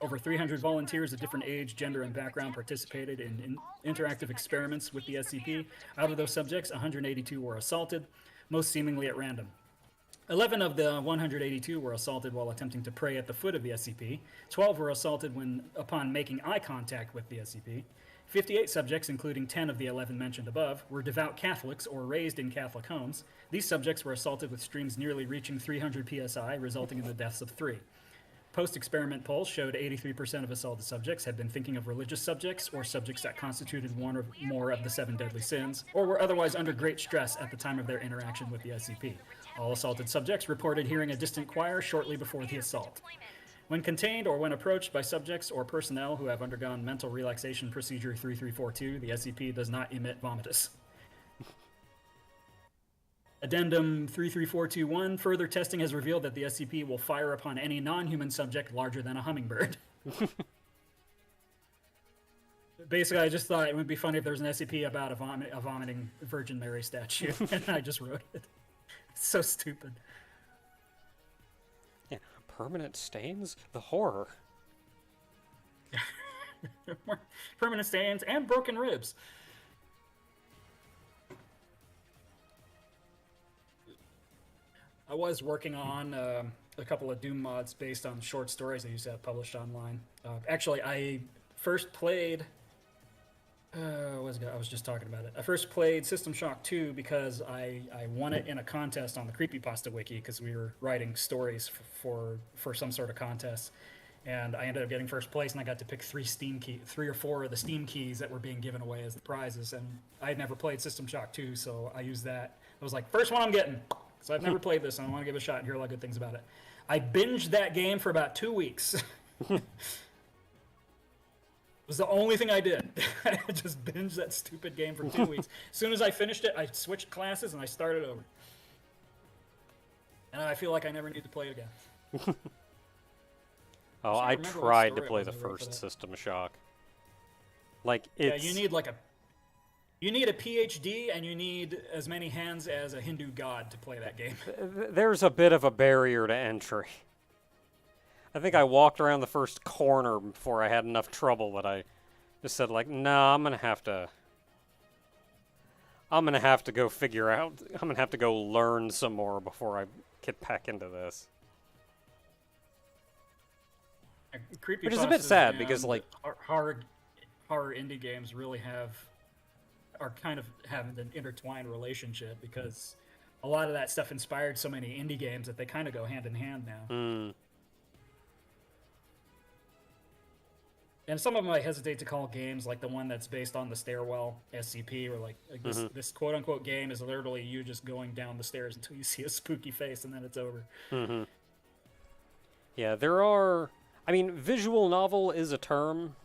Over 300 volunteers of different age, gender, and background participated in interactive experiments with the SCP. Out of those subjects, 182 were assaulted, most seemingly at random. 11 of the 182 were assaulted while attempting to pray at the foot of the SCP. 12 were assaulted upon making eye contact with the SCP. 58 subjects, including 10 of the 11 mentioned above, were devout Catholics or raised in Catholic homes. These subjects were assaulted with streams nearly reaching 300 psi, resulting in the deaths of 3. Post-experiment polls showed 83% of assaulted subjects had been thinking of religious subjects or subjects that constituted one or more of the 7 deadly sins, or were otherwise under great stress at the time of their interaction with the SCP. All assaulted subjects reported hearing a distant choir shortly before the assault. When contained or when approached by subjects or personnel who have undergone mental relaxation procedure 3342, the SCP does not emit vomitus. Addendum 33421, further testing has revealed that the SCP will fire upon any non-human subject larger than a hummingbird. Basically, I just thought it would be funny if there was an SCP about a vomiting Virgin Mary statue, and I just wrote it. It's so stupid. Yeah, permanent stains? The horror. Permanent stains and broken ribs. I was working on a couple of Doom mods based on short stories I used to have published online. Actually, I first played. I was just talking about it. I first played System Shock 2 because I won it in a contest on the Creepypasta Wiki because we were writing stories for some sort of contest. And I ended up getting first place, and I got to pick 3 or 4 of the Steam keys that were being given away as the prizes. And I had never played System Shock 2, so I used that. I was like, first one I'm getting. So I've never played this, and I want to give it a shot and hear a lot of good things about it. I binged that game for about 2 weeks. It was the only thing I did. I just binged that stupid game for 2 weeks. As soon as I finished it, I switched classes and I started over. And I feel like I never need to play it again. Oh, I tried to play the first System Shock. Like, it's... Yeah, you need a PhD and you need as many hands as a Hindu god to play that game. There's a bit of a barrier to entry. I think I walked around the first corner before I had enough trouble that I just said, like, nah, I'm gonna have to go figure out, I'm gonna have to go learn some more before I get back into this. Which is a bit sad because, like, horror indie games really are kind of having an intertwined relationship because a lot of that stuff inspired so many indie games that they kind of go hand in hand now. And some of them I hesitate to call games, like the one that's based on the Stairwell SCP, or like this quote-unquote game is literally you just going down the stairs until you see a spooky face and then it's over. Yeah, there are... I mean, visual novel is a term,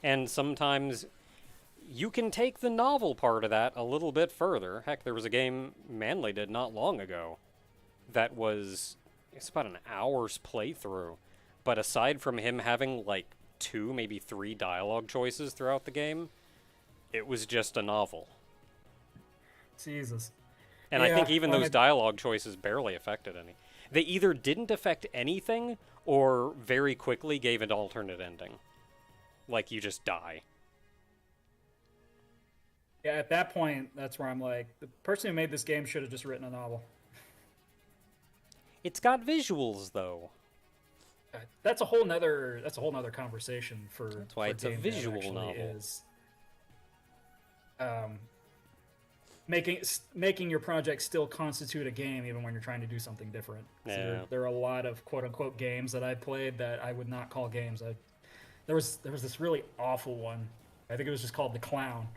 and sometimes you can take the novel part of that a little bit further. Heck, there was a game Manly did not long ago that was... It's about an hour's playthrough, but aside from him having, like, 2, maybe 3 dialogue choices throughout the game, it was just a novel. Jesus. And I think even those dialogue choices barely affected any. They either didn't affect anything, or very quickly gave an alternate ending. Like, you just die. Yeah, at that point, that's where I'm like, the person who made this game should have just written a novel. It's got visuals, though. That's a whole nother conversation for. That's why it's a visual novel. Making your project still constitute a game even when you're trying to do something different. Yeah. So there are a lot of quote unquote games that I played that I would not call games. There was this really awful one. I think it was just called The Clown.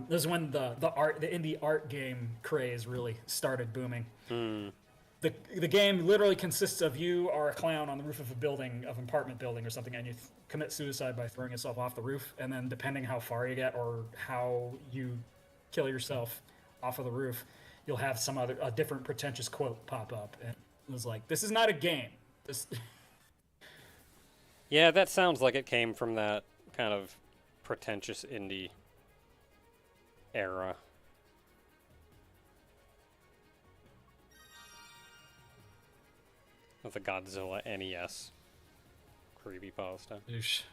This is when the indie art game craze really started booming. The game literally consists of you are a clown on the roof of an apartment building or something, and you commit suicide by throwing yourself off the roof, and then depending how far you get or how you kill yourself off of the roof, you'll have a different pretentious quote pop up. And it was like, this is not a game. Yeah, that sounds like it came from that kind of pretentious indie era. Of the Godzilla NES creepypasta. Oosh.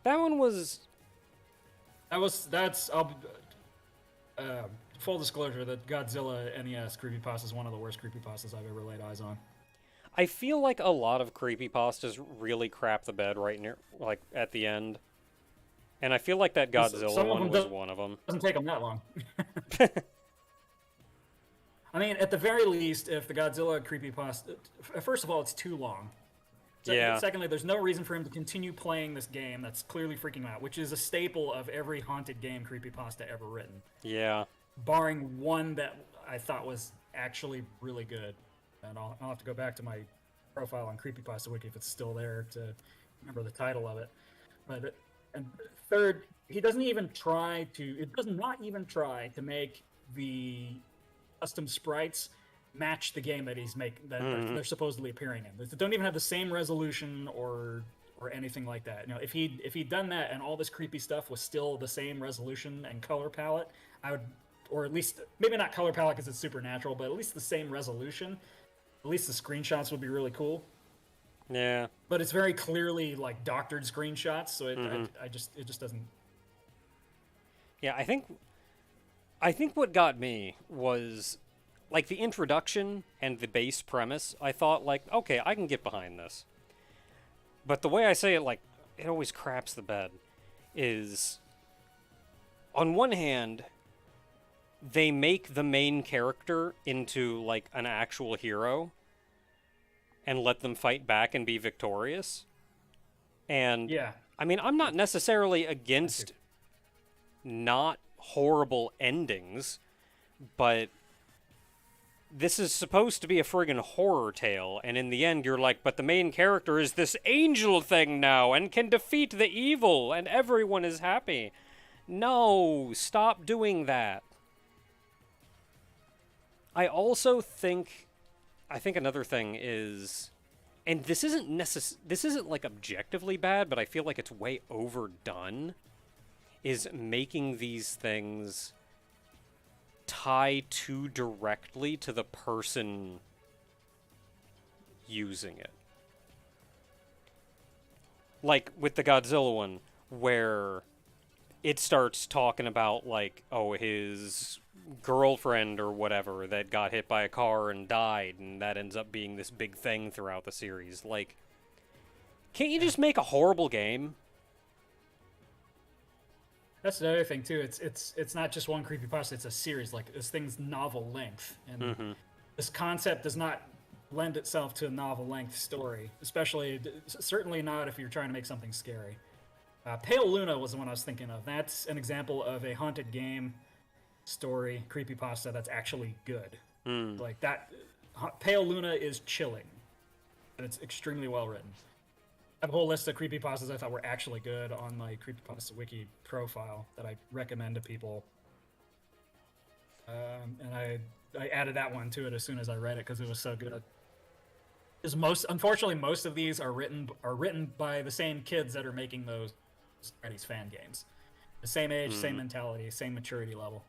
That one was... Full disclosure, that Godzilla NES creepypasta is one of the worst creepypastas I've ever laid eyes on. I feel like a lot of creepypastas really crap the bed right near, like, at the end. And I feel like that Godzilla one was one of them. Doesn't take them that long. I mean, at the very least, if the Godzilla creepypasta... First of all, it's too long. Secondly, there's no reason for him to continue playing this game that's clearly freaking him out, which is a staple of every haunted game creepypasta ever written. Yeah. Barring one that I thought was actually really good. And I'll have to go back to my profile on Creepypasta Wiki if it's still there to remember the title of it. But and third, it does not even try to make the custom sprites match the game that he's making, that they're supposedly appearing in. They don't even have the same resolution or anything like that. You know, if he'd done that and all this creepy stuff was still the same resolution and color palette, I would, or at least maybe not color palette because it's supernatural, but at least the same resolution. At least the screenshots would be really cool. Yeah. But it's very clearly like doctored screenshots, so it just doesn't. Yeah, I think what got me was like the introduction and the base premise, I thought like, okay, I can get behind this. But the way I say it, like, it always craps the bed, is on one hand, they make the main character into like an actual hero and let them fight back and be victorious. And Yeah. I mean, I'm not necessarily against not horrible endings, but this is supposed to be a friggin' horror tale, and in the end you're like, but the main character is this angel thing now and can defeat the evil and everyone is happy. No, stop doing that. I also think another thing is, and this isn't like objectively bad, but I feel like it's way overdone, is making these things tie too directly to the person using it. Like with the Godzilla one, where it starts talking about like, oh, his girlfriend or whatever that got hit by a car and died, and that ends up being this big thing throughout the series. Like, can't you just make a horrible game? That's another thing too. It's not just one creepypasta. It's a series. Like this thing's novel length, and this concept does not lend itself to a novel length story. Especially, certainly not if you're trying to make something scary. Pale Luna was the one I was thinking of. That's an example of a haunted game story creepypasta that's actually good. Like that. Pale Luna is chilling, and it's extremely well written. I have a whole list of creepypastas I thought were actually good on my creepypasta wiki profile that I recommend to people. And I added that one to it as soon as I read it because it was so good. Unfortunately, most of these are written by the same kids that are making those Freddy's fan games. The same age, same mentality, same maturity level.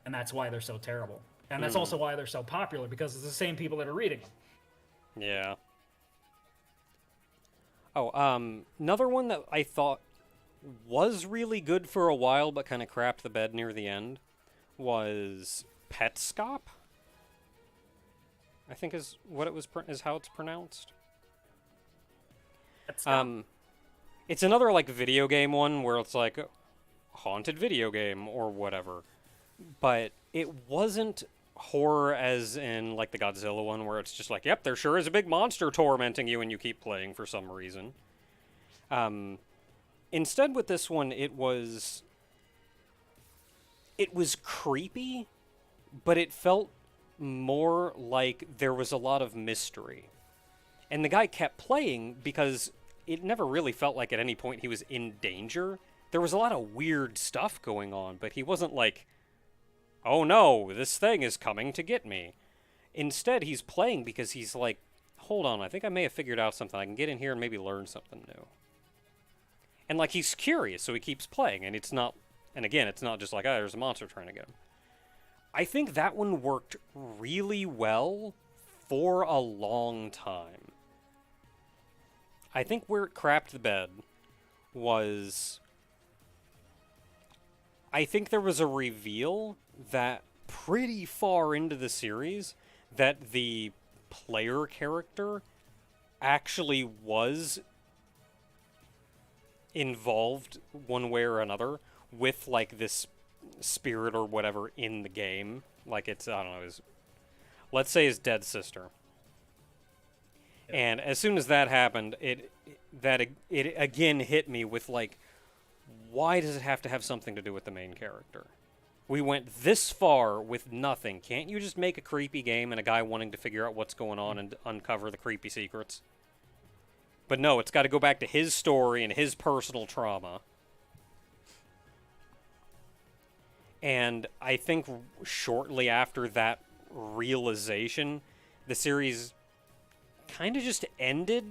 And that's why they're so terrible. And that's also why they're so popular, because it's the same people that are reading them. Yeah. Oh, another one that I thought was really good for a while but kind of crapped the bed near the end was Petscop. I think is what it was is how it's pronounced. It's another like video game one where it's like haunted video game or whatever. But it wasn't horror as in like the Godzilla one where it's just like, yep, there sure is a big monster tormenting you and you keep playing for some reason. Instead with this one, it was creepy, but it felt more like there was a lot of mystery. And the guy kept playing because it never really felt like at any point he was in danger. There was a lot of weird stuff going on, but he wasn't like, oh no, this thing is coming to get me. Instead, he's playing because he's like, hold on, I think I may have figured out something. I can get in here and maybe learn something new. And like, he's curious, so he keeps playing, and it's not just like, oh, there's a monster trying to get him. I think that one worked really well for a long time. I think where it crapped the bed was, I think there was a reveal that pretty far into the series that the player character actually was involved one way or another with like this spirit or whatever in the game. Like it's, I don't know, let's say his dead sister. Yeah. And as soon as that happened, it again hit me with like, why does it have to have something to do with the main character? We went this far with nothing. Can't you just make a creepy game and a guy wanting to figure out what's going on and uncover the creepy secrets? But no, it's got to go back to his story and his personal trauma. And I think shortly after that realization, the series kind of just ended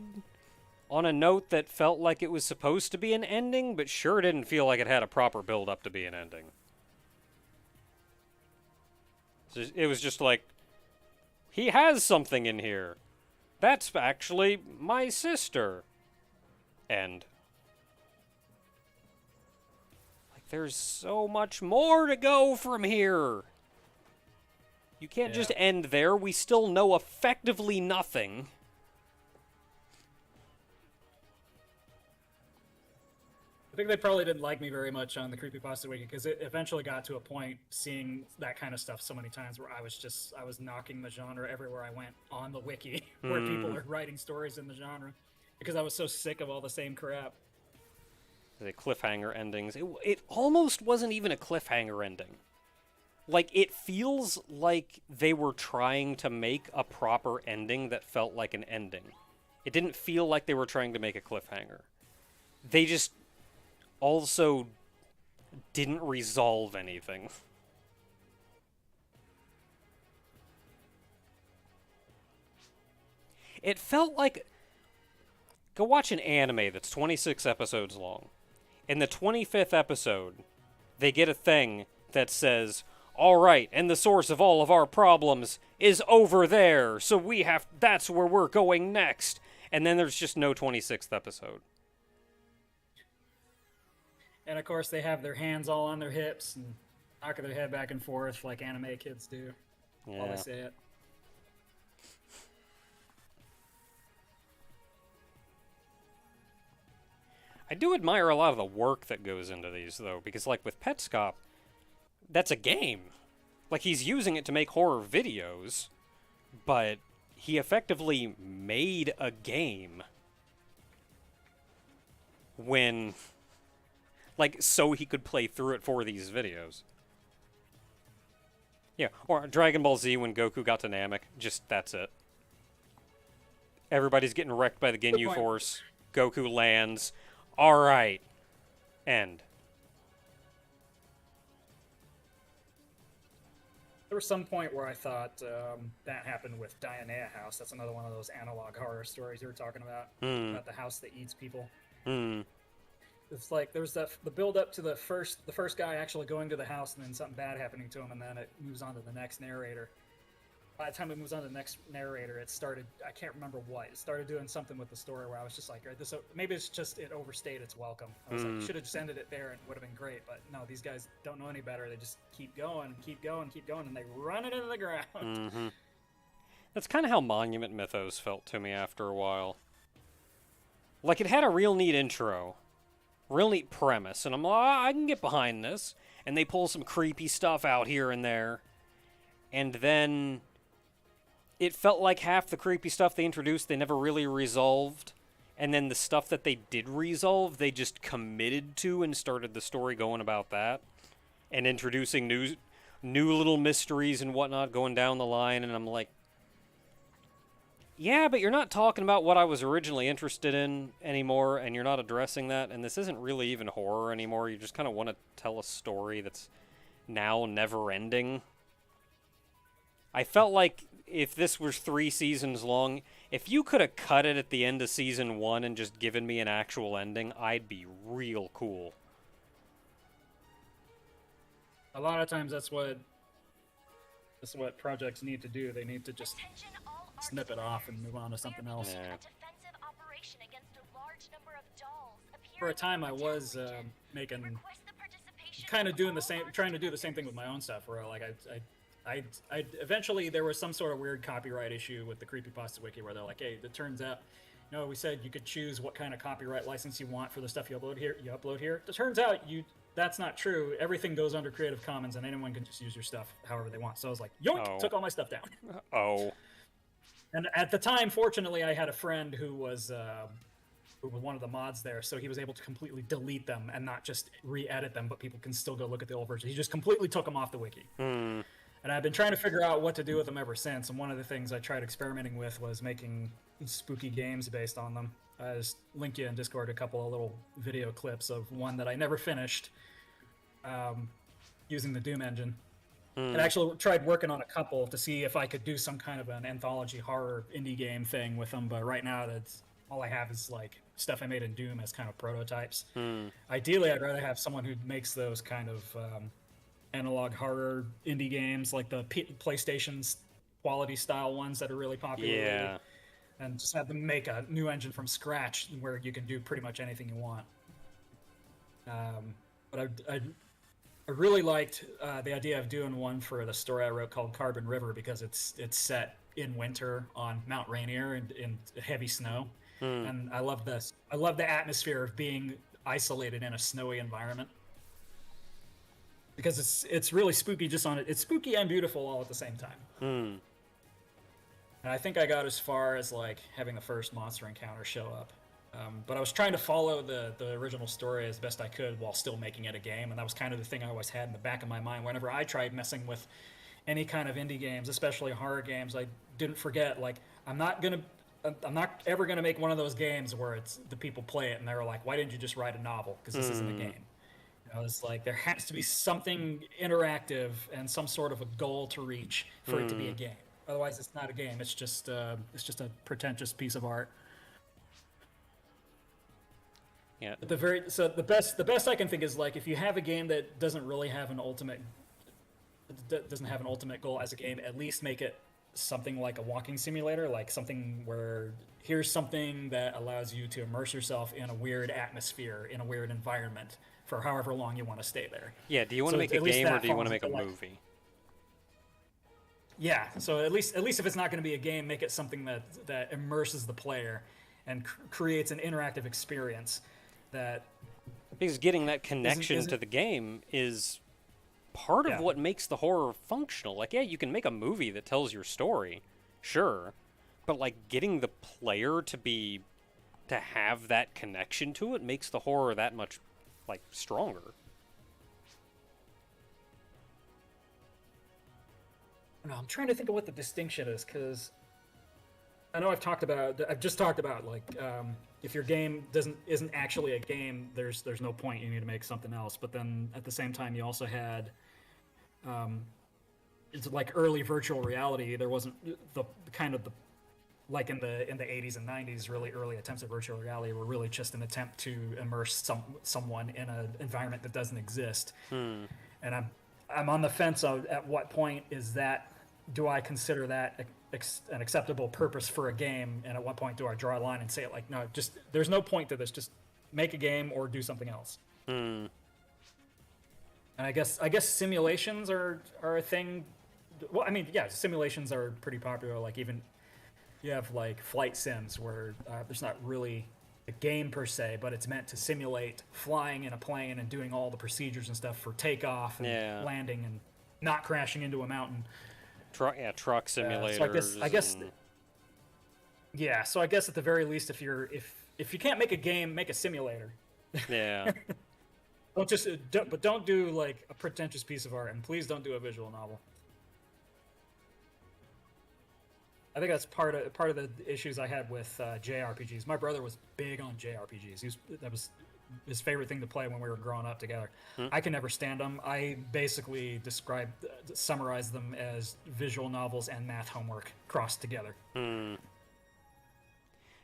on a note that felt like it was supposed to be an ending, but sure didn't feel like it had a proper build-up to be an ending. It was just like, he has something in here. That's actually my sister. End. Like, there's so much more to go from here. You can't just Yeah. end there. We still know effectively nothing. I think they probably didn't like me very much on the Creepypasta Wiki because it eventually got to a point seeing that kind of stuff so many times where I was knocking the genre everywhere I went on the wiki where people are writing stories in the genre because I was so sick of all the same crap. The cliffhanger endings. It almost wasn't even a cliffhanger ending. Like, it feels like they were trying to make a proper ending that felt like an ending. It didn't feel like they were trying to make a cliffhanger. They just also didn't resolve anything. It felt like... Go watch an anime that's 26 episodes long. In the 25th episode, they get a thing that says, all right, and the source of all of our problems is over there, so that's where we're going next. And then there's just no 26th episode. And of course, they have their hands all on their hips and knocking their head back and forth like anime kids do while they say it. I do admire a lot of the work that goes into these, though, because, like, with Petscop, that's a game. Like, he's using it to make horror videos, but he effectively made a game when... Like, so he could play through it for these videos. Yeah, or Dragon Ball Z when Goku got to Namek, just that's it. Everybody's getting wrecked by the Ginyu Force. Goku lands. Alright. End. There was some point where I thought that happened with Dianea House. That's another one of those analog horror stories you were talking about the house that eats people. It's like there's the build up to the first guy actually going to the house and then something bad happening to him, and then it moves on to the next narrator. By the time it moves on to the next narrator, it started, I can't remember what, it started doing something with the story where I was just like, right, maybe it's just it overstayed its welcome. I was like, you should have just ended it there and it would have been great, but no, these guys don't know any better. They just keep going, and they run it into the ground. That's kind of how Monument Mythos felt to me after a while. Like, it had a real neat intro, real neat premise, and I'm like, I can get behind this. And they pull some creepy stuff out here and there. And then it felt like half the creepy stuff they introduced, they never really resolved. And then the stuff that they did resolve, they just committed to and started the story going about that. And introducing new little mysteries and whatnot going down the line. And I'm like, yeah, but you're not talking about what I was originally interested in anymore, and you're not addressing that, and this isn't really even horror anymore. You just kind of want to tell a story that's now never-ending. I felt like if this was 3 seasons long, if you could have cut it at the end of season 1 and just given me an actual ending, I'd be real cool. A lot of times that's what projects need to do. They need to just snip it off and move on to something else. Yeah. For a time, I was trying to do the same thing with my own stuff. Where like I eventually there was some sort of weird copyright issue with the Creepypasta Wiki where they're like, hey, it turns out, we said you could choose what kind of copyright license you want for the stuff you upload here. It turns out that's not true. Everything goes under Creative Commons, and anyone can just use your stuff however they want. So I was like, yoink, took all my stuff down. Oh. And at the time, fortunately, I had a friend who was one of the mods there, so he was able to completely delete them and not just re-edit them, but people can still go look at the old version. He just completely took them off the wiki. And I've been trying to figure out what to do with them ever since, and one of the things I tried experimenting with was making spooky games based on them. I just linked you in Discord a couple of little video clips of one that I never finished using the Doom engine. And actually tried working on a couple to see if I could do some kind of an anthology horror indie game thing with them, but right now that's all I have is like stuff I made in Doom as kind of prototypes. Ideally, I'd rather have someone who makes those kind of analog horror indie games, like the PlayStation's quality style ones that are really popular. Yeah. And just have them make a new engine from scratch where you can do pretty much anything you want. But I really liked the idea of doing one for the story I wrote called Carbon River because it's set in winter on Mount Rainier in heavy snow, and I love this. I love the atmosphere of being isolated in a snowy environment because it's really spooky. It's spooky and beautiful all at the same time. And I think I got as far as like having the first monster encounter show up. But I was trying to follow the original story as best I could while still making it a game, and that was kind of the thing I always had in the back of my mind. Whenever I tried messing with any kind of indie games, especially horror games, I didn't forget, like, I'm not ever gonna make one of those games where it's the people play it and they're like, why didn't you just write a novel? Because this isn't a game. It's like there has to be something interactive and some sort of a goal to reach for it to be a game. Otherwise, it's not a game. It's just a pretentious piece of art. Yeah. The best I can think is like if you have a game that doesn't have an ultimate goal as a game, at least make it something like a walking simulator, like something where here's something that allows you to immerse yourself in a weird atmosphere, in a weird environment for however long you want to stay there. Yeah, do you want to make a game or do you want to make a movie? Yeah, so at least if it's not going to be a game, make it something that immerses the player and creates an interactive experience that... Because getting that connection to the game is part of what makes the horror functional. Like, yeah, you can make a movie that tells your story, sure, but like getting the player to have that connection to it makes the horror that much like stronger. I'm trying to think of what the distinction is, because I know I've just talked about like if your game isn't actually a game, there's no point. You need to make something else. But then at the same time, you also had it's like early virtual reality. There wasn't the like in the 80s and 90s, really early attempts at virtual reality were really just an attempt to immerse someone in an environment that doesn't exist. And I'm on the fence of at what point do I consider that an acceptable purpose for a game, and at what point do I draw a line and say it like, no, just there's no point to this, just make a game or do something else. And I guess simulations are a thing. Well, I mean, yeah, simulations are pretty popular. Like even you have like flight sims where there's not really a game per se, but it's meant to simulate flying in a plane and doing all the procedures and stuff for takeoff and landing and not crashing into a mountain. Truck simulators. So I guess so I guess at the very least, if you can't make a game, make a simulator. Yeah. Don't do like a pretentious piece of art, and please don't do a visual novel. I think that's part of the issues I had with JRPGs. My brother was big on JRPGs. That was his favorite thing to play when we were growing up together. I can never stand them. I basically summarize them as visual novels and math homework crossed together.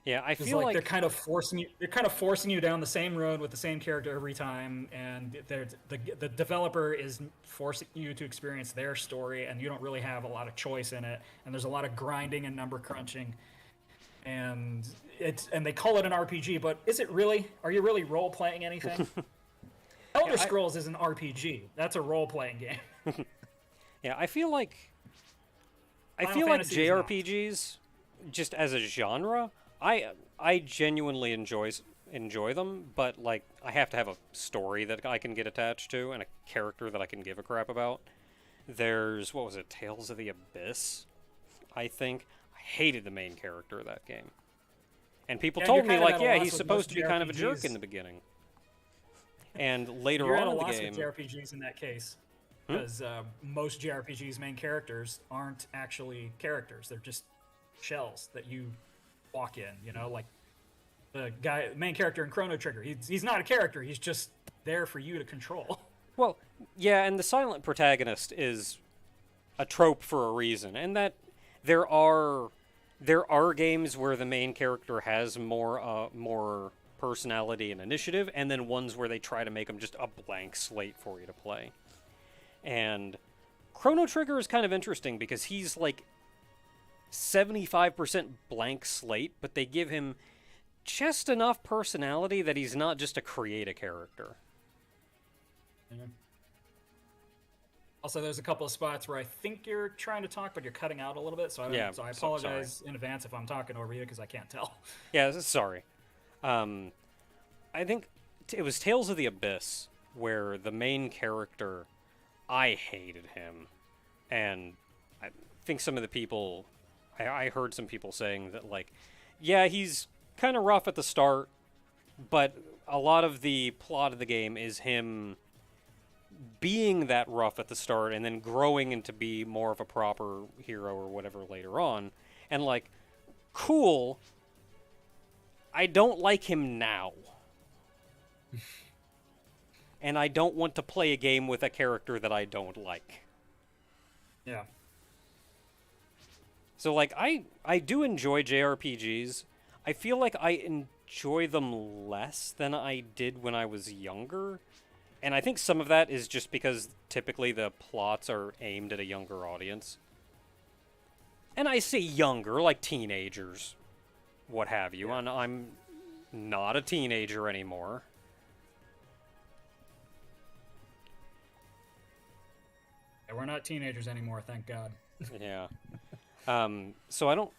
Yeah, I feel like they're kind of forcing you down the same road with the same character every time, and the developer is forcing you to experience their story, and you don't really have a lot of choice in it, and there's a lot of grinding and number crunching. And they call it an RPG, but is it really? Are you really role playing anything? Elder Scrolls is an RPG. That's a role playing game. Yeah, I feel like JRPGs, just as a genre, I genuinely enjoy them, but like I have to have a story that I can get attached to and a character that I can give a crap about. There's Tales of the Abyss, I think. I hated the main character of that game. And people told me, like, yeah, he's supposed to be kind of a jerk in the beginning. And later on in the game... You're at a loss with JRPGs in that case. Because most JRPGs' main characters aren't actually characters. They're just shells that you walk in, you know? Like, the main character in Chrono Trigger. He's not a character. He's just there for you to control. Well, yeah, and the silent protagonist is a trope for a reason. And that... There are games where the main character has more personality and initiative, and then ones where they try to make them just a blank slate for you to play. And Chrono Trigger is kind of interesting because he's like 75% blank slate, but they give him just enough personality that he's not just a create a character. Also, there's a couple of spots where I think you're trying to talk, but you're cutting out a little bit. So Yeah, so I sorry. apologize in advance if I'm talking over you because I can't tell. Yeah, sorry. I think it was Tales of the Abyss where the main character, I hated him, and I think some of the people, I heard some people saying that like, yeah, he's kind of rough at the start, but a lot of the plot of the game is him being that rough at the start and then growing into be more of a proper hero or whatever later on. And like, cool. I don't like him now. And I don't want to play a game with a character that I don't like. Yeah. So like I do enjoy JRPGs. I feel like I enjoy them less than I did when I was younger. And I think some of that is just because typically the plots are aimed at a younger audience. And I say younger, like teenagers, what have you. Yeah. And I'm not a teenager anymore. Yeah, we're not teenagers anymore, thank God. Yeah. So I don't,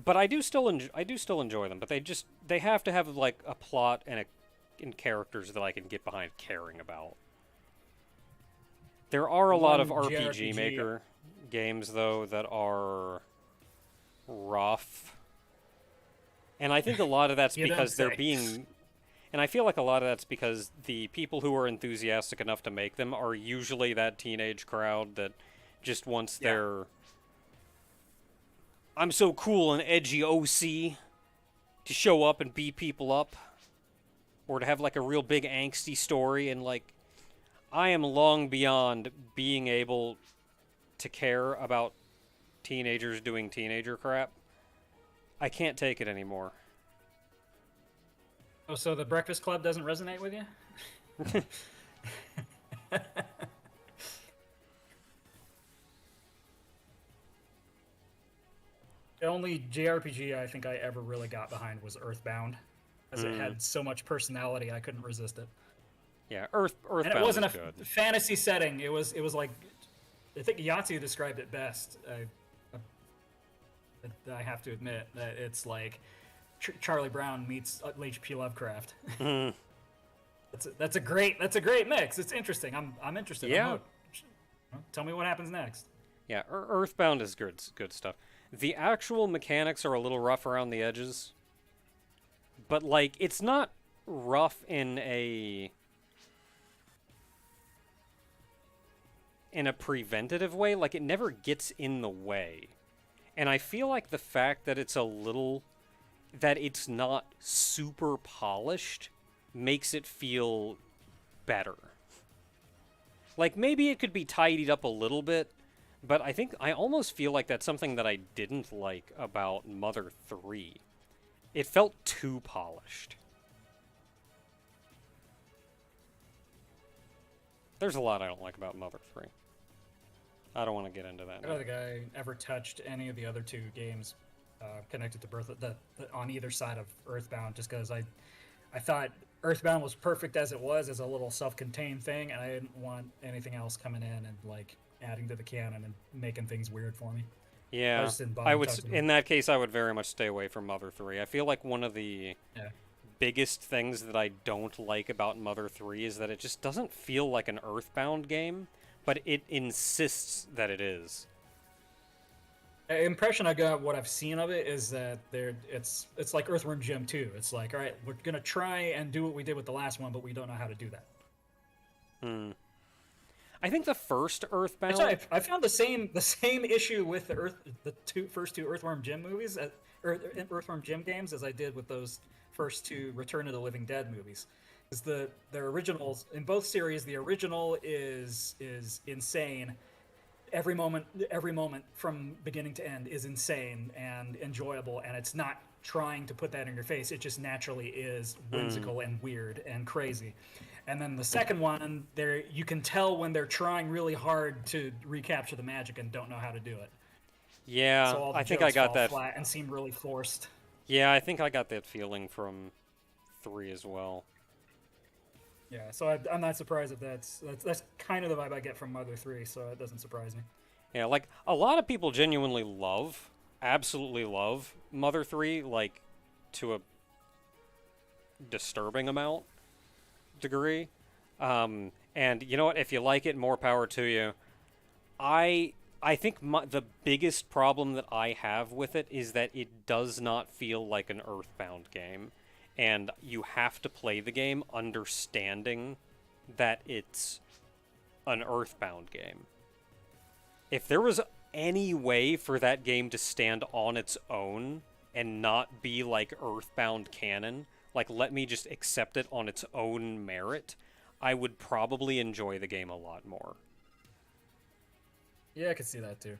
but I do still enjoy them. But they have to have like a plot and characters that I can get behind caring about. There are a lot of One RPG JRPG Maker games though that are rough. And I think a lot of that's You don't because they're say. being, and I feel like a lot of that's because the people who are enthusiastic enough to make them are usually that teenage crowd that just wants their I'm so cool and edgy OC to show up and beat people up, or to have like a real big angsty story. And like, I am long beyond being able to care about teenagers doing teenager crap. I can't take it anymore. Oh, so the Breakfast Club doesn't resonate with you? The only JRPG I think I ever really got behind was Earthbound, as it had so much personality I couldn't resist it. Yeah, Earthbound And it wasn't a is good. fantasy setting. It was like, I think Yahtzee described it best. I have to admit that it's like Charlie Brown meets H.P. Lovecraft. That's a great mix. It's interesting. I'm interested. Yeah. I'm hooked. Tell me what happens next. Yeah, Earthbound is good stuff. The actual mechanics are a little rough around the edges, but like it's not rough in a preventative way. Like it never gets in the way. And I feel like the fact that it's not super polished makes it feel better. Like maybe it could be tidied up a little bit, but I almost feel like that's something that I didn't like about Mother 3. It felt too polished. There's a lot I don't like about Mother 3. I don't want to get into that I now. don't think I ever touched any of the other two games connected to on either side of Earthbound, just because I thought Earthbound was perfect as it was, as a little self-contained thing, and I didn't want anything else coming in and like adding to the canon and making things weird for me. Yeah, just didn't bother I would. touching them. In that case, I would very much stay away from Mother 3. I feel like one of the biggest things that I don't like about Mother 3 is that it just doesn't feel like an Earthbound game, but it insists that it is. The impression I got, what I've seen of it, is that it's like Earthworm Jim 2. It's like, all right, we're gonna try and do what we did with the last one, but we don't know how to do that. I think the first Earthbound. Actually, I found the same issue with the first two Earthworm Jim movies, Earthworm Jim games, as I did with those first two Return of the Living Dead movies. Because their originals in both series, the original is insane. Every moment from beginning to end is insane and enjoyable, and it's not trying to put that in your face. It just naturally is whimsical and weird and crazy. And then the second one, you can tell when they're trying really hard to recapture the magic and don't know how to do it. Yeah, So all the I think jokes I got fall that. flat and seem really forced. Yeah, I think I got that feeling from 3 as well. Yeah, so I'm not surprised if that's kind of the vibe I get from Mother 3, so it doesn't surprise me. Yeah, like a lot of people genuinely absolutely love Mother 3, like to a disturbing degree. And you know what? If you like it, more power to you. I think the biggest problem that I have with it is that it does not feel like an Earthbound game, and you have to play the game understanding that it's an Earthbound game. If there was any way for that game to stand on its own and not be like Earthbound canon, like let me just accept it on its own merit, I would probably enjoy the game a lot more. Yeah, I could see that too.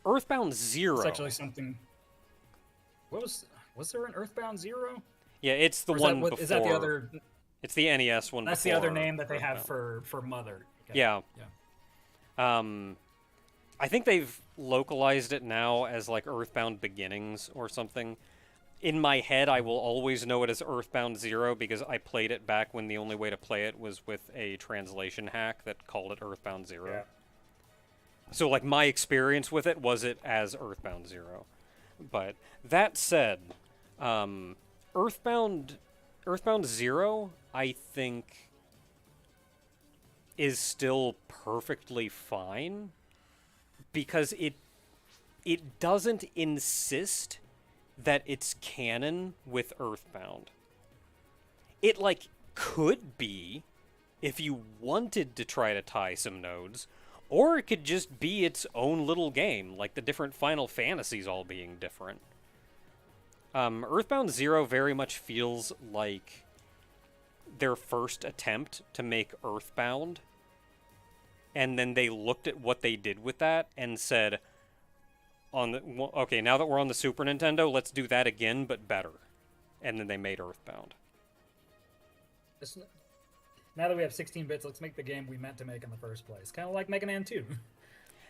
Earthbound Zero. It's actually something. Was there an Earthbound Zero? Yeah, it's the Or one before. Is that the other? It's the NES one. That's before the other name that they Earthbound. have for Mother. Okay. Yeah. Yeah. I think they've localized it now as like Earthbound Beginnings or something. In my head, I will always know it as Earthbound Zero because I played it back when the only way to play it was with a translation hack that called it Earthbound Zero. Yeah. So, like, my experience with it was it as Earthbound Zero. But that said, Earthbound Zero, I think, is still perfectly fine because it doesn't insist that it's canon with Earthbound. It, like, could be if you wanted to try to tie some nodes, or it could just be its own little game, like the different Final Fantasies all being different. Earthbound Zero very much feels like their first attempt to make Earthbound, and then they looked at what they did with that and said, okay, now that we're on the Super Nintendo, let's do that again, but better. And then they made Earthbound. Now that we have 16 bits, let's make the game we meant to make in the first place. Kind of like Mega Man 2.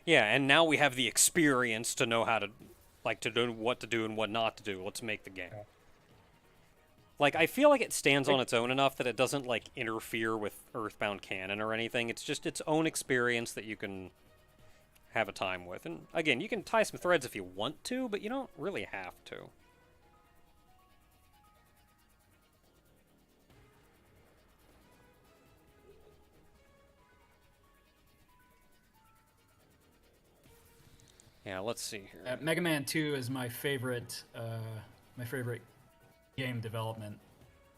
Yeah, and now we have the experience to know how to, like, to do what to do and what not to do. Let's make the game. Yeah. Like, I feel like it stands on its own enough that it doesn't, like, interfere with Earthbound canon or anything. It's just its own experience that you can have a time with. And, again, you can tie some threads if you want to, but you don't really have to. Yeah, let's see here. Mega Man 2 is my favorite game development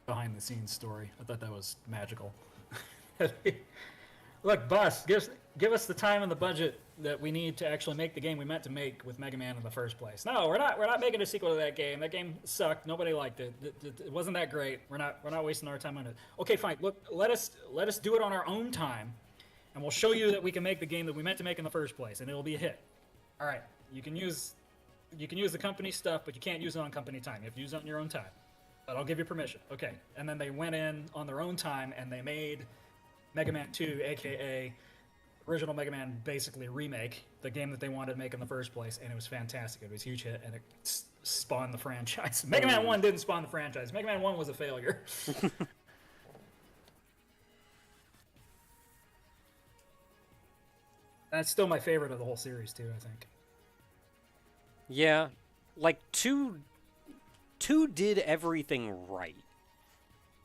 behind the scenes story. I thought that was magical. Look, boss, give us the time and the budget that we need to actually make the game we meant to make with Mega Man in the first place. No, we're not making a sequel to that game. That game sucked. Nobody liked it. It wasn't that great. We're not wasting our time on it. Okay, fine. Look, let us do it on our own time, and we'll show you that we can make the game that we meant to make in the first place, and it'll be a hit. All right, you can use the company stuff, but you can't use it on company time. You have to use it on your own time. But I'll give you permission. Okay. And then they went in on their own time and they made Mega Man 2, aka original Mega Man, basically remake, the game that they wanted to make in the first place, and it was fantastic. It was a huge hit, and it spawned the franchise. Mega Man 1 didn't spawn the franchise. Mega Man 1 was a failure. That's still my favorite of the whole series, too, I think. Yeah, like, 2 did everything right.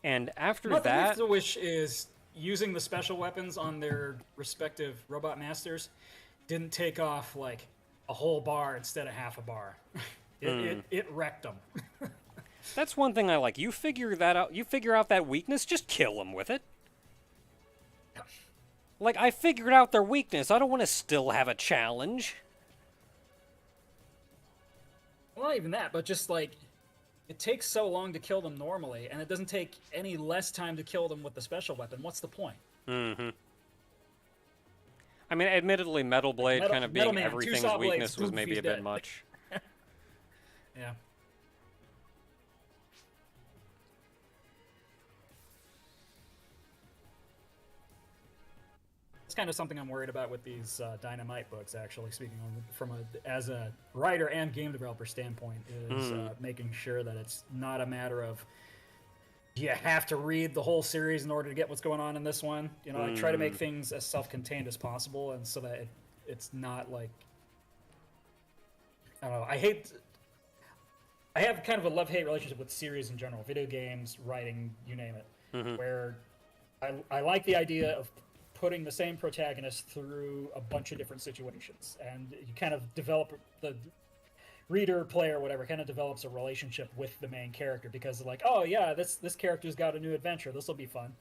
And after Nothing that... Left to Wish is using the special weapons on their respective robot masters didn't take off, like, a whole bar instead of half a bar. It wrecked them. That's one thing I like. You figure that out. You figure out that weakness, just kill them with it. Like, I figured out their weakness. I don't want to still have a challenge. Well, not even that, but just, like, it takes so long to kill them normally, and it doesn't take any less time to kill them with the special weapon. What's the point? Mm-hmm. I mean, admittedly, Metal Blade kind of being everything's weakness was maybe a bit much. Yeah. It's kind of something I'm worried about with these Dynamite books. Actually, speaking as a writer and game developer standpoint, is making sure that it's not a matter of you have to read the whole series in order to get what's going on in this one. You know, I try to make things as self-contained as possible, and so that it's not like, I don't know. I have kind of a love-hate relationship with series in general, video games, writing, you name it, where I like the idea of putting the same protagonist through a bunch of different situations, and you kind of develop the reader, player, whatever, kind of develops a relationship with the main character because they're like, oh yeah, this character's got a new adventure. This will be fun.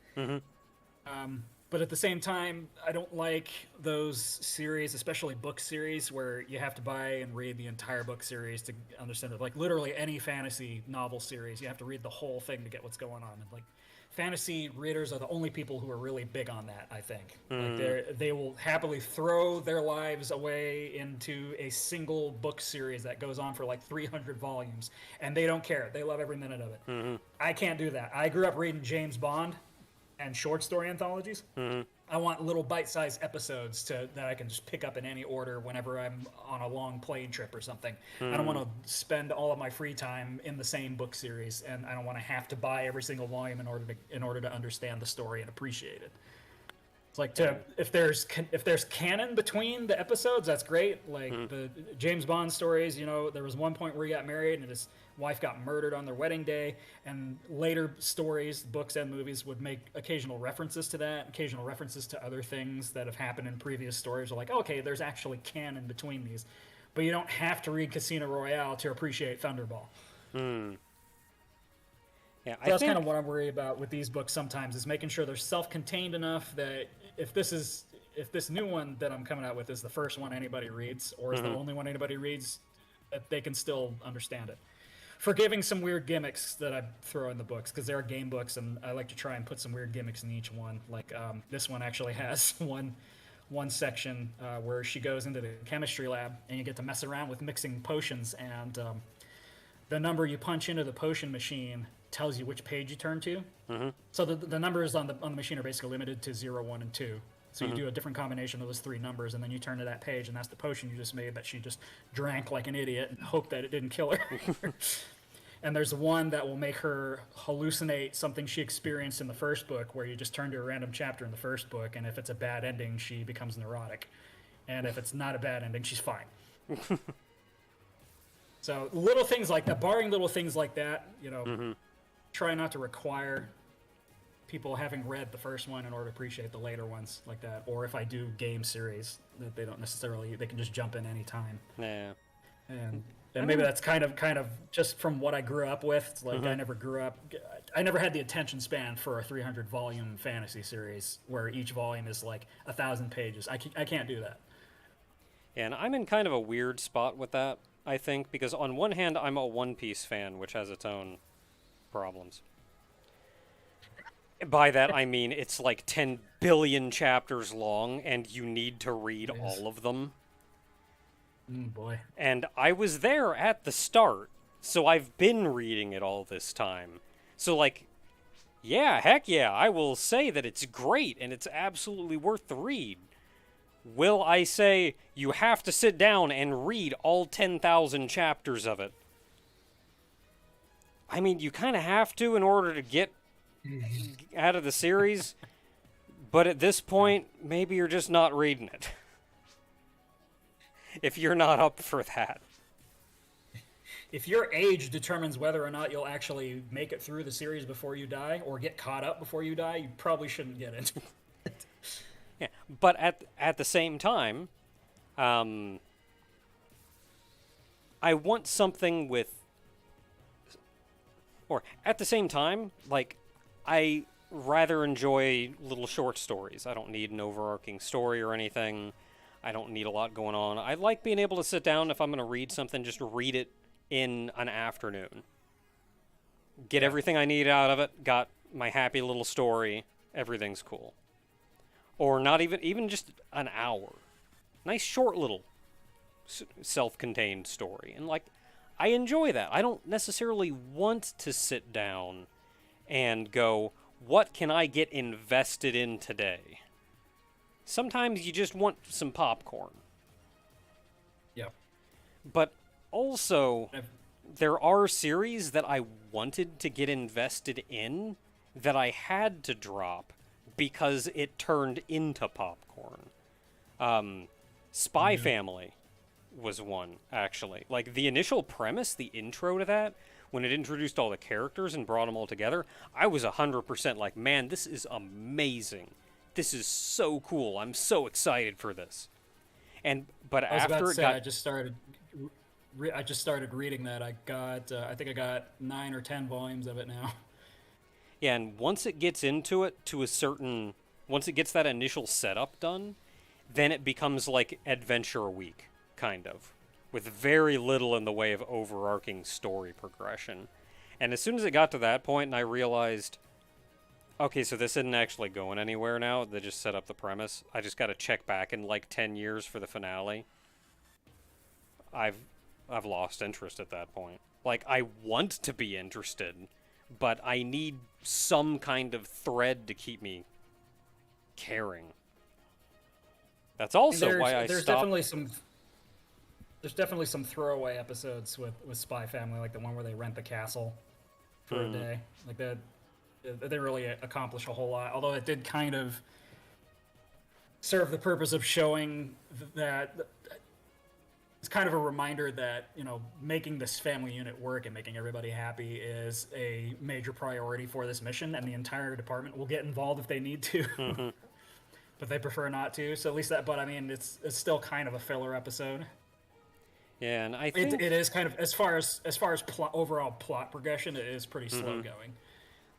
But at the same time, I don't like those series, especially book series, where you have to buy and read the entire book series to understand it. Like literally any fantasy novel series, you have to read the whole thing to get what's going on. And like fantasy readers are the only people who are really big on that, I think. Like they will happily throw their lives away into a single book series that goes on for like 300 volumes, and they don't care. They love every minute of it. I can't do that. I grew up reading James Bond and short story anthologies. I want little bite-sized episodes that I can just pick up in any order whenever I'm on a long plane trip or something. I don't want to spend all of my free time in the same book series, and I don't want to have to buy every single volume in order to understand the story and appreciate it. It's like if there's canon between the episodes, that's great. Like the James Bond stories, you know, there was one point where he got married and his wife got murdered on their wedding day, and later stories, books and movies would make occasional references to that, occasional references to other things that have happened in previous stories. Are like, okay, there's actually canon between these, but you don't have to read Casino Royale to appreciate Thunderball. Yeah, so that's kind of what I'm worried about with these books sometimes, is making sure they're self-contained enough that if this new one that I'm coming out with is the first one anybody reads, or is the only one anybody reads, that they can still understand it. Forgiving some weird gimmicks that I throw in the books, because they are game books, and I like to try and put some weird gimmicks in each one. Like this one actually has one section where she goes into the chemistry lab, and you get to mess around with mixing potions, and the number you punch into the potion machine tells you which page you turn to. So the numbers on the machine are basically limited to 0, 1, and 2. So you do a different combination of those 3 numbers, and then you turn to that page, and that's the potion you just made that she just drank like an idiot and hoped that it didn't kill her. And there's one that will make her hallucinate something she experienced in the first book, where you just turn to a random chapter in the first book, and if it's a bad ending, she becomes neurotic. And if it's not a bad ending, she's fine. So little things like that, barring little things like that, you know, try not to require people having read the first one in order to appreciate the later ones like that. Or if I do game series, that they don't necessarily, they can just jump in anytime. Yeah. And maybe that's kind of just from what I grew up with. It's like I never had the attention span for a 300 volume fantasy series where each volume is like 1,000 pages. I can't do that. Yeah, and I'm in kind of a weird spot with that, I think, because on one hand, I'm a One Piece fan, which has its own problems. By that, I mean it's like 10 billion chapters long, and you need to read all of them. Boy. And I was there at the start, so I've been reading it all this time. So, like, yeah, heck yeah, I will say that it's great, and it's absolutely worth the read. Will I say you have to sit down and read all 10,000 chapters of it? I mean, you kind of have to in order to get out of the series, but at this point, maybe you're just not reading it. If you're not up for that. If your age determines whether or not you'll actually make it through the series before you die, or get caught up before you die, you probably shouldn't get into it. Yeah, but at the same time, I want something with, or at the same time, like, I rather enjoy little short stories. I don't need an overarching story or anything. I don't need a lot going on. I like being able to sit down, if I'm going to read something, just read it in an afternoon. Get everything I need out of it, got my happy little story, everything's cool. Or not even just an hour. Nice short little self-contained story. And like, I enjoy that. I don't necessarily want to sit down and go, what can I get invested in today? sometimes you just want some popcorn. Yeah. But also, there are series that I wanted to get invested in that I had to drop because it turned into popcorn. Spy Family was one, actually. Like, the initial premise, the intro to that, when it introduced all the characters and brought them all together, I was 100% like, man, this is amazing. This is so cool. I'm so excited for this. But I was about after to it say, got... I just started reading that. I think I got 9 or 10 volumes of it now. Yeah, and once it gets into it to a certain... Once it gets that initial setup done, then it becomes like Adventure a Week, kind of, with very little in the way of overarching story progression. And as soon as it got to that point and I realized, okay, so this isn't actually going anywhere now, they just set up the premise, I just got to check back in like 10 years for the finale, I've lost interest at that point. Like, I want to be interested, but I need some kind of thread to keep me caring. That's also why I stopped. There's definitely some throwaway episodes with Spy Family, like the one where they rent the castle for a day. Like that, they really accomplish a whole lot. Although it did kind of serve the purpose of showing that it's kind of a reminder that, you know, making this family unit work and making everybody happy is a major priority for this mission, and the entire department will get involved if they need to. But they prefer not to. So at least that. But I mean, it's still kind of a filler episode. Yeah, and I think it is kind of, as far as overall plot progression, it is pretty slow going.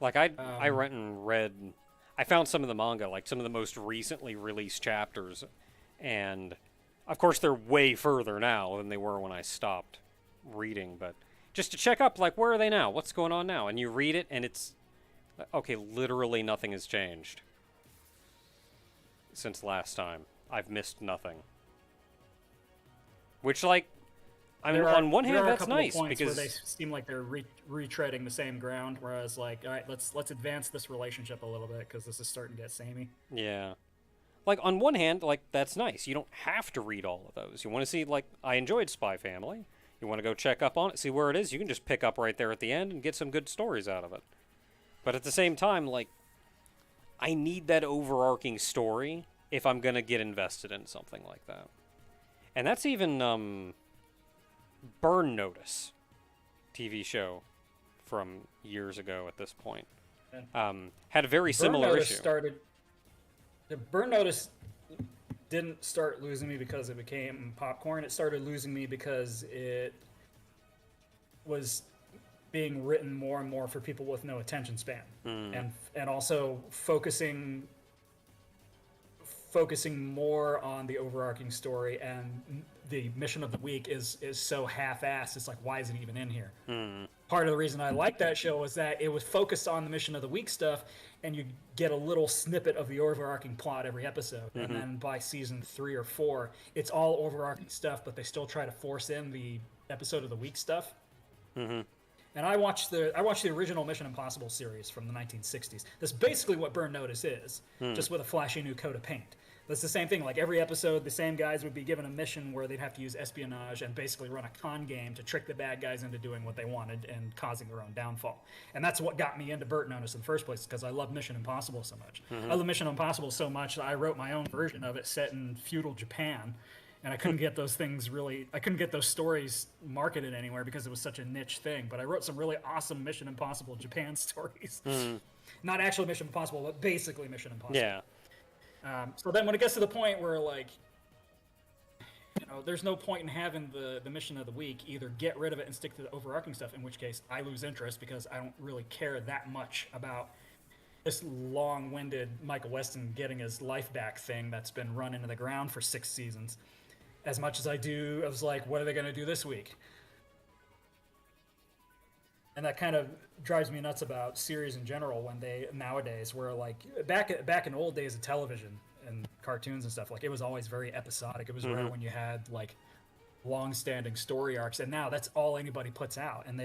Like I went and read, I found some of the manga, like some of the most recently released chapters, and of course they're way further now than they were when I stopped reading. But just to check up, like, where are they now? What's going on now? And you read it, and it's okay. Literally nothing has changed since last time. I've missed nothing. Which, like, I mean, on one hand, that's nice because where they seem like they're retreading the same ground. Whereas, like, all right, let's advance this relationship a little bit because this is starting to get samey. Yeah, like, on one hand, like, that's nice. You don't have to read all of those. You want to see, like, I enjoyed Spy Family. You want to go check up on it, see where it is. You can just pick up right there at the end and get some good stories out of it. But at the same time, like, I need that overarching story if I'm going to get invested in something like that. And that's even Burn Notice, TV show from years ago at this point. Had a very similar issue. The Burn Notice didn't start losing me because it became popcorn. It started losing me because it was being written more and more for people with no attention span, and also focusing more on the overarching story, and the mission of the week is so half-assed. It's like, why is it even in here? Part of the reason I liked that show was that it was focused on the mission of the week stuff, and you get a little snippet of the overarching plot every episode. And then by season 3 or 4, it's all overarching stuff, but they still try to force in the episode of the week stuff. And I watched the original Mission Impossible series from the 1960s. That's basically what Burn Notice is, just with a flashy new coat of paint. That's the same thing. Like, every episode, the same guys would be given a mission where they'd have to use espionage and basically run a con game to trick the bad guys into doing what they wanted and causing their own downfall. And that's what got me into Burn Notice in the first place, because I love Mission Impossible so much. I love Mission Impossible so much that I wrote my own version of it set in feudal Japan. And I couldn't get those stories marketed anywhere because it was such a niche thing. But I wrote some really awesome Mission Impossible Japan stories. Not actually Mission Impossible, but basically Mission Impossible. Yeah. So then when it gets to the point where, like, you know, there's no point in having the mission of the week. Either get rid of it and stick to the overarching stuff, in which case I lose interest because I don't really care that much about this long-winded Michael Weston getting his life back thing that's been run into the ground for 6 seasons. As much as I do, I was like, what are they going to do this week? And that kind of drives me nuts about series in general when they, nowadays, where, like, back in old days of television and cartoons and stuff, like, it was always very episodic. It was rare when you had, like, long-standing story arcs, and now that's all anybody puts out, and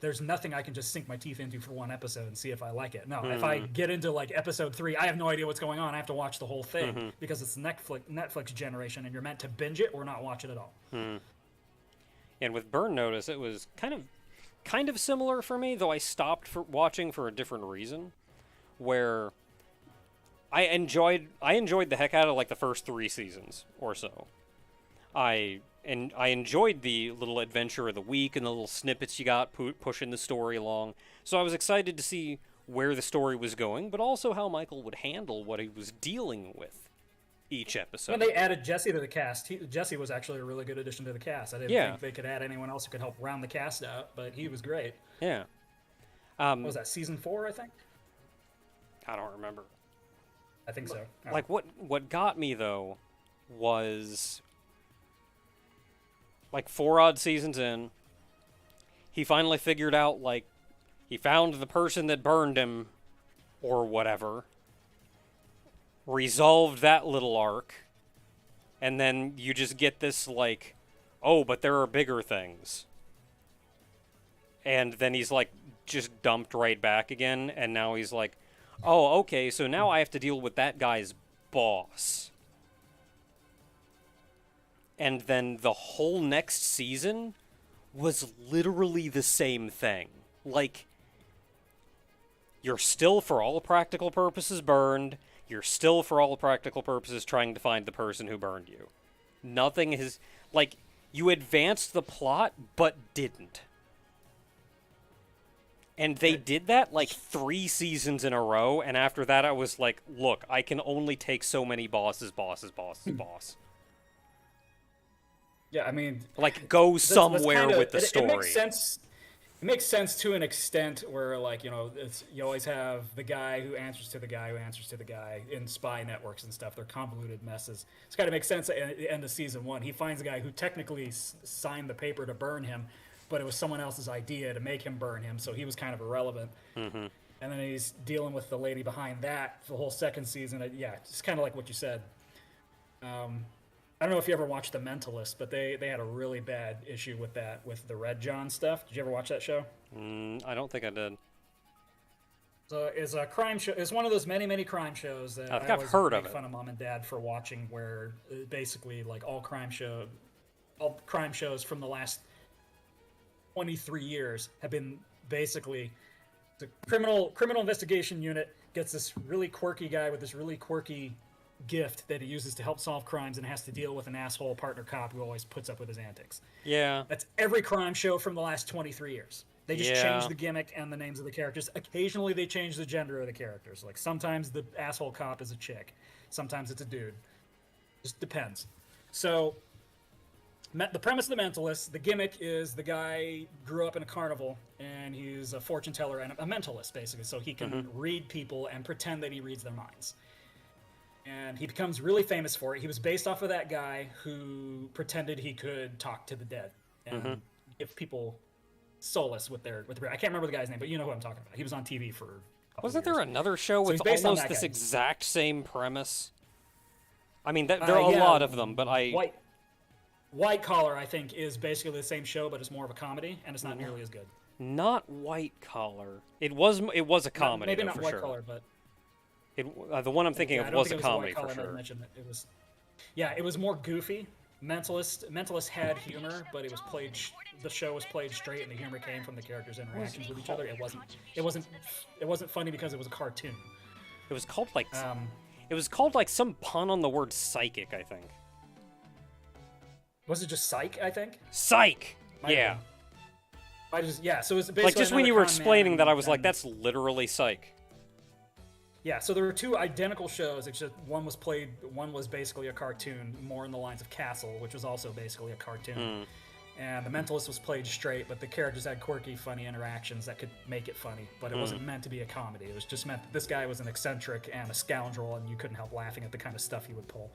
there's nothing I can just sink my teeth into for one episode and see if I like it. No, if I get into like episode 3, I have no idea what's going on. I have to watch the whole thing because it's Netflix generation, and you're meant to binge it or not watch it at all. And with Burn Notice, it was kind of similar for me, though I stopped watching for a different reason, where I enjoyed the heck out of like the first 3 seasons or so. I enjoyed the little adventure of the week and the little snippets you got pushing the story along. So I was excited to see where the story was going, but also how Michael would handle what he was dealing with each episode. When they added Jesse to the cast, Jesse was actually a really good addition to the cast. I didn't think they could add anyone else who could help round the cast out, but he was great. Yeah. What was that, season 4, I think? I don't remember. I think so. Oh. Like, what got me, though, was... like 4 odd seasons in, he finally figured out, like, he found the person that burned him, or whatever, resolved that little arc, and then you just get this, like, oh, but there are bigger things. And then he's, like, just dumped right back again, and now he's like, oh, okay, so now I have to deal with that guy's boss. And then the whole next season was literally the same thing. Like, you're still, for all practical purposes, burned. You're still, for all practical purposes, trying to find the person who burned you. Nothing has... like, you advanced the plot, but didn't. And they did that, like, 3 seasons in a row, and after that I was like, look, I can only take so many boss. Yeah, I mean... like, go somewhere with the story. It makes sense. It makes sense to an extent where, like, you know, you always have the guy who answers to the guy who answers to the guy in spy networks and stuff. They're convoluted messes. It's got to make sense at the end of season 1. He finds a guy who technically signed the paper to burn him, but it was someone else's idea to make him burn him, so he was kind of irrelevant. And then he's dealing with the lady behind that for the whole second season. Yeah, it's kind of like what you said. I don't know if you ever watched The Mentalist, but they had a really bad issue with that, with the Red John stuff. Did you ever watch that show? I don't think I did. So it's a crime show. It's one of those many crime shows that I think I've heard of it. Make fun of mom and dad for watching, where basically like all crime shows from the last 23 years have been basically the criminal investigation unit gets this really quirky guy with this really quirky gift that he uses to help solve crimes and has to deal with an asshole partner cop who always puts up with his antics. Yeah. That's every crime show from the last 23 years. They just change the gimmick and the names of the characters. Occasionally they change the gender of the characters. Like sometimes the asshole cop is a chick. Sometimes it's a dude. Just depends. So the premise of The Mentalist, the gimmick is the guy grew up in a carnival and he's a fortune teller and a mentalist basically. So he can read people and pretend that he reads their minds. And he becomes really famous for it. He was based off of that guy who pretended he could talk to the dead and give people solace with their. I can't remember the guy's name, but you know who I'm talking about. He was on TV for. Wasn't there another show with almost this exact same premise? I mean, there are a lot of them, but White Collar, I think, is basically the same show, but it's more of a comedy, and it's not nearly as good. Not White Collar. It was a comedy. Maybe not for White sure. Collar, but. The one I'm thinking of was a comedy for sure. It was more goofy. Mentalist had humor, but the show was played straight, and the humor came from the characters' interactions with each other. It wasn't funny because it was a cartoon. It was called like some pun on the word psychic, I think. Was it just Psych? I think. Psych. Yeah. So it was basically like just when you were explaining that, I was like, that's literally Psych. Yeah, so there were 2 identical shows, except one was basically a cartoon, more in the lines of Castle, which was also basically a cartoon. And The Mentalist was played straight, but the characters had quirky, funny interactions that could make it funny, but it wasn't meant to be a comedy. It was just meant that this guy was an eccentric and a scoundrel, and you couldn't help laughing at the kind of stuff he would pull.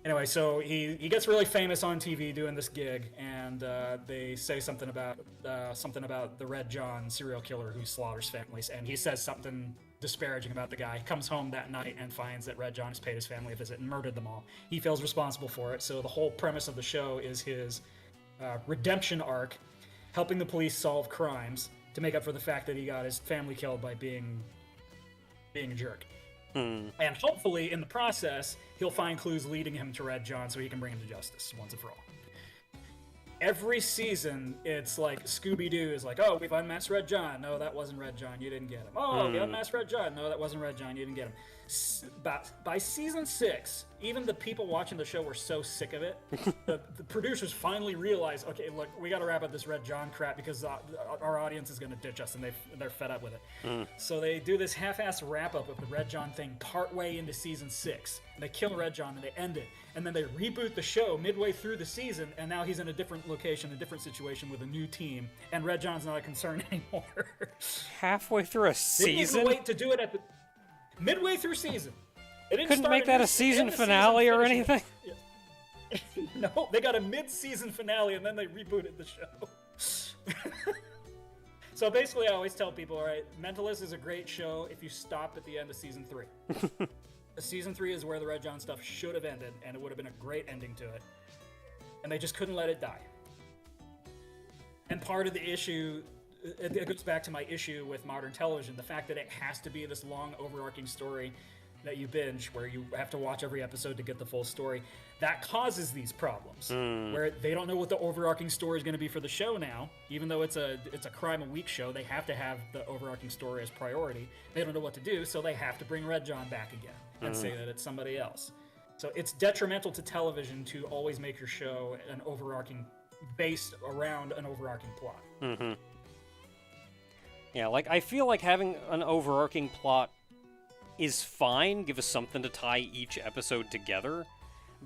Anyway, so he gets really famous on TV doing this gig, and they say something about the Red John serial killer who slaughters families, and he says something disparaging about the guy. He comes home that night and finds that Red John has paid his family a visit and murdered them all. He feels responsible for it, so the whole premise of the show is his redemption arc, helping the police solve crimes to make up for the fact that he got his family killed by being a jerk. And hopefully, in the process, he'll find clues leading him to Red John so he can bring him to justice once and for all. Every season, it's like Scooby-Doo is like, oh, we've unmasked Red John. No, that wasn't Red John. You didn't get him. Oh, we unmasked Red John. No, that wasn't Red John. You didn't get him. By season 6, even the people watching the show were so sick of it. The producers finally realized, okay, look, we got to wrap up this Red John crap because our audience is going to ditch us, and they're fed up with it. So they do this half-assed wrap-up of the Red John thing partway into season 6. And they kill Red John, and they end it. And then they reboot the show midway through the season, and now he's in a different location, a different situation with a new team, and Red John's not a concern anymore. Halfway through a They season? didn't even wait to do it at the midway through season. They didn't Couldn't start make it that a mid- season end of finale or finish it. anything? No, they got a mid-season finale, and then they rebooted the show. So basically, I always tell people, all right, Mentalist is a great show if you stop at the end of season 3. Season 3 is where the Red John stuff should have ended, and it would have been a great ending to it. And they just couldn't let it die. And part of the issue, it goes back to my issue with modern television, the fact that it has to be this long, overarching story that you binge, where you have to watch every episode to get the full story. That causes these problems, where they don't know what the overarching story is going to be for the show now. Even though it's a crime a week show, they have to have the overarching story as priority. They don't know what to do, so they have to bring Red John back again and say that it's somebody else. So it's detrimental to television to always make your show an overarching, based around an overarching plot. Yeah, like, I feel like having an overarching plot is fine, give us something to tie each episode together,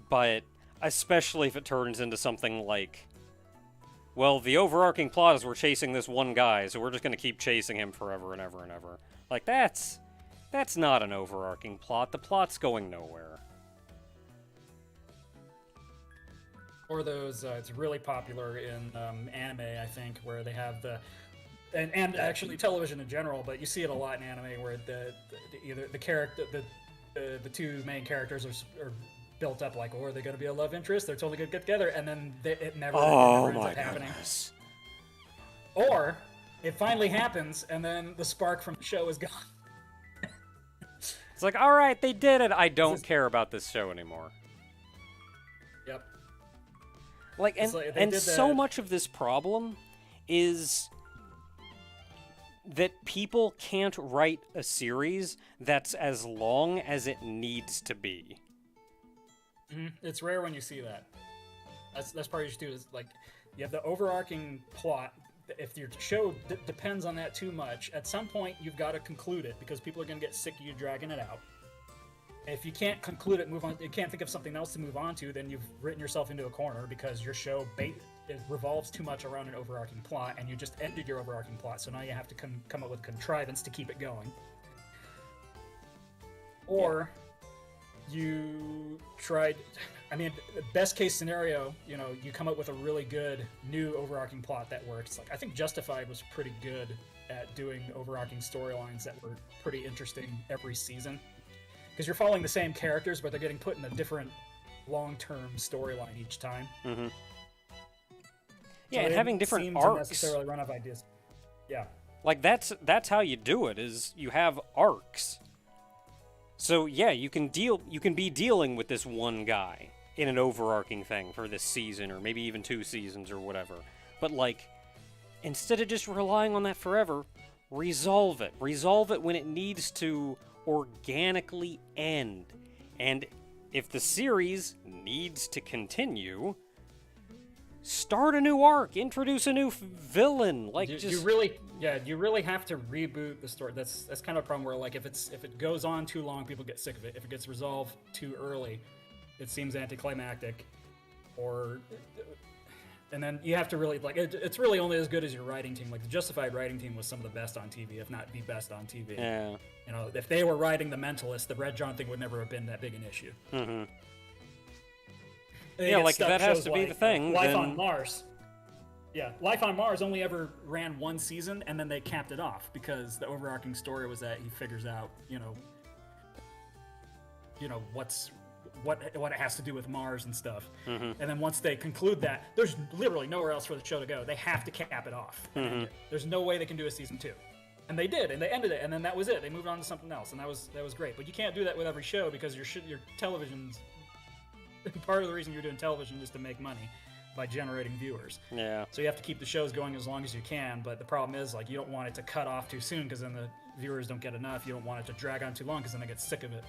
but especially if it turns into something like, well, the overarching plot is we're chasing this one guy, so we're just going to keep chasing him forever and ever and ever. Like, that's not an overarching plot. The plot's going nowhere. Or those, it's really popular in anime, I think, where they have the, and actually television in general, but you see it a lot in anime where either the character, the two main characters are built up like, oh, are they going to be a love interest? They're totally going to get together, and then it never ends up happening. Goodness. Or it finally happens, and then the spark from the show is gone. It's like, all right, they did it. I don't care about this show anymore. Yep. Like, and did so that. much of this problem is that people can't write a series that's as long as it needs to be. It's rare when you see that. That's part you should do is, like, you have the overarching plot. If your show depends on that too much, at some point you've got to conclude it because people are going to get sick of you dragging it out. If you can't conclude it, move on. You can't think of something else to move on to, then you've written yourself into a corner because your show it revolves too much around an overarching plot, and you just ended your overarching plot. So now you have to come up with contrivance to keep it going. Or you tried. I mean, best case scenario, you come up with a really good new overarching plot that works. Like, I think Justified was pretty good at doing overarching storylines that were pretty interesting every season. Because you're following the same characters, but they're getting put in a different long-term storyline each time. Mm-hmm. So Yeah, and having different seem arcs. to necessarily run out of ideas. Yeah. Like, that's how you do it, is you have arcs. So yeah, you can be dealing with this one guy in an overarching thing for this season, or maybe even 2 seasons, or whatever. But, like, instead of just relying on that forever, resolve it. Resolve it when it needs to organically end. And if the series needs to continue, start a new arc, introduce a new villain. Like, you really have to reboot the story. That's kind of a problem where, like, if it goes on too long, people get sick of it. If it gets resolved too early, it seems anticlimactic. And then you have to really, like, it's really only as good as your writing team. Like, the Justified writing team was some of the best on TV, if not the best on TV. Yeah. If they were writing The Mentalist, the Red John thing would never have been that big an issue. Mm-hmm. They Yeah, get like, stuck that has shows to be the like, thing, Life then- on Mars. Yeah, Life on Mars only ever ran one season, and then they capped it off because the overarching story was that he figures out, what it has to do with Mars and stuff. And then once they conclude that, there's literally nowhere else for the show to go. They have to cap it off. And end it. There's no way they can do a season 2. And they did, and they ended it, and then that was it. They moved on to something else, and that was great. But you can't do that with every show because your television's part of the reason you're doing television is to make money by generating viewers. Yeah. So you have to keep the shows going as long as you can, but the problem is, like, you don't want it to cut off too soon because then the viewers don't get enough. You don't want it to drag on too long because then they get sick of it.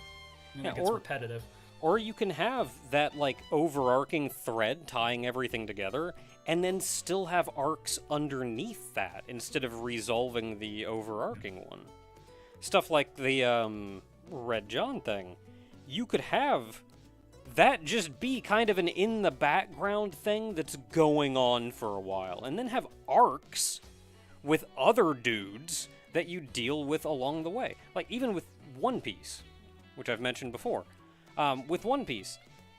It gets repetitive. Or you can have that, like, overarching thread tying everything together, and then still have arcs underneath that, instead of resolving the overarching one. Stuff like the, Red John thing. You could have that just be kind of an in-the-background thing that's going on for a while, and then have arcs with other dudes that you deal with along the way. Like, even with One Piece, which I've mentioned before. With One Piece,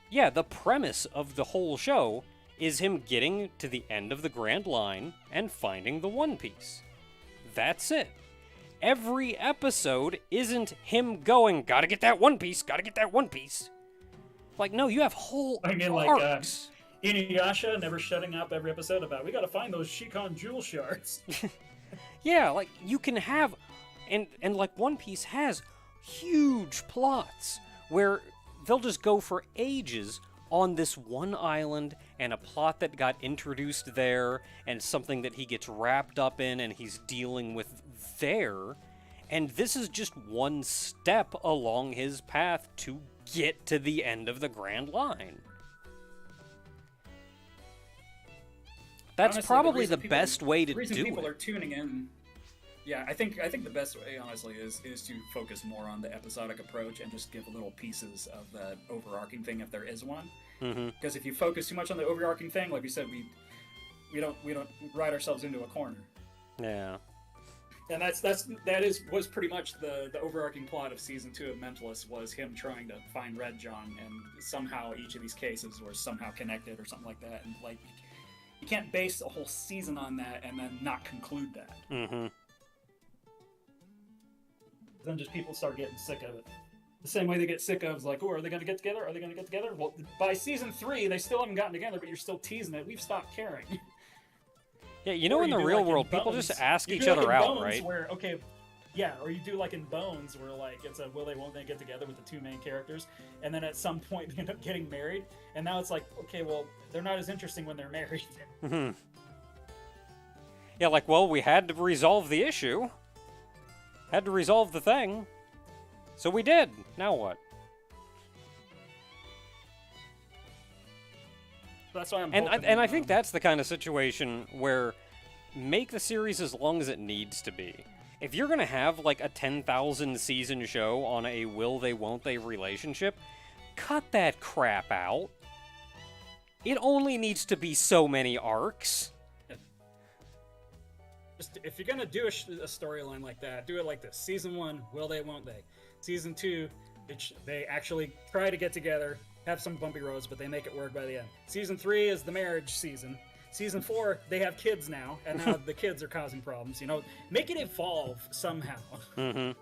yeah, the premise of the whole show is him getting to the end of the Grand Line and finding the One Piece. That's it. Every episode isn't him going, gotta get that One Piece, gotta get that One Piece. Like, no, you have whole arcs. Inuyasha never shutting up every episode about, we gotta find those Shikon jewel shards. Yeah, like, you can have, and like, One Piece has huge plots where they'll just go for ages on this one island and a plot that got introduced there and something that he gets wrapped up in and he's dealing with there. And this is just one step along his path to get to the end of the Grand Line. That's Honestly, probably the best way to the reason do people it. are tuning in. Yeah, I think the best way, honestly, is to focus more on the episodic approach and just give little pieces of that overarching thing if there is one. Because if you focus too much on the overarching thing, like we said, we don't ride ourselves into a corner. Yeah. And was pretty much the overarching plot of season 2 of Mentalist was him trying to find Red John, and somehow each of these cases were somehow connected or something like that. And like, you can't base a whole season on that and then not conclude that. Then just people start getting sick of it. The same way they get sick of, like, oh, are they going to get together? Are they going to get together? Well, by season 3, they still haven't gotten together, but you're still teasing it. We've stopped caring. Yeah, you know, Or in you the do real like in world, people Bones. just ask You each do like other in out, Bones right? Where, okay, yeah, or you do like in Bones, where like it's a will they won't they get together with the two main characters, and then at some point they end up getting married, and now it's like, okay, well, they're not as interesting when they're married. Yeah, like, well, we had to resolve the issue. Had to resolve the thing. So we did. Now what? That's why I'm. And I think that's the kind of situation where make the series as long as it needs to be. If you're gonna have like a 10,000 season show on a will they won't they relationship, cut that crap out. It only needs to be so many arcs. Just, if you're gonna do a storyline like that, do it like this: season 1, will they, won't they? Season 2, they actually try to get together, have some bumpy roads, but they make it work by the end. Season 3 is the marriage season. Season 4, they have kids now, and now the kids are causing problems. You know, make it evolve somehow. But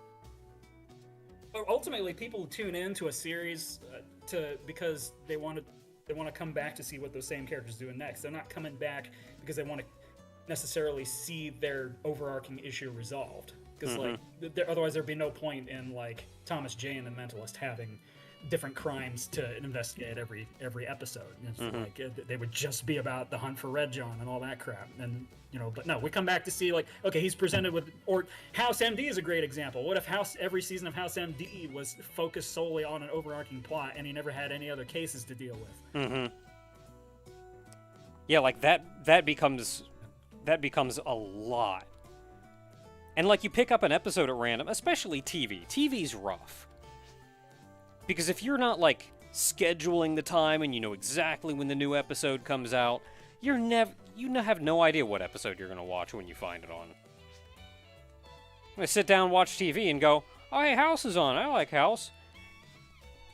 ultimately, people tune into a series because they want to come back to see what those same characters do next. They're not coming back because they want to necessarily see their overarching issue resolved. Because otherwise there'd be no point in like Thomas Jane and the Mentalist having different crimes to investigate every episode. It's like they would just be about the hunt for Red John and all that crap. And but no, we come back to see like, okay, he's presented with, or House MD is a great example. What if every season of House MD was focused solely on an overarching plot and he never had any other cases to deal with? Yeah, like that becomes a lot. And like you pick up an episode at random, especially TV. TV's rough. Because if you're not like scheduling the time and you know exactly when the new episode comes out, you have no idea what episode you're going to watch when you find it on. I sit down, watch TV, and go, oh, hey, House is on. I like House.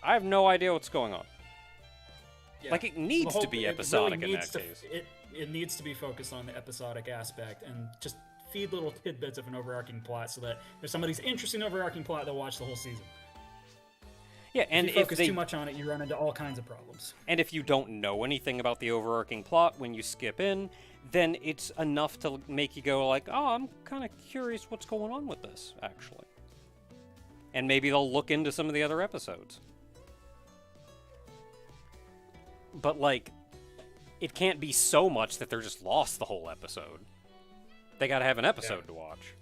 I have no idea what's going on. Yeah. Like, it needs to be episodic in that case. It needs to be focused on the episodic aspect and just feed little tidbits of an overarching plot so that if somebody's interested in overarching plot, they'll watch the whole season. Yeah, and if you focus too much on it, you run into all kinds of problems. And if you don't know anything about the overarching plot when you skip in, then it's enough to make you go like, oh, I'm kind of curious what's going on with this, actually. And maybe they'll look into some of the other episodes. But, like, it can't be so much that they're just lost the whole episode. They gotta have an episode to watch.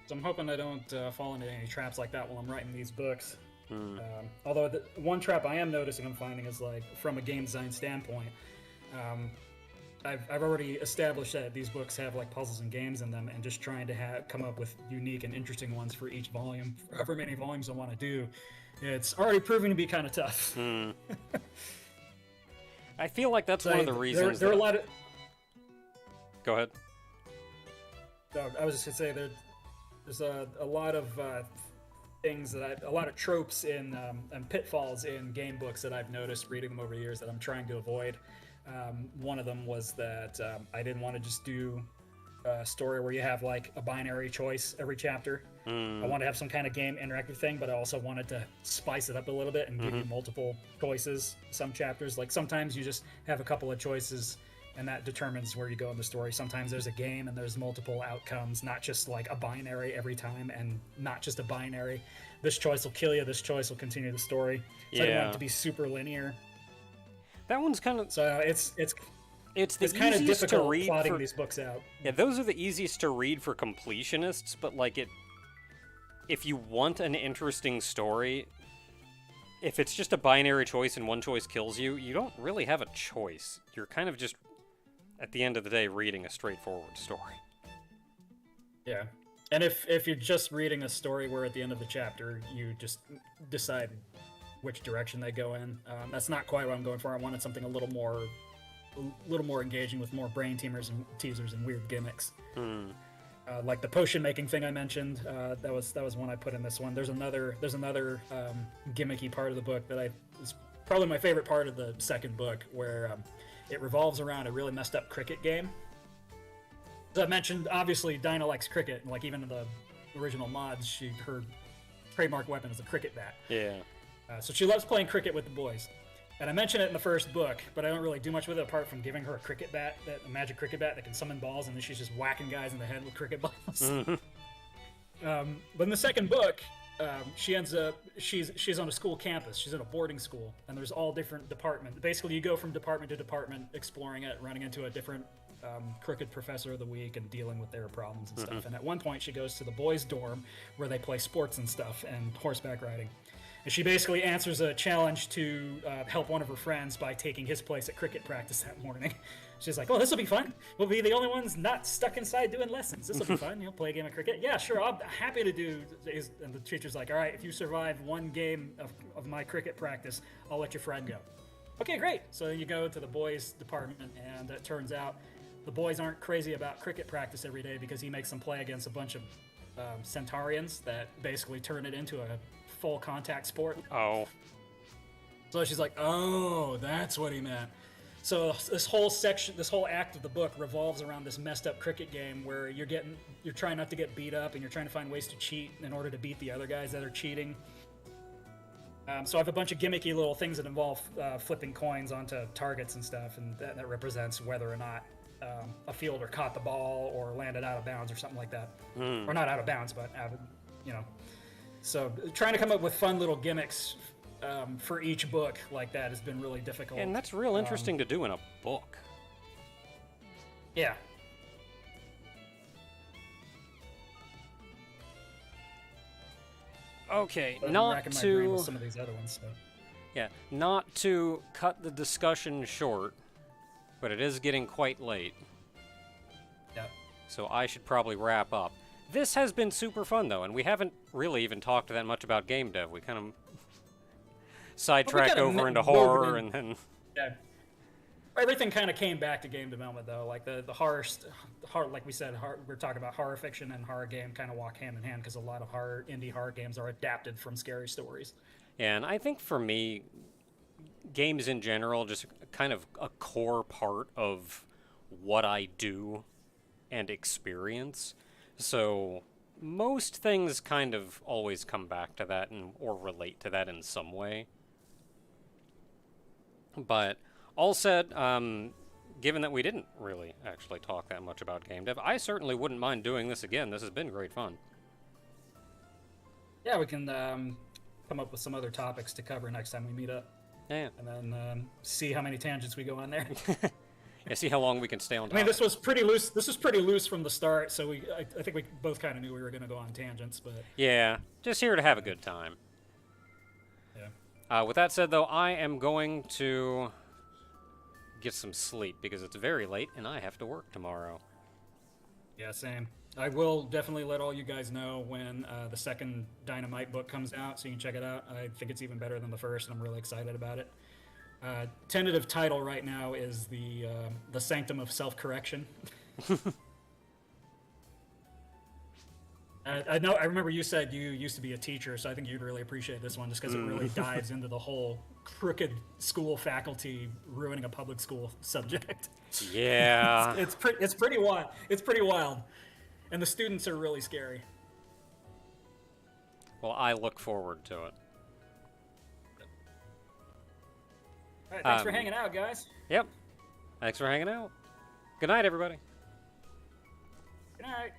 So I'm hoping I don't fall into any traps like that while I'm writing these books. Although the one trap I am noticing I'm finding is, like, from a game design standpoint, I've already established that these books have, like, puzzles and games in them, and just trying to come up with unique and interesting ones for each volume, for however many volumes I want to do, it's already proving to be kind of tough. I feel like that's one of the reasons. There are a lot of. Go ahead. I was just gonna say there's a lot of things a lot of tropes and pitfalls in game books that I've noticed reading them over the years that I'm trying to avoid. One of them was that I didn't want to just do a story where you have, like, a binary choice every chapter. I wanted to have some kind of game interactive thing, but I also wanted to spice it up a little bit and give you multiple choices. Some chapters, like, sometimes you just have a couple of choices and that determines where you go in the story. Sometimes there's a game and there's multiple outcomes, not just, like, a binary every time, and not just a binary. This choice will kill you, this choice will continue the story. So I didn't want it to be super linear. That one's kind of... So it's kind of difficult difficult to read plotting these books out. Yeah, those are the easiest to read for completionists, but, like, if you want an interesting story, if it's just a binary choice and one choice kills you, you don't really have a choice. You're kind of just, at the end of the day, reading a straightforward story. Yeah. And if you're just reading a story where at the end of the chapter you just decide which direction they go in, that's not quite what I'm going for. I wanted something a little more engaging with more brain teasers and weird gimmicks. Like the potion making thing I mentioned, that was one I put in this one. There's another gimmicky part of the book that is probably my favorite part of the second book, where it revolves around a really messed up cricket game. As I mentioned, obviously Dinah likes cricket, and, like, even in the original mods, her trademark weapon is a cricket bat. Yeah. So she loves playing cricket with the boys. And I mention it in the first book, but I don't really do much with it apart from giving her a cricket bat, a magic cricket bat that can summon balls, and then she's just whacking guys in the head with cricket balls. But in the second book, she ends up she's on a school campus. She's at a boarding school, and there's all different departments. Basically, you go from department to department, exploring it, running into a different crooked professor of the week and dealing with their problems and stuff. And at one point, she goes to the boys' dorm where they play sports and stuff and horseback riding. And she basically answers a challenge to help one of her friends by taking his place at cricket practice that morning. She's like, "Oh, this will be fun. We'll be the only ones not stuck inside doing lessons. This will be fun. Play a game of cricket." "Yeah, sure. I'm happy to do." And the teacher's like, "All right, if you survive one game of my cricket practice, I'll let your friend go." "Okay, great." So you go to the boys' department, and it turns out the boys aren't crazy about cricket practice every day because he makes them play against a bunch of Centaurians that basically turn it into a full contact sport. Oh. So she's like, "Oh, that's what he meant." So this whole act of the book revolves around this messed up cricket game where you're trying not to get beat up, and you're trying to find ways to cheat in order to beat the other guys that are cheating. So I have a bunch of gimmicky little things that involve flipping coins onto targets and stuff, and that represents whether or not a fielder caught the ball or landed out of bounds or something like that. Or not out of bounds, but out of, So trying to come up with fun little gimmicks for each book like that has been really difficult. And that's real interesting to do in a book. Yeah. Okay, But I'm not racking my brain to... with some of these other ones. So. Yeah, not to cut the discussion short, but it is getting quite late. Yeah. So I should probably wrap up. This has been super fun, though, and we haven't really even talked that much about game dev. We kind of sidetracked over into horror, and then... Yeah. everything kind of came back to game development though. Like the horror, like we said, we're talking about horror fiction and horror game kind of walk hand in hand because a lot of indie horror games are adapted from scary stories. Yeah, and I think for me, games in general, just kind of a core part of what I do and experience. So most things kind of always come back to that or relate to that in some way. But all said, given that we didn't really actually talk that much about game dev, I certainly wouldn't mind doing this again. This has been great fun. Yeah, we can come up with some other topics to cover next time we meet up. Yeah. And then see how many tangents we go on there. Yeah, see how long we can stay on topic. I mean, this was pretty loose. This was pretty loose from the start, so I think we both kind of knew we were going to go on tangents, but Yeah, just here to have a good time. yeah. With that said, though, I am going to get some sleep because it's very late and I have to work tomorrow. Yeah, same. I will definitely let all you guys know when the second Dynamite book comes out, so you can check it out. I think it's even better than the first, and I'm really excited about it. Tentative title right now is the Sanctum of Self-Correction. I know. I remember you said you used to be a teacher, so I think you'd really appreciate this one, just because it really dives into the whole crooked school faculty ruining a public school subject. Yeah. it's pretty wild. It's pretty wild, and the students are really scary. Well, I look forward to it. All right, thanks for hanging out, guys. Yep. Thanks for hanging out. Good night, everybody. Good night.